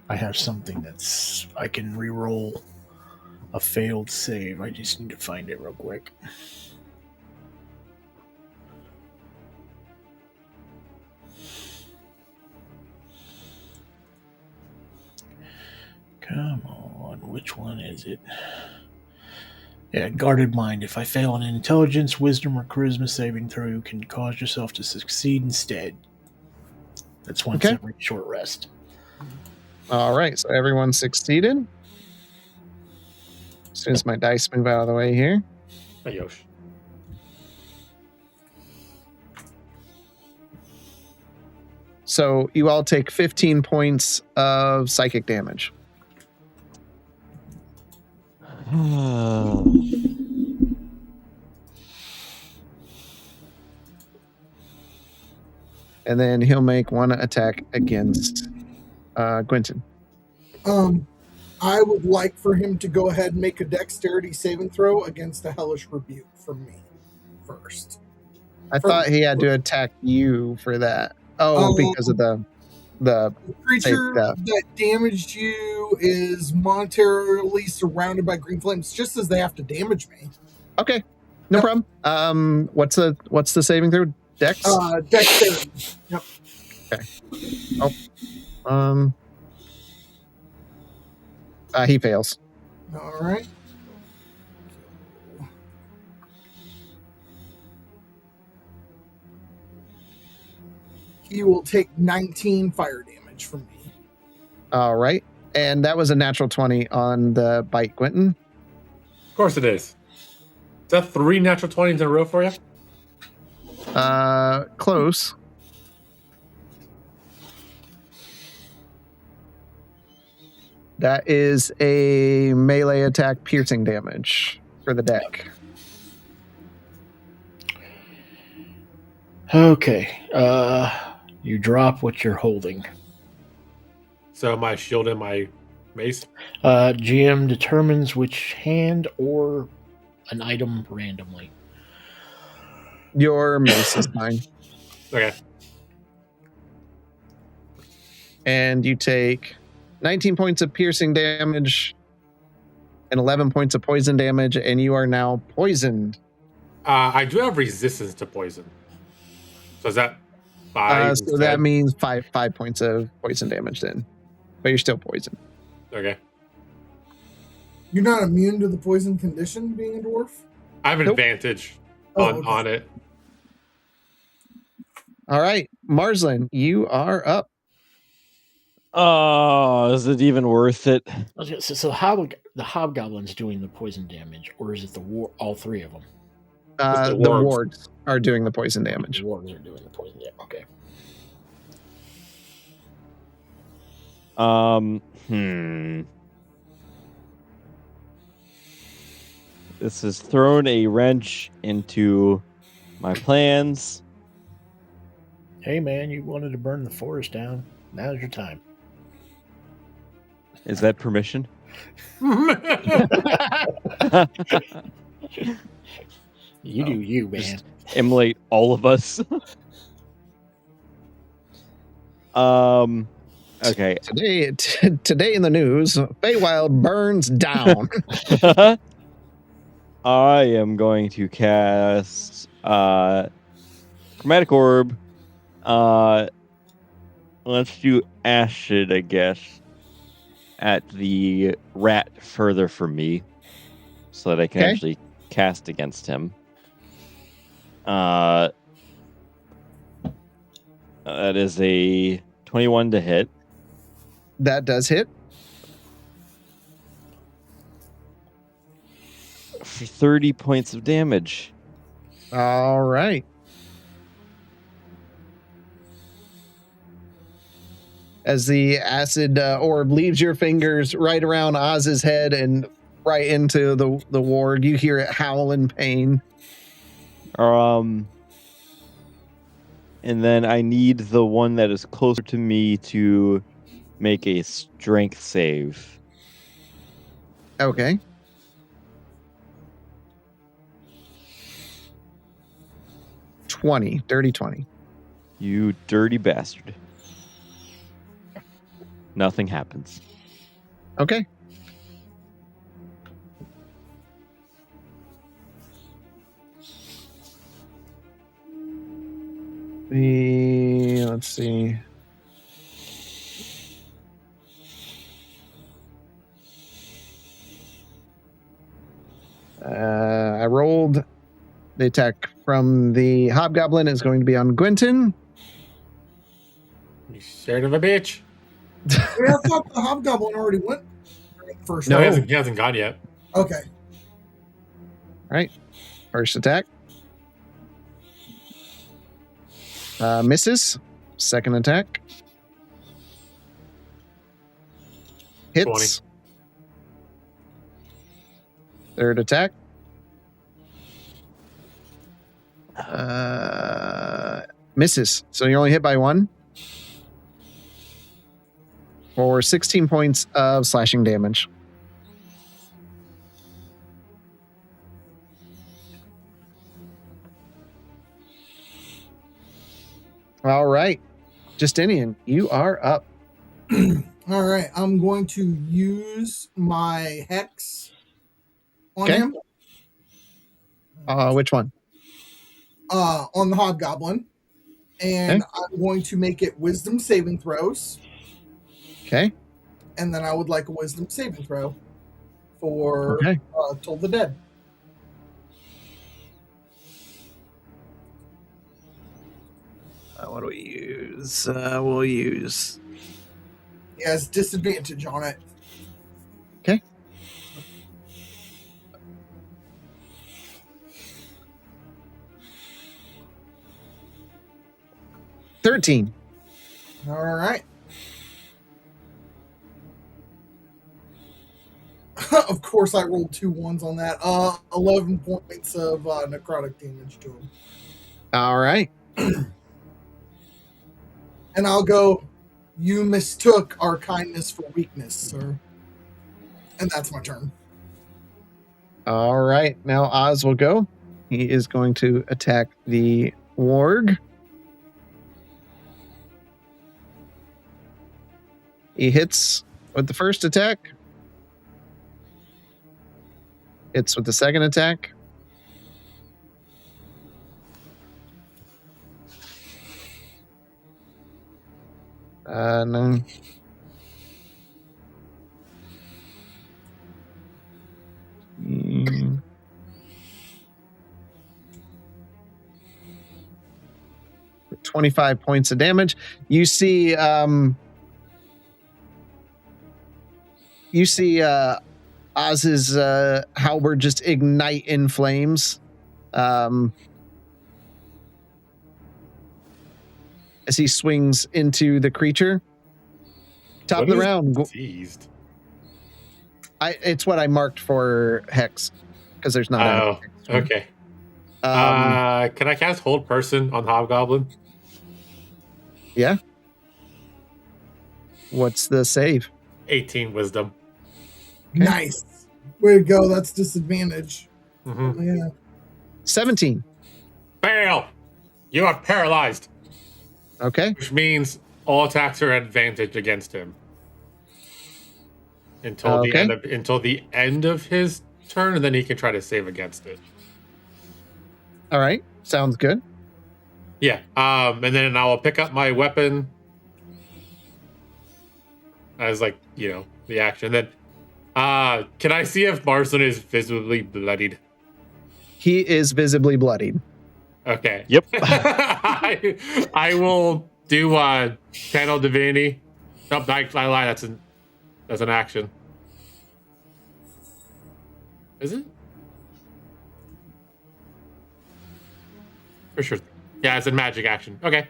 I have something that's... I can re-roll a failed save. I just need to find it real quick. Come on, which one is it? Yeah, guarded mind. If I fail on an intelligence, wisdom, or charisma saving throw, you can cause yourself to succeed instead. That's once every short rest. All right, so everyone succeeded. As soon as my dice move out of the way here. Hey, Yosh. So you all take 15 points of psychic damage. And then he'll make one attack against Quentin. I would like for him to go ahead and make a dexterity saving throw against the hellish rebuke from me first. I thought he had to attack you for that. Oh, because of the creature that damaged you is monetarily surrounded by green flames, just as they have to damage me. Okay, no problem. What's the saving throw? Dex? Dexterity. Yep. Okay. He fails. All right. He will take 19 fire damage from me. All right. And that was a natural 20 on the bite, Quentin. Of course it is. Is that 3 natural 20s in a row for you? Close. That is a melee attack piercing damage for the deck. Okay. You drop what you're holding. So my shield and my mace? GM determines which hand or an item randomly. Your mace is fine. Okay. And you take 19 points of piercing damage and 11 points of poison damage, and you are now poisoned. I do have resistance to poison. So is that 5? So that means 5 points of poison damage then. But you're still poisoned. Okay. You're not immune to the poison condition being a dwarf? I have an advantage on it. All right. Marslin, you are up. Oh, is it even worth it? So how the hobgoblin's doing the poison damage, or is it all 3 of them? The wards are doing the poison damage. The wards are doing the poison damage. Okay. This has thrown a wrench into my plans. Hey, man, you wanted to burn the forest down. Now's your time. Is that permission? You do you, man. Just immolate all of us. Okay. Today in the news, Feywild burns down. I am going to cast Chromatic Orb. Let's do Acid, I guess, at the rat further from me, so that I can actually cast against him. That is a 21 to hit. That does hit. For 30 points of damage. All right. As the acid orb leaves your fingers right around Oz's head and right into the ward, you hear it howl in pain. And then I need the one that is closer to me to make a strength save. Okay. Dirty 20. You dirty bastard. Nothing happens. Okay. Let's see. I rolled. The attack from the hobgoblin is going to be on Gwenton. You scared of a bitch. I thought the hobgoblin already went first. No, he hasn't gone yet. Okay. All right. First attack. Misses. Second attack. Hits. 20. Third attack. Misses. So you're only hit by 1. For 16 points of slashing damage. All right. Justinian, you are up. All right, I'm going to use my hex on him. Which one? On the hobgoblin. And I'm going to make it wisdom saving throws. Okay. And then I would like a wisdom saving throw for Toll the Dead. What do we use? We'll use... He has disadvantage on it. Okay. $13. All right. Of course, I rolled 2 1s on that. 11 points of necrotic damage to him. All right. And I'll go, you mistook our kindness for weakness, sir. And that's my turn. All right. Now Oz will go. He is going to attack the warg. He hits with the first attack. Hits with the second attack. No. Mm. 25 points of damage. You see Oz's halberd just ignite in flames. As he swings into the creature. Top of the round. Teased? It's what I marked for Hex, because there's not. Oh, okay. Can I cast Hold Person on Hobgoblin? Yeah. What's the save? 18 Wisdom. Okay. Nice. Way to go. That's disadvantage. Mm-hmm. Yeah. 17. Fail! You are paralyzed. Okay. Which means all attacks are advantage against him. Until the end of his turn, and then he can try to save against it. All right. Sounds good. Yeah. And then I will pick up my weapon as the action. Then can I see if Marston is visibly bloodied? He is visibly bloodied. Okay. Yep. I will do Channel Divinity. Oh, I lie. That's an action. Is it? For sure. Yeah, it's a magic action. Okay.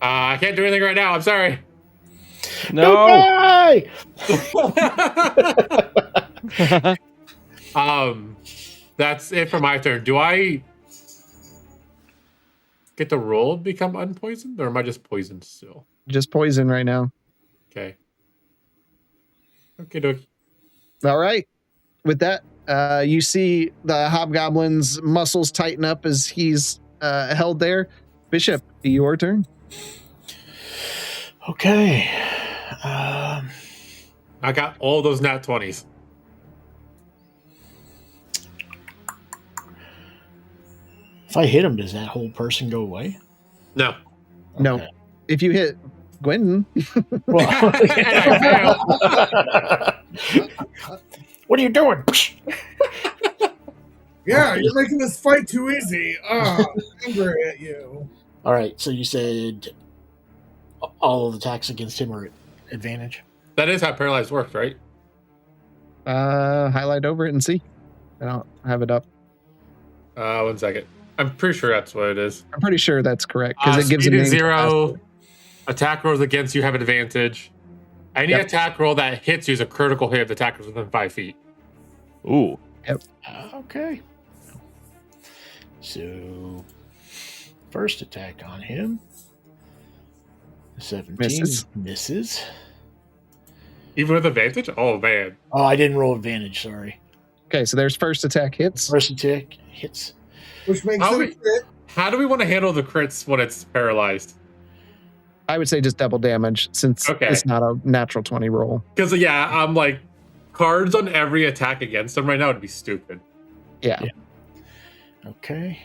I can't do anything right now. I'm sorry. No. That's it for my turn. Do I get to roll to become unpoisoned, or am I just poisoned still? Just poison right now. Okay. Okay, dokie. All right. With that, you see the hobgoblin's muscles tighten up as he's held there. Bishop, your turn. Okay. I got all those nat 20s. If I hit him, does that whole person go away? No. No. Okay. If you hit Gwendon. Well, what are you doing? Yeah, you're making this fight too easy. I'm angry at you. All right, so you said all of the attacks against him are advantage? That is how paralyzed works, right? Highlight over it and see. I don't have it up. 1 second. I'm pretty sure that's what it is. I'm pretty sure that's correct because it gives speed him is 0. Attack rolls against you have an advantage. Any attack roll that hits you is a critical hit if the attacker is within 5 feet. Ooh. Yep. Okay. So First attack on him. 17 misses. Even with advantage? Oh, man. Oh, I didn't roll advantage, sorry. Okay, so there's first attack hits. First attack hits. Which makes it a crit. How do we want to handle the crits when it's paralyzed? I would say just double damage since it's not a natural 20 roll. Because, yeah, I'm like, cards on every attack against them right now would be stupid. Yeah. Okay.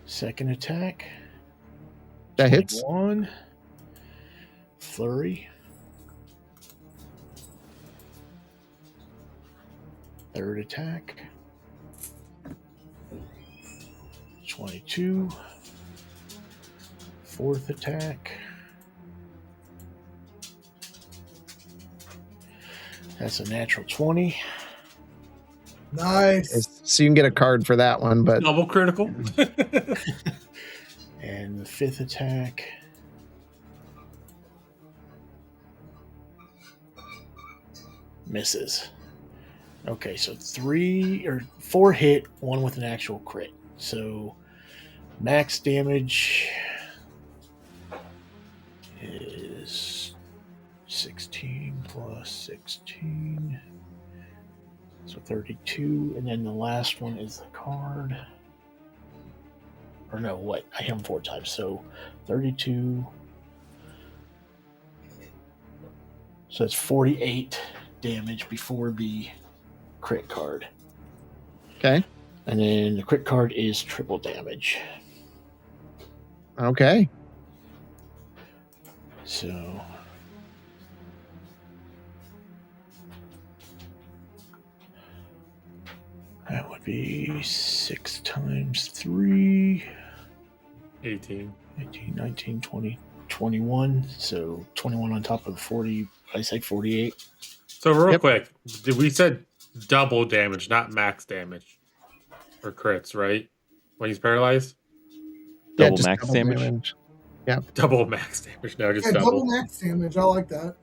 Second attack. That hits. 1. Flurry. Third attack. 22. Fourth attack. That's a natural 20. Nice. So you can get a card for that one, but double critical. And the fifth attack. Misses. Okay, so 4 hit, 1 with an actual crit. So max damage is 16 plus 16. So 32. And then the last one is the card. Or no, what? I hit him 4 times. So 32. So that's 48 damage before the crit card. Okay. And then the crit card is triple damage. Okay. So that would be 6 times 3. 18. 18, 19, 20, 21. So 21 on top of 40. I say 48. So real quick, we said double damage, not max damage. Or crits, right? When he's paralyzed? Double max damage? Yeah. Double max damage. No, just double max damage. I like that.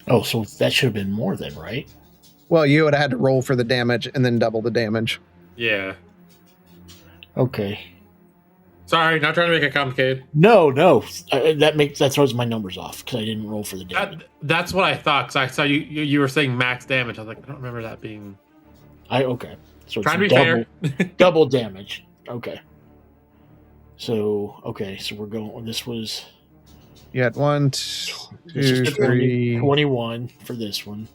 Oh, so that should have been more then, right? Well, you would have had to roll for the damage and then double the damage. Yeah. Okay. Sorry, not trying to make it complicated. No. That throws my numbers off because I didn't roll for the damage. That's what I thought. Because I saw you were saying max damage. I was like, I don't remember that being. Okay. So trying to be double, fair. double damage. Okay. So we're going. This was. You had 1, 2, 3. 21 for this one.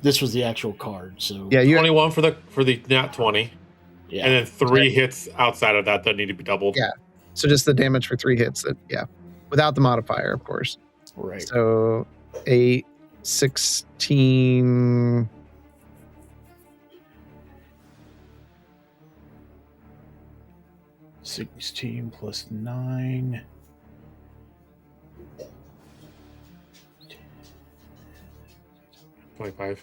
This was the actual card. So yeah, you 21 for the nat 20. Yeah. And then 3 hits outside of that need to be doubled. Yeah. So just the damage for 3 hits. Without the modifier, of course. Right. So 8, 16. $16 plus 9. $25.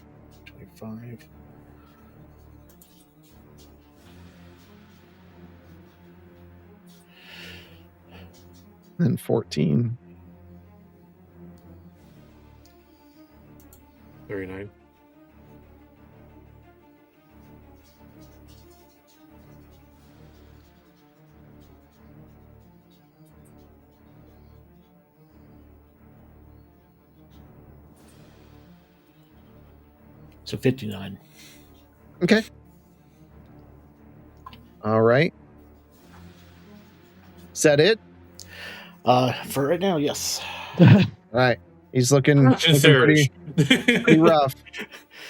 And 14. 39. So 59. Okay. All right. Is that it? For right now, yes. All right. He's looking pretty rough.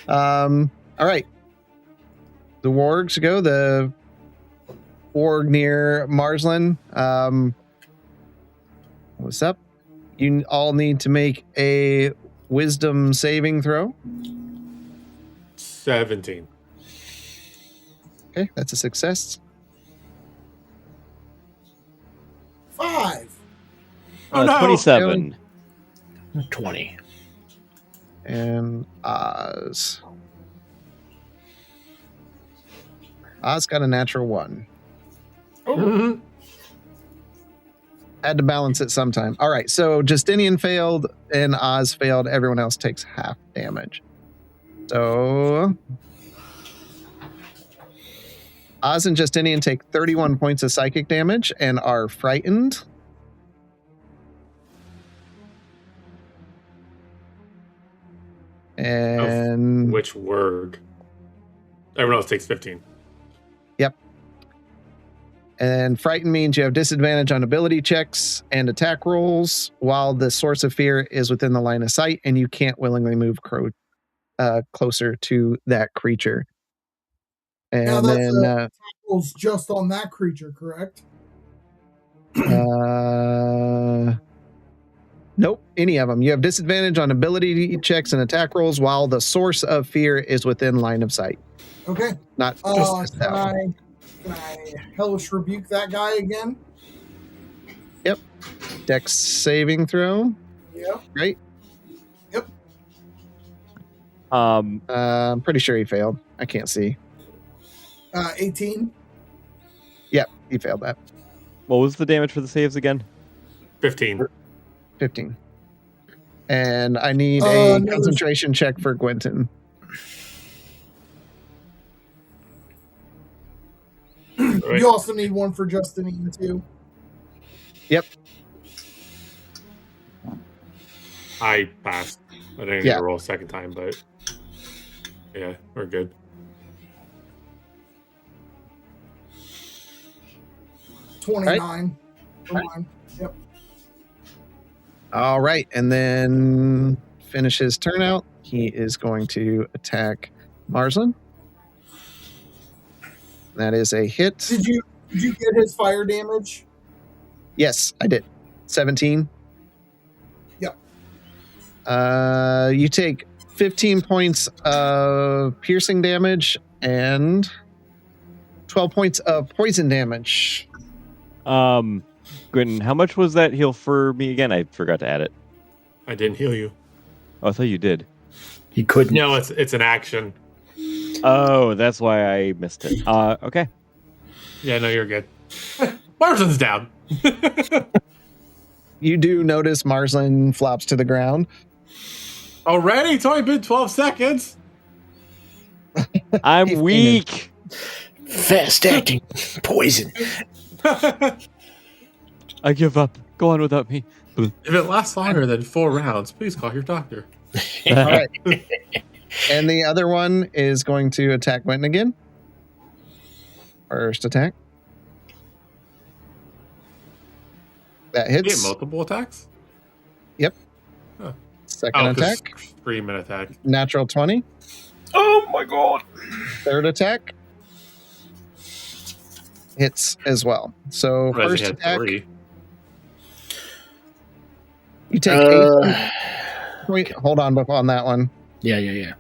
All right. The wargs go. The warg near Marsland. What's up? You all need to make a wisdom saving throw. 17. Okay, that's a success. 5. Oh, no. 27. 20. And Oz. Oz got a natural 1. Oh. Had to balance it sometime. All right, so Justinian failed and Oz failed. Everyone else takes half damage. So Oz and Justinian take 31 points of psychic damage and are frightened. And which word? Everyone else takes 15. Yep. And frightened means you have disadvantage on ability checks and attack rolls while the source of fear is within the line of sight and you can't willingly move closer to that creature. And now that's then attack rolls just on that creature, correct? Nope, any of them. You have disadvantage on ability checks and attack rolls while the source of fear is within line of sight. Okay. Not just that one. Can I hellish rebuke that guy again? Yep. Dex saving throw. Yep. Right? Yep. I'm pretty sure he failed. I can't see. 18. Yep, he failed that. What was the damage for the saves again? 15. 15. And I need a concentration check for Gwenton. You also need one for Justinian too. Yep. I passed. I didn't need to roll a second time, but yeah, we're good. $29. Right. Yep. All right, and then finish his turn out. He is going to attack Marsland. That is a hit. Did you get his fire damage? Yes, I did. 17. Yep. You take 15 points of piercing damage and 12 points of poison damage. Gwen, how much was that heal for me again? I forgot to add it. I didn't heal you. Oh, I thought you did. He couldn't. No, it's an action. Oh, that's why I missed it. Okay. Yeah, no, you're good. Marsland's down. You do notice Marsland flops to the ground. Already? It's only been 12 seconds. I'm weak. Fast acting poison. I give up. Go on without me. If it lasts longer than 4 rounds, please call your doctor. All right. And the other one is going to attack Quentin again. First attack. That hits. You get multiple attacks? Yep. Huh. Second attack. Screaming attack. Natural 20. Oh my god. Third attack. Hits as well. So first attack. 3. You take 18 point. Hold on that one. Yeah.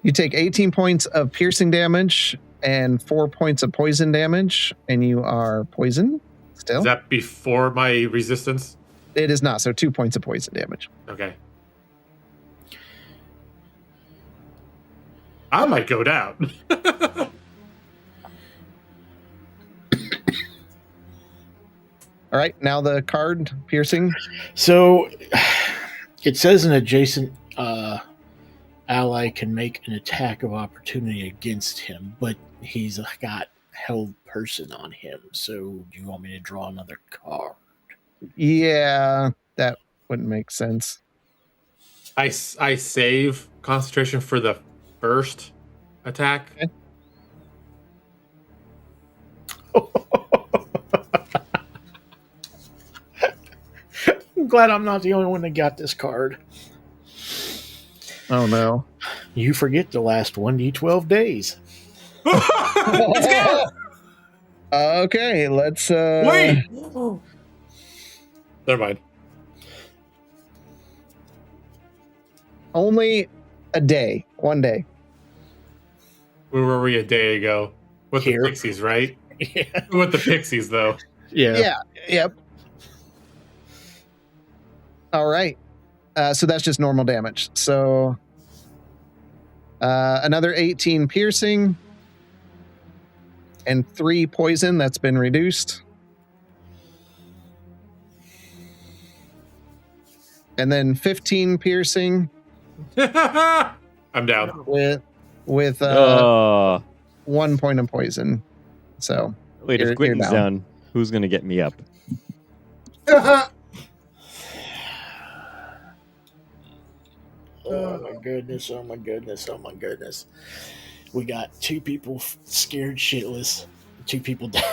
You take 18 points of piercing damage and 4 points of poison damage, and you are poisoned still. Is that before my resistance? It is not. So 2 points of poison damage. Okay. I might go down. All right. Now the card piercing. So it says an adjacent ally can make an attack of opportunity against him, but he's got held person on him. So do you want me to draw another card? Yeah, that wouldn't make sense. I save concentration for the first attack. Okay. I'm glad I'm not the only one that got this card. Oh no. You forget the last 1d12 days. Okay, let's Wait. Never mind. Only a day. 1 day. Where were we a day ago? With Here. the Pixies, right? Yeah. With the Pixies, though. Yeah. Yep. All right. So that's just normal damage. So another 18 piercing and 3 poison. That's been reduced. and then 15 piercing. I'm down. With 1 point of poison. So wait, if Quentin's down, who's gonna get me up? Oh my goodness, oh my goodness, oh my goodness. We got 2 people scared shitless, 2 people down.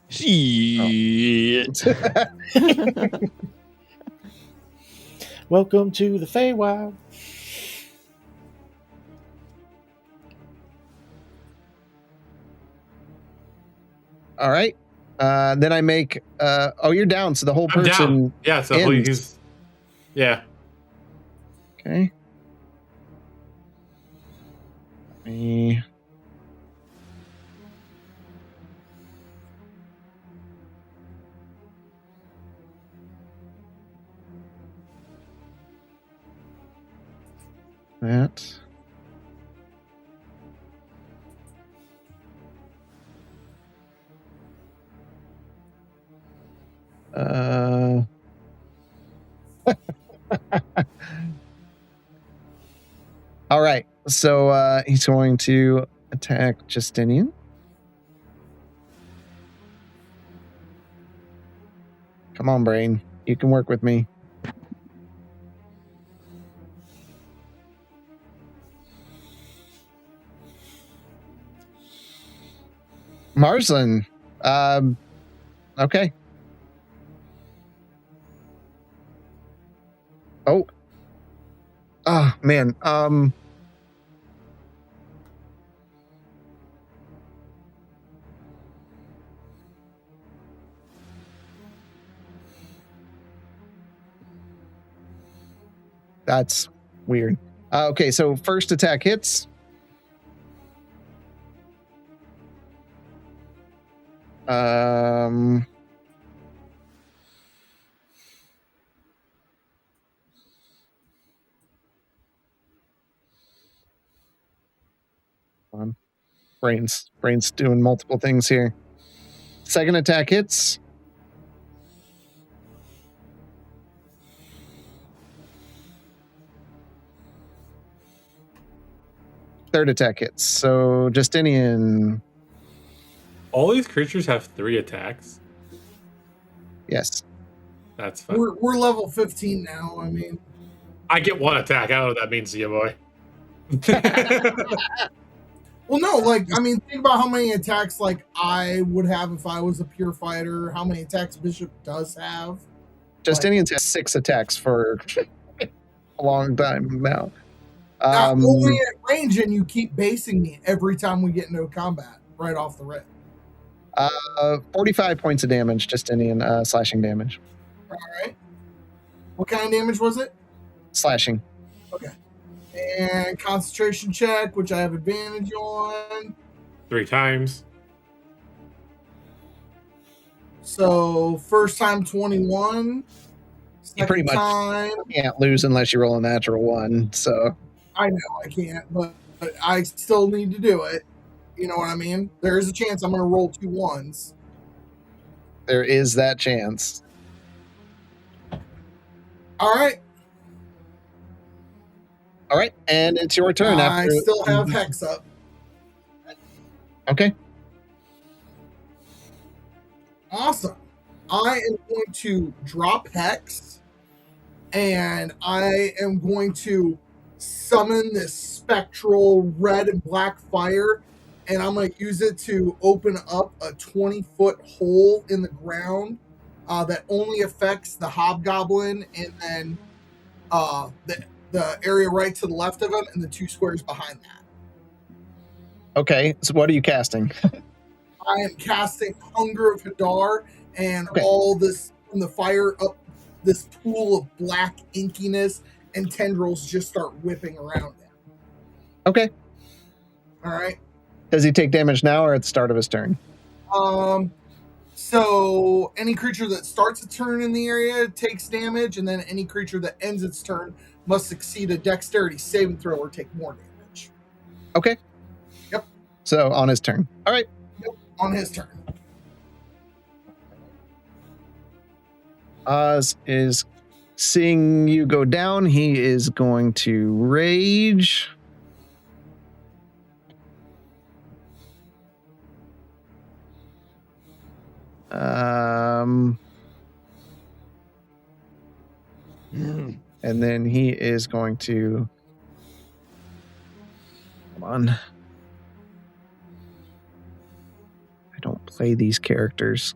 Shit. Welcome to the Feywild. All right. Then I make. You're down. So the whole person. I'm down. Yeah. So he's. Yeah. Okay. Me. That. All right. So he's going to attack Justinian. Come on, brain. You can work with me. Marsland. Okay. Oh. Oh, man. That's weird. Okay, so first attack hits. Brain's doing multiple things here. Second attack hits. Third attack hits. So Justinian. All these creatures have 3 attacks. Yes. That's fine. We're level 15 now. I mean, I get 1 attack. I don't know what that means to you, boy. well, no, like, I mean, think about how many attacks, like, I would have if I was a pure fighter, how many attacks Bishop does have. Justinian's has 6 attacks for a long time now. Only at range, and you keep basing me every time we get into combat, right off the rip. 45 points of damage, Justinian, slashing damage. All right. What kind of damage was it? Slashing. Okay. And concentration check, which I have advantage on. 3 times. So first time 21. You pretty much can't lose unless you roll a natural 1. So I know I can't, but I still need to do it. You know what I mean? There is a chance I'm going to roll 2 1s. There is that chance. All right. All right, and it's your turn. I still have Hex up. Okay. Awesome. I am going to drop Hex, and I am going to summon this spectral red and black fire, and I'm going to use it to open up a 20-foot hole in the ground that only affects the hobgoblin and then the area right to the left of him and the 2 squares behind that. Okay, so what are you casting? I am casting Hunger of Hadar, and all this from the fire up this pool of black inkiness and tendrils just start whipping around him. Okay. All right. Does he take damage now or at the start of his turn? So any creature that starts a turn in the area takes damage, and then any creature that ends its turn must succeed a dexterity saving throw or take more damage. Okay. Yep. So on his turn. All right. Yep. On his turn. Oz is seeing you go down. He is going to rage. And then he is going to... Come on. I don't play these characters.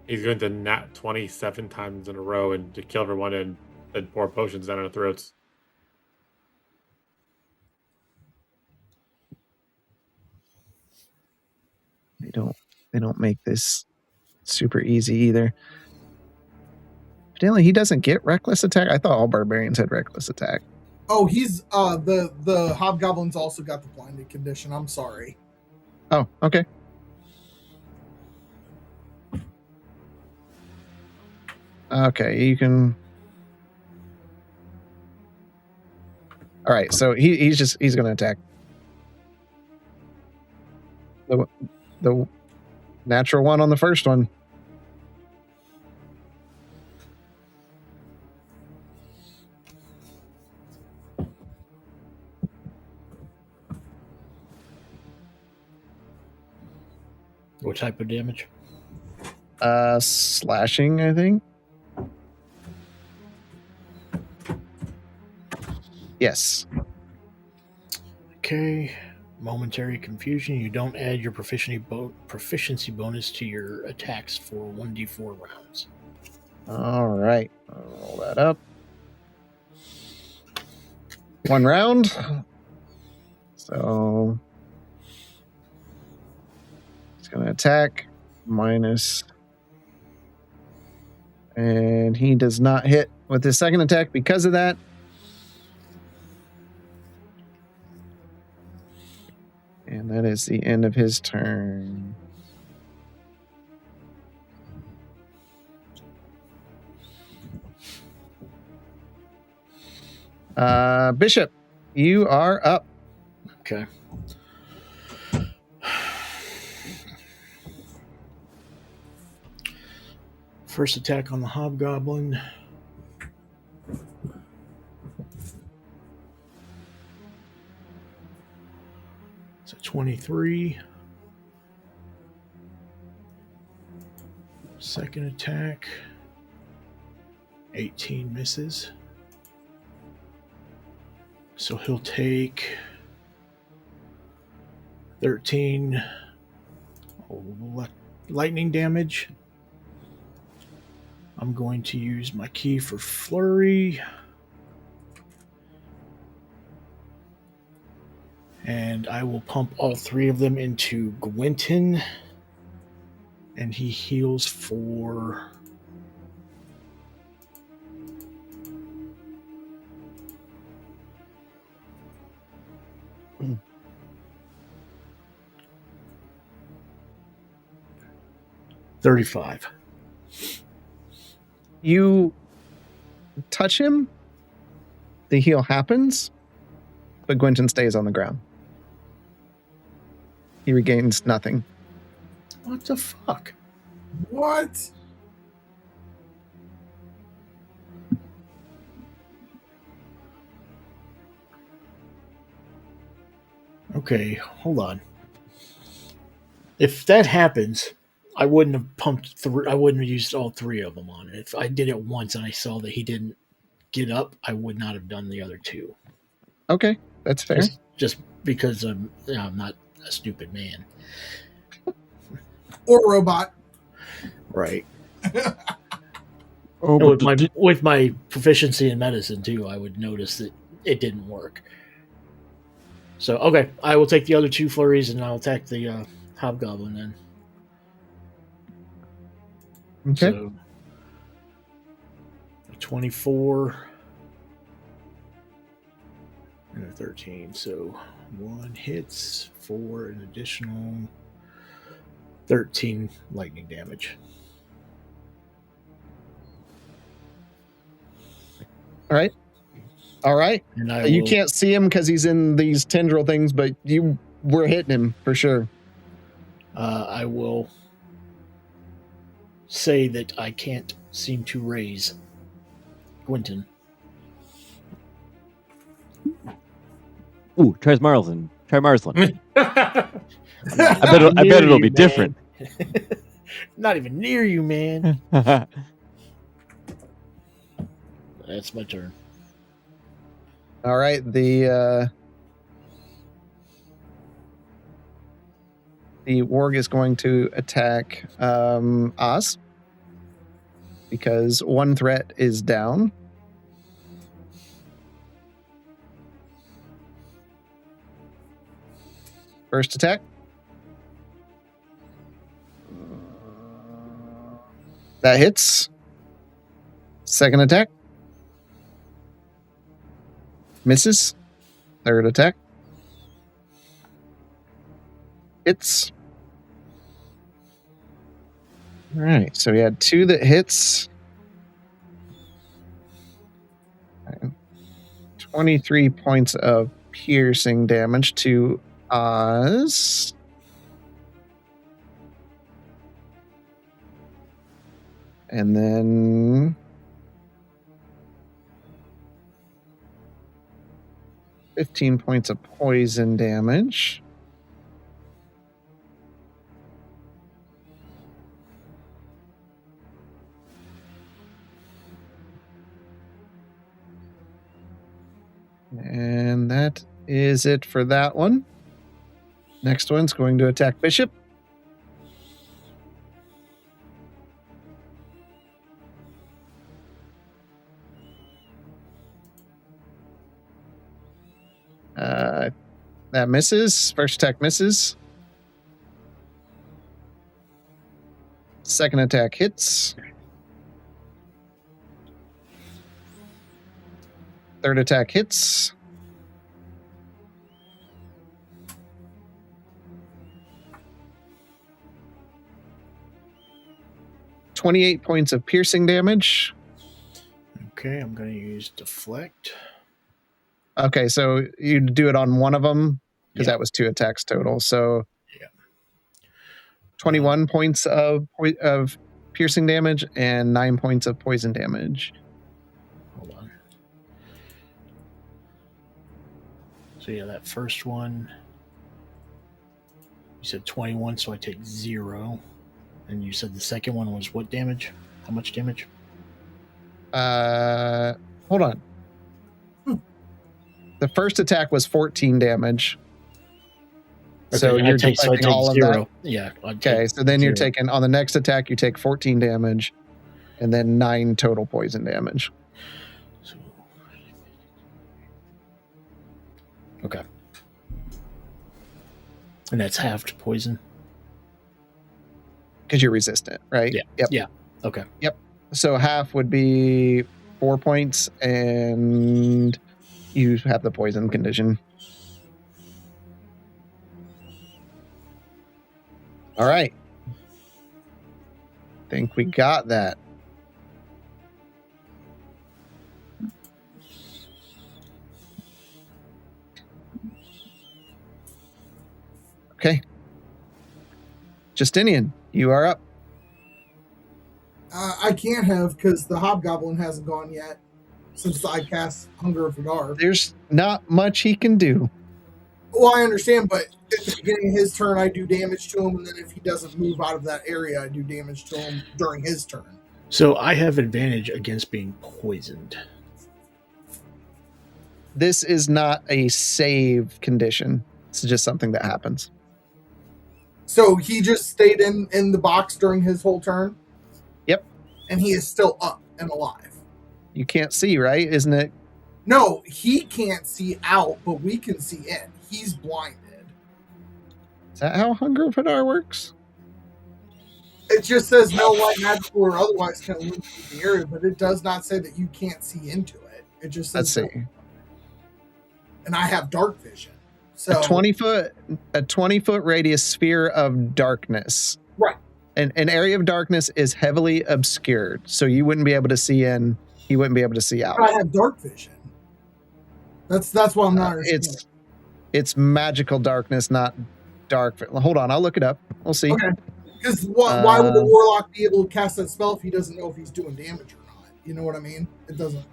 He's going to nat 27 times in a row and to kill everyone and pour potions down our throats. They don't make this super easy either. Evidently, he doesn't get reckless attack. I thought all barbarians had reckless attack. Oh, he's the hobgoblins also got the blinded condition. I'm sorry. Oh, okay. Okay, you can. All right, so he's going to attack. The natural one on the first one. What type of damage? Slashing, I think. Yes. Okay. Momentary confusion. You don't add your proficiency bonus to your attacks for 1d4 rounds. All right. I'll roll that up. 1 round. So he's going to attack minus. And he does not hit with his second attack because of that. And that is the end of his turn. Bishop, you are up. Okay. First attack on the hobgoblin. It's a 23. Second attack. 18 misses. So he'll take 13 lightning damage. I'm going to use my key for flurry. And I will pump all 3 of them into Gwynton. And he heals for... $35. You touch him, the heal happens, but Gwynton stays on the ground. He regains nothing. What the fuck? What? Okay, hold on. If that happens, I wouldn't have pumped I wouldn't have used all 3 of them on it. If I did it once and I saw that he didn't get up, I would not have done the other 2. Okay, that's fair. Just because I'm not a stupid man. Or robot. Right. Oh, with my proficiency in medicine too, I would notice that it didn't work. So okay, I will take the other 2 flurries and I'll attack the hobgoblin then. Okay. So, 24 and a 13. So 1 hits for an additional 13 lightning damage. All right. And You can't see him because he's in these tendril things, but you were hitting him for sure. I will say that I can't seem to raise Gwynton. Ooh, try Marsland. Try Marsland. I I bet it'll be different. Not even near you, man. That's my turn. All right, the warg is going to attack Oz because one threat is down. First attack. That hits. Second attack. Misses. Third attack. Hits. All right, so we had 2 that hits. 23 points of piercing damage to Oz. And then 15 points of poison damage. And that is it for that one. Next one's going to attack Bishop. That misses. First attack misses. Second attack hits. Third attack hits. $28 points of piercing damage. Okay, I'm going to use deflect. Okay, so you do it on one of them because that was 2 attacks total. So 21 points of piercing damage and 9 points of poison damage. Hold on. So that first one, you said 21, so I take 0. And you said the second one was what damage? How much damage? Hold on. The first attack was 14 damage. Okay, so you're taking all 0. of that. Yeah. Okay, so then 0. you're taking, on the next attack, you take 14 damage and then 9 total poison damage. So, okay. And that's halved poison? Because you're resistant, right? Yeah. Yep. Yeah. Okay. Yep. So half would be 4 points and you have the poison condition. All right. Think we got that. Okay. Justinian, you are up. I can't have because the hobgoblin hasn't gone yet since I cast Hunger of Vidar. There's not much he can do. Well, I understand, but at the beginning of his turn, I do damage to him, and then if he doesn't move out of that area, I do damage to him during his turn. So I have advantage against being poisoned. This is not a save condition. It's just something that happens. So he just stayed in the box during his whole turn? Yep. And he is still up and alive. You can't see, right? Isn't it? No, he can't see out, but we can see in. He's blinded. Is that how Hunger of Vidar works? It just says no light, magical, or otherwise can illuminate the area, but it does not say that you can't see into it. It just says. Let's see. And I have dark vision. So a 20-foot radius sphere of darkness. Right. An area of darkness is heavily obscured, so you wouldn't be able to see in. He wouldn't be able to see out. But I have dark vision. That's why I'm not understanding. It's magical darkness, not dark. Hold on, I'll look it up. We'll see. Okay. Because why would the warlock be able to cast that spell if he doesn't know if he's doing damage or not? You know what I mean? It doesn't.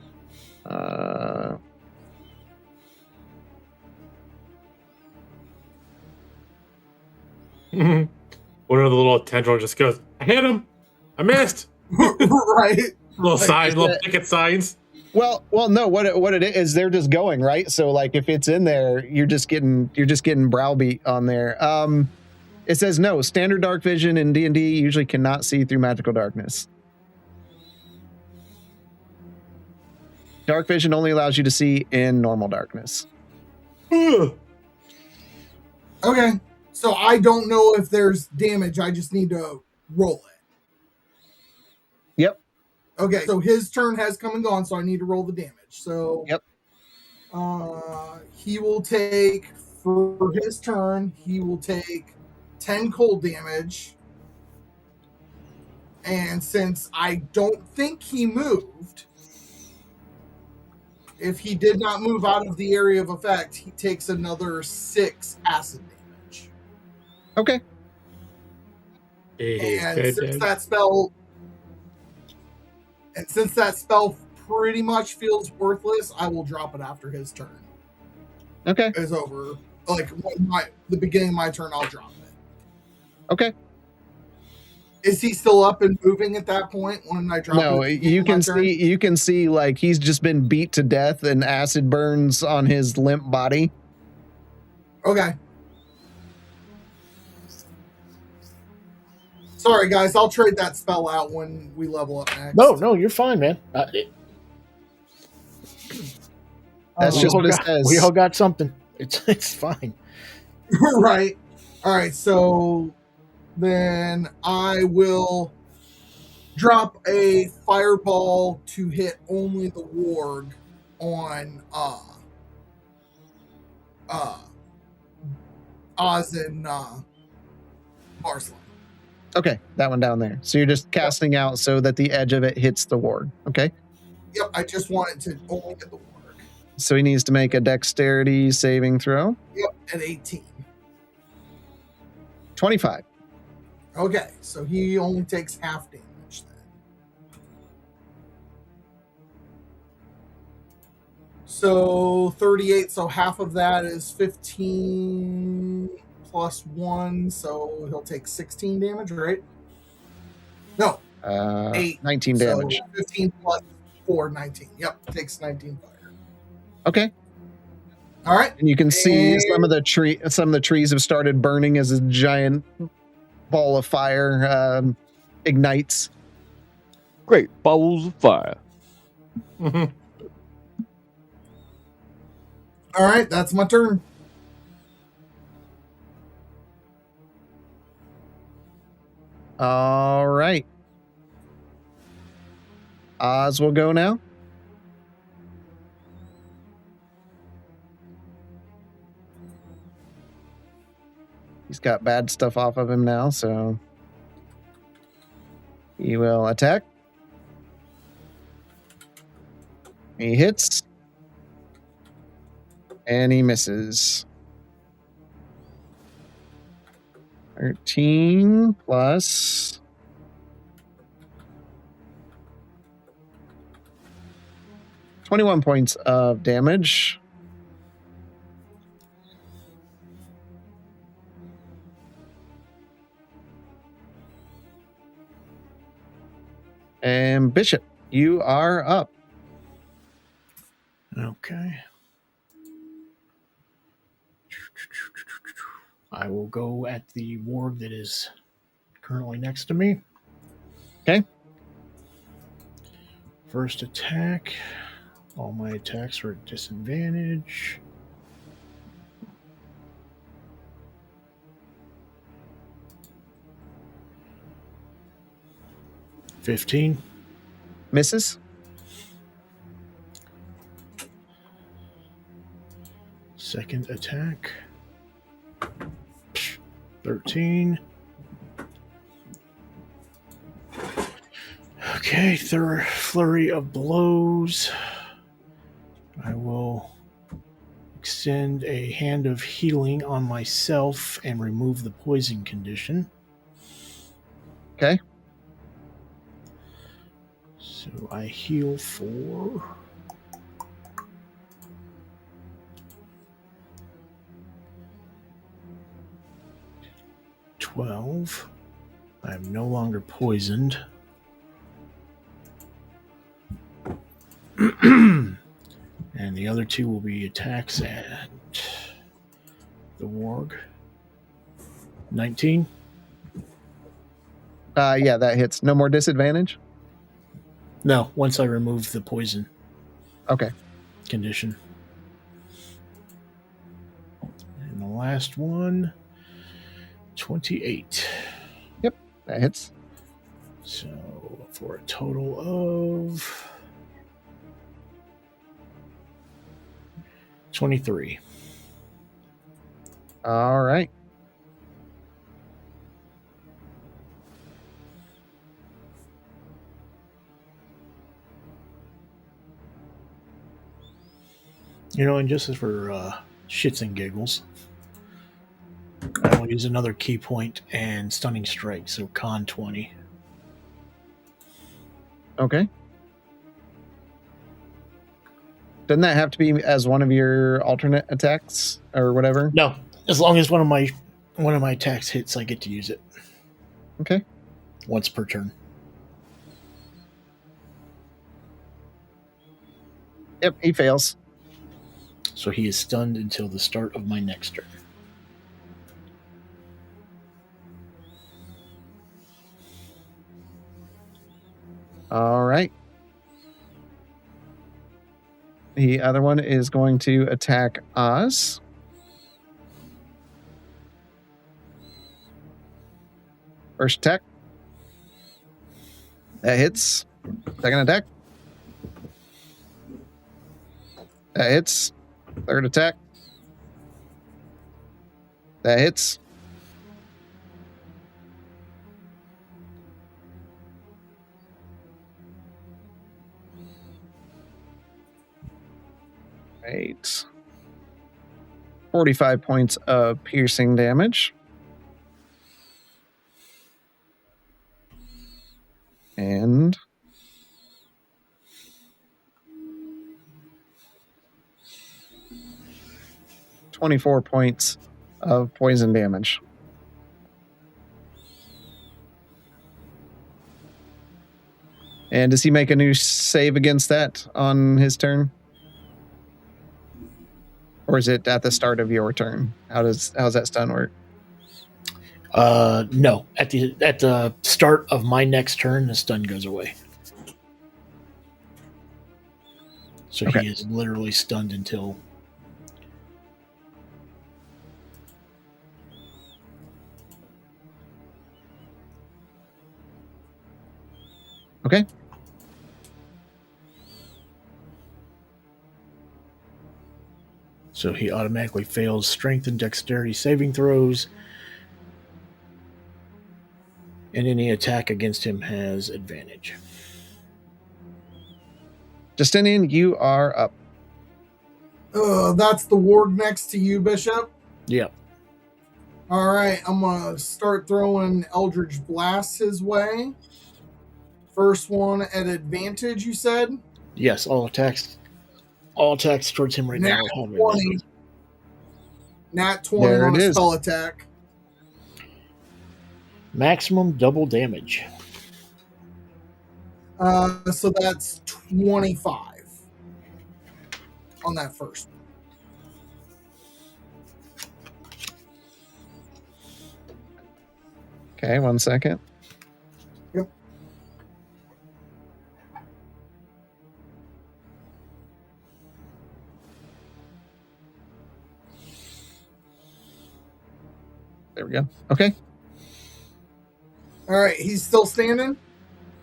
One of the little tendril just goes, I hit him! I missed! Right. Little signs, little picket signs. Well, no. What it is, they're just going right. So, like, if it's in there, you're just getting browbeat on there. It says no. Standard dark vision in D&D usually cannot see through magical darkness. Dark vision only allows you to see in normal darkness. Okay. So I don't know if there's damage. I just need to roll it. Yep. Okay. So his turn has come and gone, so I need to roll the damage. So yep. He will take, for his turn, he will take 10 cold damage. And since I don't think he moved, if he did not move out of the area of effect, he takes another 6 acid damage. Okay. And since that spell pretty much feels worthless, I will drop it after his turn. Okay. Is over. Like the beginning of my turn, I'll drop it. Okay. Is he still up and moving at that point when I drop it? No, you can see like he's just been beat to death and acid burns on his limp body. Okay. Sorry, guys. I'll trade that spell out when we level up next. No, you're fine, man. That's just what it says. We all got something. It's fine. Right. All right. So then I will drop a fireball to hit only the warg on Oz and Arslan. Okay, that one down there. So you're just casting out so that the edge of it hits the warg. Okay. Yep, I just want it to only hit the warg. So he needs to make a dexterity saving throw. Yep, at 18. 25. Okay, so he only takes half damage then. So 38, so half of that is 15 plus 1, so he'll take 16 damage, right? No. 8. 19 damage. So 15 plus 4, 19. Yep, takes 19 fire. Okay. All right. And you can see some of the trees have started burning as a giant ball of fire ignites. Great balls of fire. All right, that's my turn. All right. Oz will go now. He's got bad stuff off of him now, so he will attack. He hits. And he misses. 13 plus 21 points of damage. And Bishop, you are up. Okay. I will go at the warg that is currently next to me. Okay. First attack. All my attacks are at disadvantage. $15. Misses. Second attack. 13. Okay, third flurry of blows. I will extend a hand of healing on myself and remove the poison condition. Okay. So I heal for 12. I am no longer poisoned. And the other two will be attacks at the warg. 19. Yeah, that hits. No more disadvantage? No, once I remove the poison Okay. condition. And the last one, 28. Yep, that hits. So for a total of 23. All right. And just as for shits and giggles, I will use another key point and stunning strike, so con 20. Okay. Doesn't that have to be as one of your alternate attacks or whatever? No, as long as one of my attacks hits, I get to use it. Okay. Once per turn. Yep, he fails. So he is stunned until the start of my next turn. All right. The other one is going to attack Oz. First attack. That hits. Second attack. That hits. Third attack. That hits. Right. 45 points of piercing damage. And 24 points of poison damage. And does he make a new save against that on his turn? Or is it at the start of your turn? How's that stun work? No. At the start of my next turn, the stun goes away. So Okay. he is literally stunned until... Okay. So he automatically fails strength and dexterity saving throws. And any attack against him has advantage. Justinian, you are up. That's the warg next to you, Bishop. Yep. All right, I'm going to start throwing Eldritch Blasts his way. First one at advantage, you said? Yes, all attacks towards him right now are have 20. Nat 20 There on it a is. spell attack. Maximum double damage. So that's 25 on that first. Okay, 1 second. Yep. There we go. Okay. All right, he's still standing?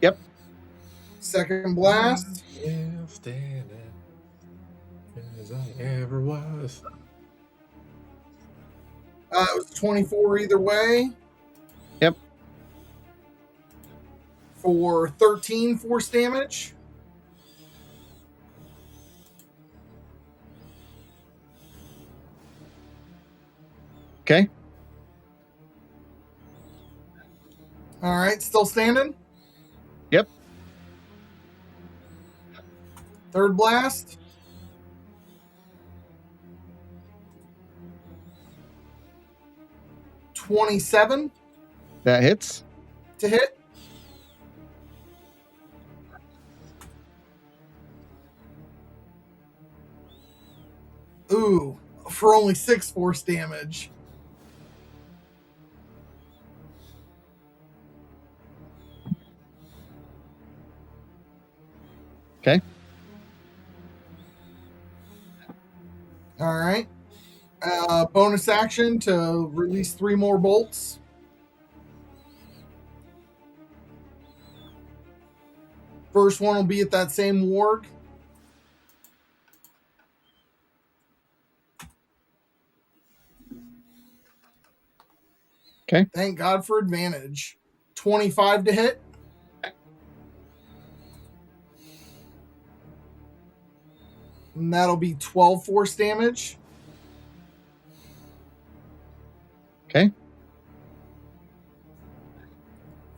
Yep. Second blast. Yeah, standing as I ever was. It was 24 either way. Yep. For 13 force damage. Okay. All right, still standing? Yep. Third blast. $27 That hits. to hit. Ooh, for only 6 force damage. Okay. All right. Bonus action to release 3 more bolts. First one will be at that same warg. Okay. Thank God for advantage. 25 to hit. And that'll be 12 force damage. Okay.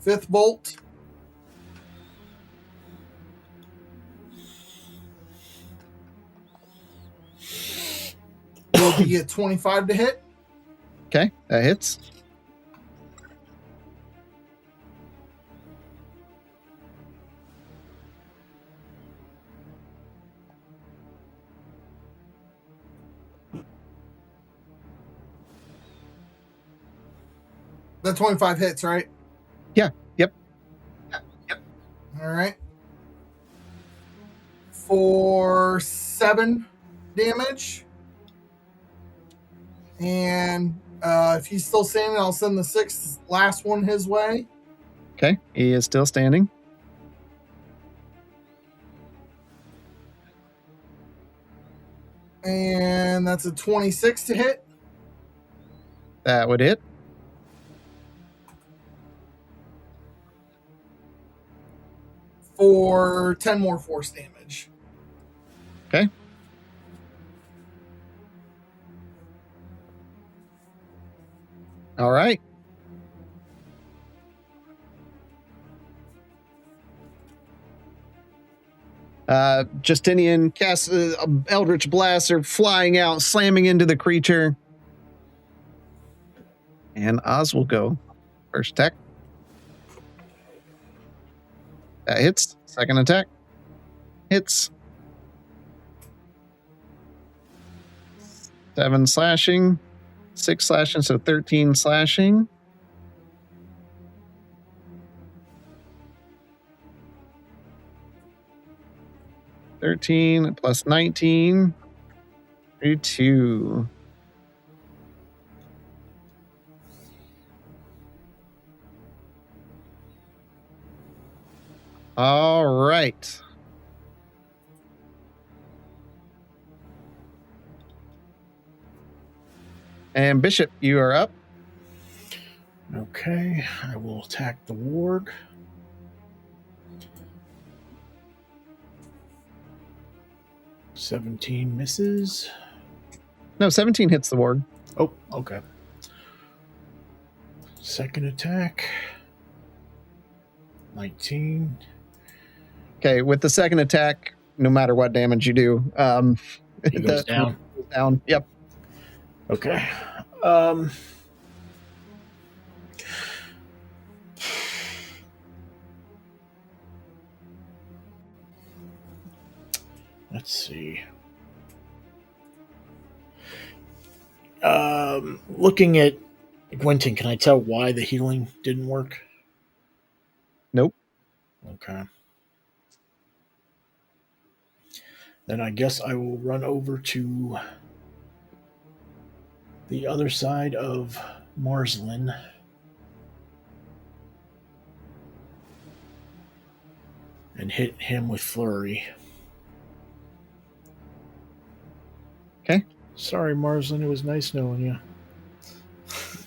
5th bolt. Will be at 25 to hit. Okay. That hits. That 25 hits, right? Yeah. Yep. All right. For 7 damage. And if he's still standing, I'll send the 6th last one his way. Okay. He is still standing. And that's a 26 to hit. That would hit. For 10 more force damage. Okay. All right. Justinian casts Eldritch Blaster, flying out, slamming into the creature. And Oz will go. First attack. That hits. Second attack. Hits. 7 slashing. 6 slashing, so 13 slashing. $13 plus 19. 32. All right. And Bishop, you are up. Okay, I will attack the warg. $17 misses. No, 17 hits the ward. Oh, okay. Second attack. 19. Okay, with the second attack, no matter what damage you do, It goes down. Down. Yep. Okay. Let's see. Looking at Gwynton, can I tell why the healing didn't work? Nope. Okay. Then I guess I will run over to the other side of Marslin. And hit him with Flurry. Okay. Sorry, Marslin. It was nice knowing you.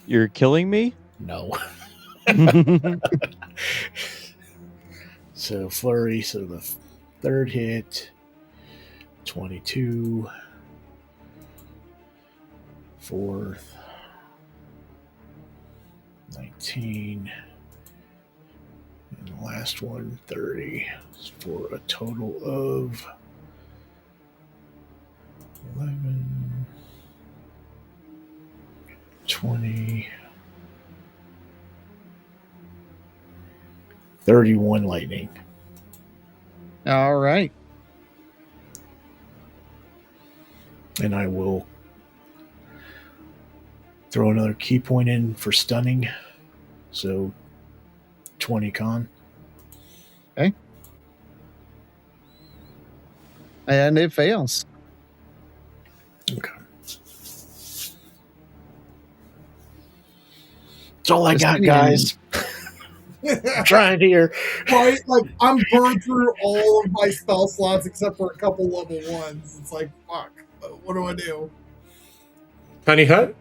You're killing me? No. So Flurry, so the third hit, 22, fourth, 19, And the last one, 30, for a total of 11, 20, 31 lightning. All right. And I will throw another key point in for stunning. So 20 con. Okay. And it fails. Okay. That's all I got, guys. I'm trying here. Right? Like, I'm burned through all of my spell slots except for a couple level 1s. It's like, fuck. What do I do? Tiny hut?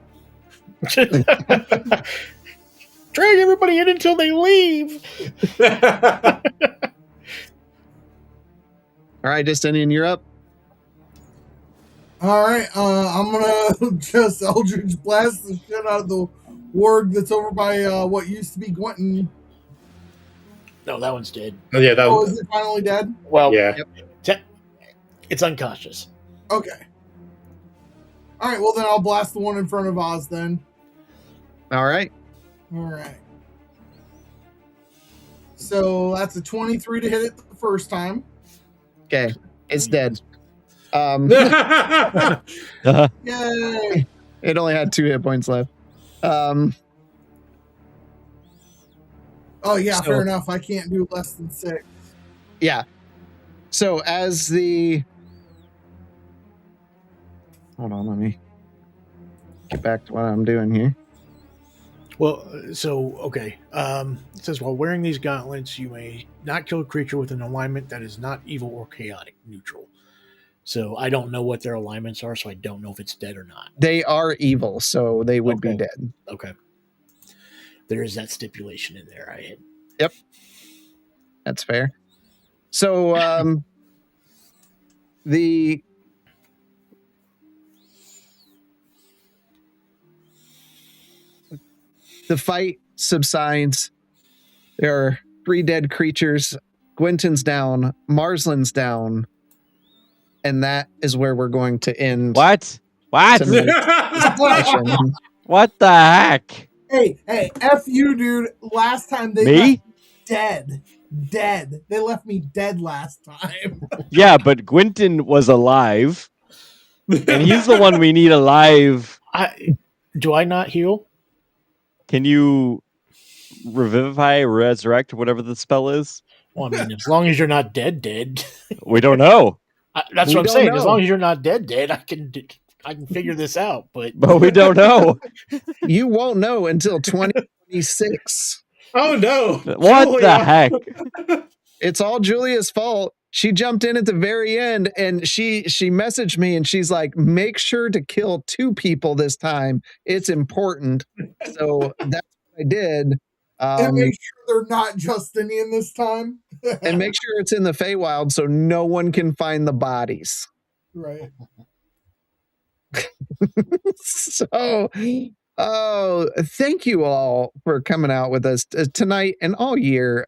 Drag everybody in until they leave. All right, Justinian, you're up. All right, I'm gonna just Eldritch Blast the shit out of the warg that's over by what used to be Gwenton. No, that one's dead. Oh, yeah, that Oh, was. is it finally dead? Well, Yeah. It's unconscious. Okay. All right, well then I'll blast the one in front of Oz then. All right. All right. So that's a 23 to hit it the first time. Okay. It's dead. Uh-huh. Yay! It only had 2 hit points left. Oh yeah, So- fair enough. I can't do less than 6. Yeah. So as the... Hold on, let me get back to what I'm doing here. Well, so, okay. It says, while wearing these gauntlets, you may not kill a creature with an alignment that is not evil or chaotic, neutral. So I don't know what their alignments are, so I don't know if it's dead or not. They are evil, so they would be Okay. dead. Okay. There is that stipulation in there. I had. Yep. That's fair. So the fight subsides. There are 3 dead creatures. Gwynton's down, Marsland's down, and that is where we're going to end. What? What? tonight's discussion. What the heck? Hey, F you, dude. Last time they Me? left me dead. Dead. They left me dead last time. Yeah, but Gwynton was alive, and he's the one we need alive. Do I not heal? Can you revivify, resurrect, whatever the spell is? Well, I mean, as long as you're not dead. We don't know. That's We what I'm don't saying. know. As long as you're not dead, I can figure this out. But we don't know. You won't know until 2026. Oh, no. What Julia. the heck? It's all Julia's fault. She jumped in at the very end and she messaged me and she's like, make sure to kill 2 people this time. It's important. So that's what I did. And make sure they're not Justinian this time. And make sure it's in the Feywild so no one can find the bodies. Right. So, thank you all for coming out with us tonight and all year.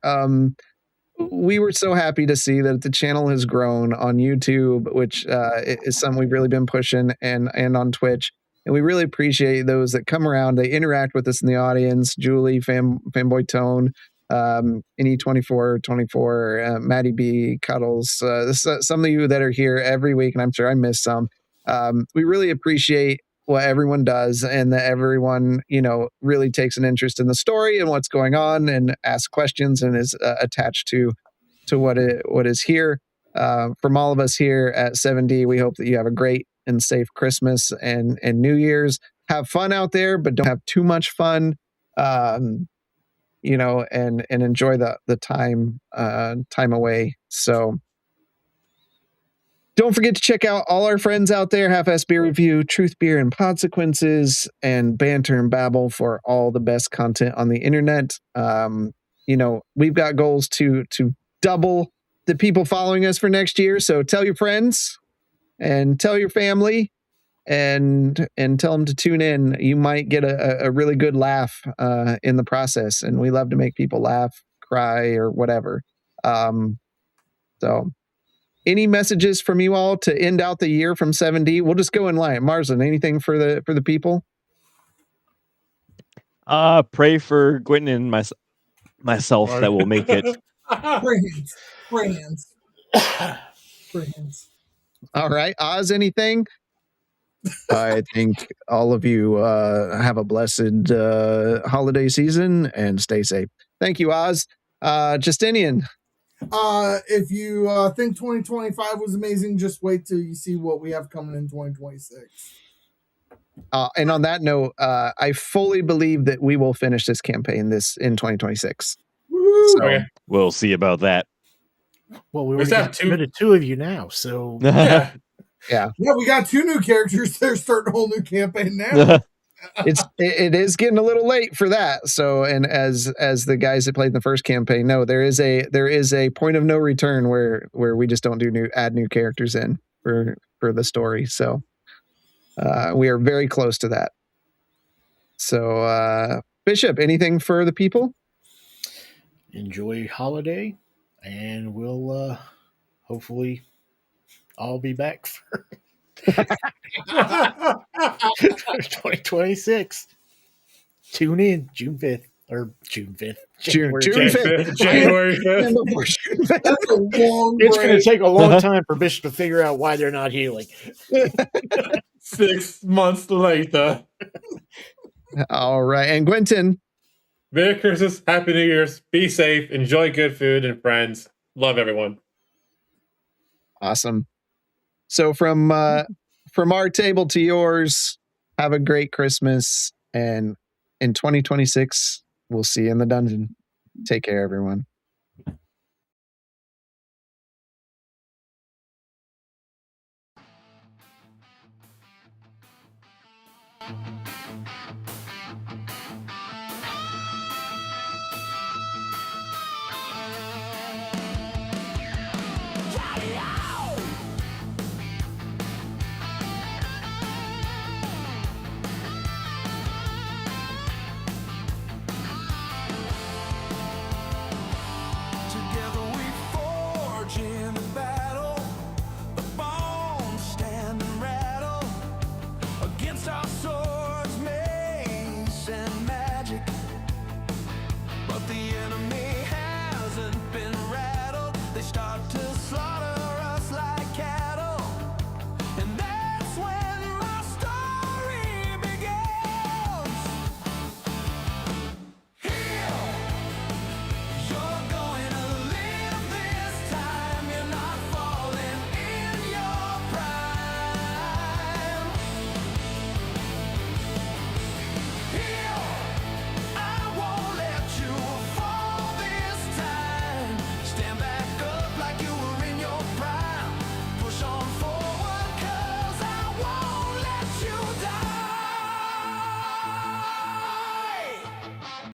We were so happy to see that the channel has grown on YouTube, which is something we've really been pushing, and on Twitch. And we really appreciate those that come around. They interact with us in the audience. Julie, Fanboy Tone, NE2424, Maddie B, Cuddles, some of you that are here every week, and I'm sure I missed some. We really appreciate what everyone does, and that everyone, really takes an interest in the story and what's going on, and asks questions and is attached to what is here. From all of us here at 7D, we hope that you have a great and safe Christmas and New Year's. Have fun out there, but don't have too much fun. And enjoy the time away. So don't forget to check out all our friends out there, Half-Ass Beer Review, Truth Beer and Consequences, and Banter and Babble for all the best content on the internet. We've got goals to double the people following us for next year. So tell your friends and tell your family and tell them to tune in. You might get a really good laugh in the process. And we love to make people laugh, cry or whatever. So any messages from you all to end out the year from 7D? We'll just go in line. Marsden, anything for the people? Pray for Gwen and myself that will make it. Brands. All right. Oz, anything? I think all of you have a blessed holiday season and stay safe. Thank you, Oz. Justinian. If you think 2025 was amazing, just wait till you see what we have coming in 2026. And on that note, I fully believe that we will finish this campaign in 2026. Woo! Okay. We'll see about that. Well, we already got two of you now, so yeah, we got 2 new characters. They're starting a whole new campaign now. it is getting a little late for that. So, and as the guys that played in the first campaign know, there is a point of no return where we just don't add new characters in for the story. So, we are very close to that. So, Bishop, anything for the people? Enjoy holiday, and we'll hopefully all be back for 2026. Tune in June 5th or June 5th. January 5th. January 5th. That's a long It's break. going to take a long time for Bishop to figure out why they're not healing. 6 months later. All right. And Gwenton. Merry Christmas, Happy New Year's, be safe, enjoy good food and friends. Love everyone. Awesome. So from our table to yours, have a great Christmas, and in 2026, we'll see you in the dungeon. Take care, everyone.